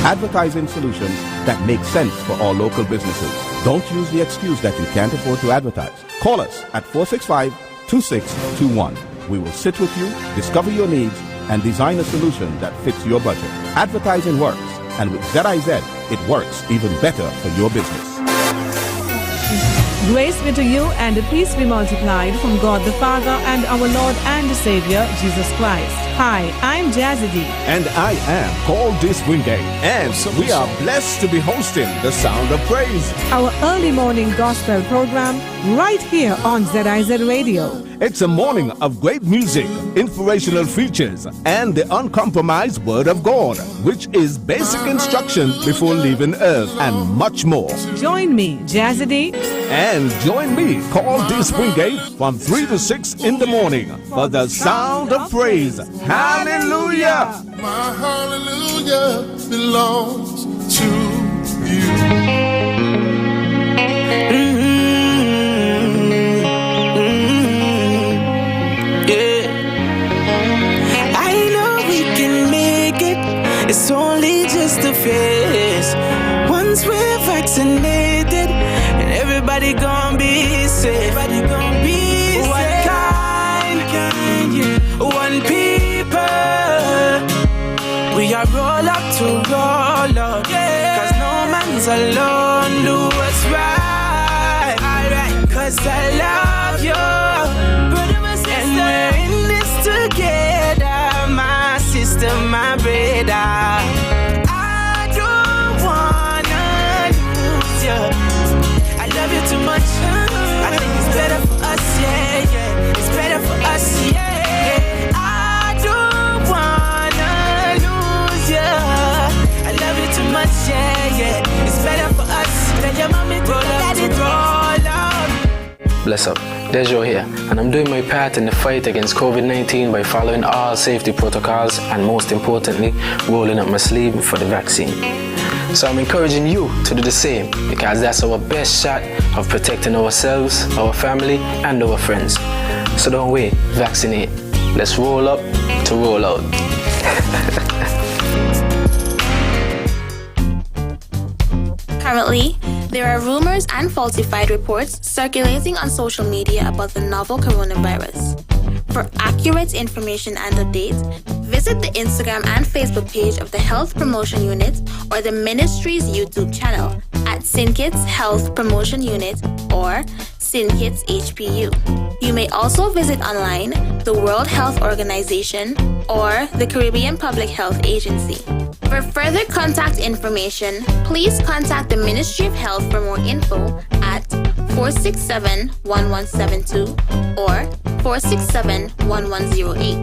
Advertising solutions that make sense for all local businesses. Don't use the excuse that you can't afford to advertise. Call us at 465-2621. We will sit with you, discover your needs, and design a solution that fits your budget. Advertising works, and with ZIZ, it works even better for your business. Grace be to you and peace be multiplied from God the Father and our Lord and Savior, Jesus Christ. Hi, I'm Jazzy D. And I am called this Wingate. And we are blessed to be hosting the Sound of Praise, Our early morning gospel program right here on ZIZ Radio. It's a morning of great music, inspirational features, and the uncompromised Word of God, which is basic instruction before leaving earth, and much more. Join me, Jazzy D. And join me, called this Wingate, from 3 to 6 in the morning for the Sound of Praise. Hallelujah! My hallelujah belongs to you. It's only just a phase. Once we're vaccinated, and everybody gonna be safe. Everybody gonna be safe. One kind, yeah. One people. We are roll up to roll up, yeah. 'Cause no man's alone. Do what's right, alright. 'Cause I love you, brother, my sister. And we're in this together, my sister, my brother. I don't wanna lose you. I love you too much. I think it's better for us, yeah, yeah. It's better for us, yeah. I don't wanna lose you. I love you too much, yeah, yeah. It's better for us. Tell your mommy to let it roll out. Bless up, Dejo here, and I'm doing my part in the fight against COVID-19 by following all safety protocols and, most importantly, rolling up my sleeve for the vaccine. So I'm encouraging you to do the same, because that's our best shot of protecting ourselves, our family, and our friends. So don't wait, vaccinate. Let's roll up to roll out. Currently, there are rumors and falsified reports circulating on social media about the novel coronavirus. For accurate information and updates, visit the Instagram and Facebook page of the Health Promotion Unit or the Ministry's YouTube channel at SynKits Health Promotion Unit or SynKits HPU. You may also visit online the World Health Organization or the Caribbean Public Health Agency. For further contact information, please contact the Ministry of Health for more info at 467-1172 or 467-1108.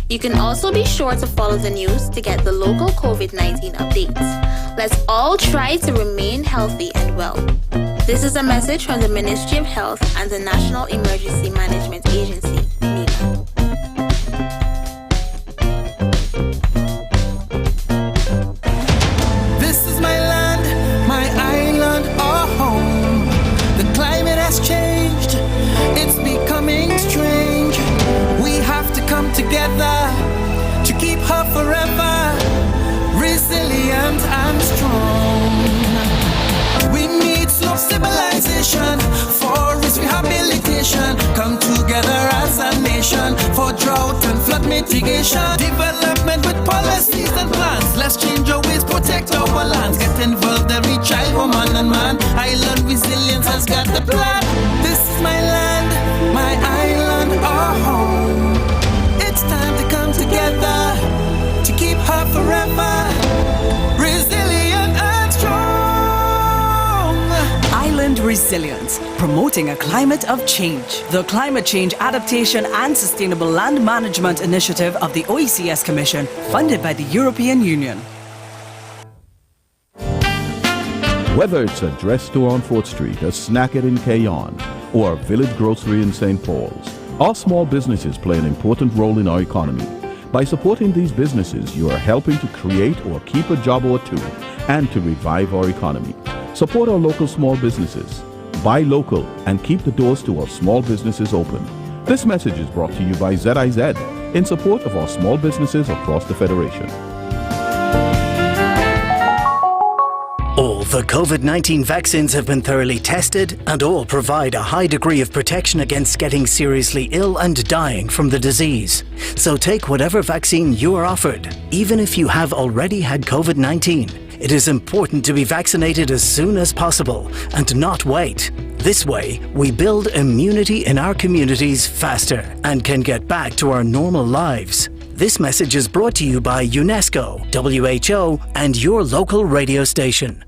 You can also be sure to follow the news to get the local COVID-19 updates. Let's all try to remain healthy and well. This is a message from the Ministry of Health and the National Emergency Management Agency, NEMA. This is my land, my island, our home. The climate has changed, it's becoming strange. We have to come together to keep her forever resilient and strong. We need slow stabilization, forest rehabilitation. Come together as a nation for drought and flood mitigation. Development with policies and plans. Let's change our ways, protect our lands. Get involved, every child, woman and man. Island resilience has got the plan. This is my land, my island, our home. It's time to come together to keep her forever resilient and strong. Island Resilience, promoting a climate of change. The Climate Change Adaptation and Sustainable Land Management Initiative of the OECS Commission, funded by the European Union. Whether it's a dress store on 4th Street, a snack in Cayon, or a village grocery in St. Paul's, our small businesses play an important role in our economy. By supporting these businesses, you are helping to create or keep a job or two and to revive our economy. Support our local small businesses. Buy local and keep the doors to our small businesses open. This message is brought to you by ZIZ in support of our small businesses across the Federation. All the COVID-19 vaccines have been thoroughly tested and all provide a high degree of protection against getting seriously ill and dying from the disease. So take whatever vaccine you are offered, even if you have already had COVID-19. It is important to be vaccinated as soon as possible and not wait. This way, we build immunity in our communities faster and can get back to our normal lives. This message is brought to you by UNESCO, WHO, and your local radio station.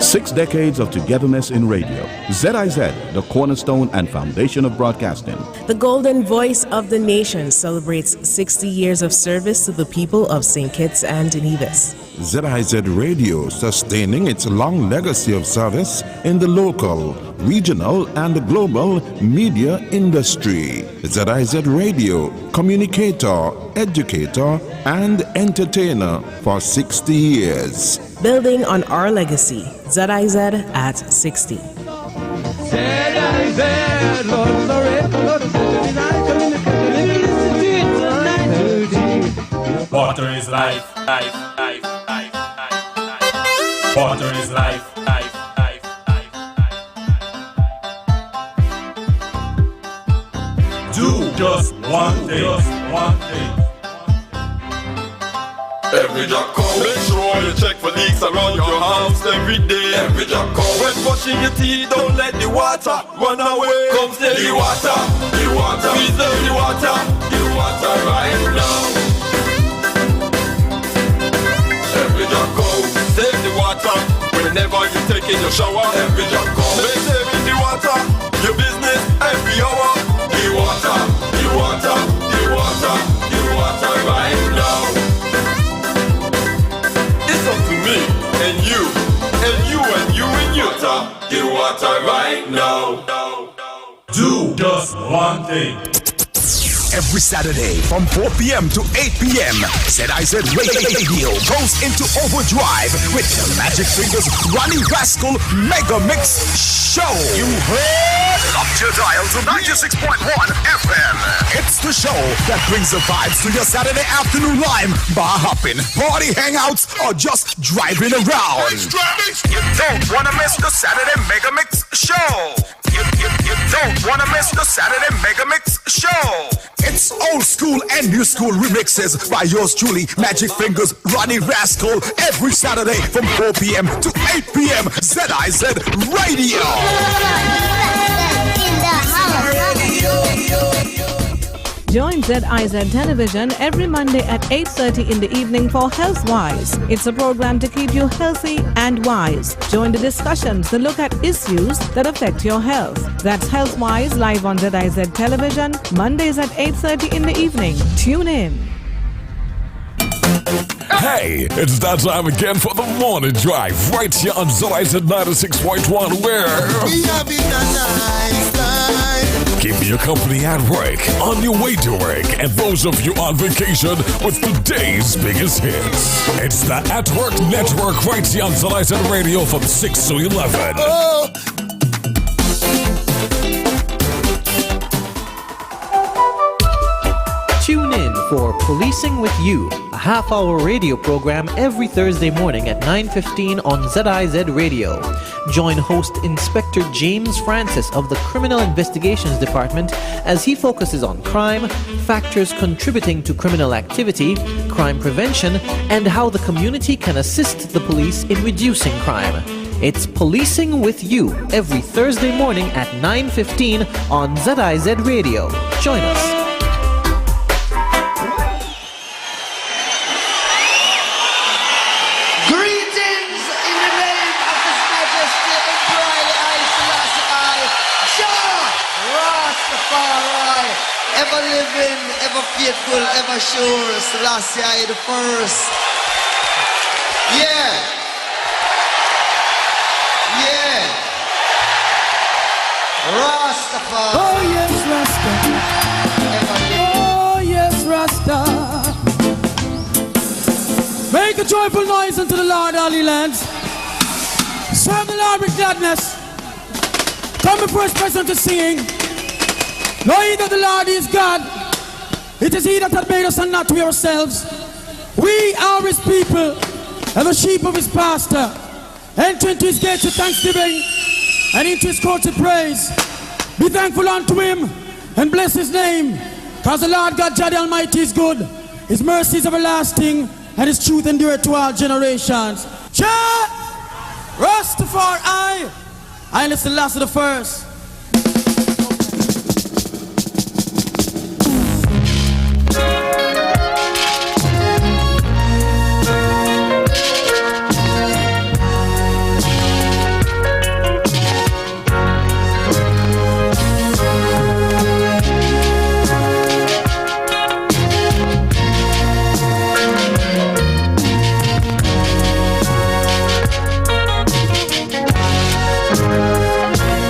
6 decades of togetherness in radio. ZIZ, the cornerstone and foundation of broadcasting. The Golden Voice of the Nation celebrates 60 years of service to the people of St. Kitts and Nevis. ZIZ Radio sustaining its long legacy of service in the local, regional, and global media industry. ZIZ Radio, communicator, educator, and entertainer for 60 years. Building on our legacy, ZIZ at 60. Water is life, life, life, life, life. Water is life, life, life, life, life. Do just one thing, just one thing. Every job call. Make sure you check for leaks around your house every day. Every job call. When brushing your teeth, don't let the water run away. Come stay the water, the water. Preserve the water right now. Every job call. Save the water whenever you take in your shower. Every job call. Make saving the water your business every hour. The water, the water, the water, the water right now. Up to me and you and you and you and you. The water right now. Do just one thing. Every Saturday from 4 p.m. to 8 p.m. ZIZ Radio goes into overdrive with the Magic Fingers Ronnie Rascal Mega Mix Show. You heard? Up your dial to 96.1 FM. It's the show that brings the vibes to your Saturday afternoon lime, bar hopping, party hangouts, or just driving around. You don't want to miss the Saturday Mega Mix Show. You don't want to miss the Saturday Mega Mix Show. It's old school and new school remixes by yours truly, Magic Fingers, Ronnie Rascal, every Saturday from 4 p.m. to 8 p.m. ZIZ Radio. Join ZIZ Television every Monday at 8:30 in the evening for Healthwise. It's a program to keep you healthy and wise. Join the discussions to look at issues that affect your health. That's Healthwise live on ZIZ Television, Mondays at 8:30 in the evening. Tune in. Hey, it's that time again for the morning drive right here on ZIZ 96.1 where keeping you company at work, on your way to work, and those of you on vacation with today's biggest hits. It's the At Work Network right here on ZIZ Radio from 6 to 11. Oh. Tune in for Policing with You, a half-hour radio program every Thursday morning at 9:15 on ZIZ Radio. Join host Inspector James Francis of the Criminal Investigations Department as he focuses on crime, factors contributing to criminal activity, crime prevention, and how the community can assist the police in reducing crime. It's Policing with You every Thursday morning at 9:15 on ZIZ Radio. Join us. Ever living, ever faithful, ever sure, Selassie the first. Yeah. Yeah. Rastafari. Oh yes, Rasta. Oh yes, Rasta. Make a joyful noise unto the Lord, all ye lands. Serve the Lord with gladness. Come before his presence to sing. Know ye that the Lord is God. It is he that hath made us and not we ourselves. We are his people and the sheep of his pasture. Enter into his gates with thanksgiving and into his courts with praise. Be thankful unto him and bless his name. Because the Lord God Jah the Almighty is good. His mercy is everlasting and his truth endureth to all generations. Jah Rastafari, I am the last of the first.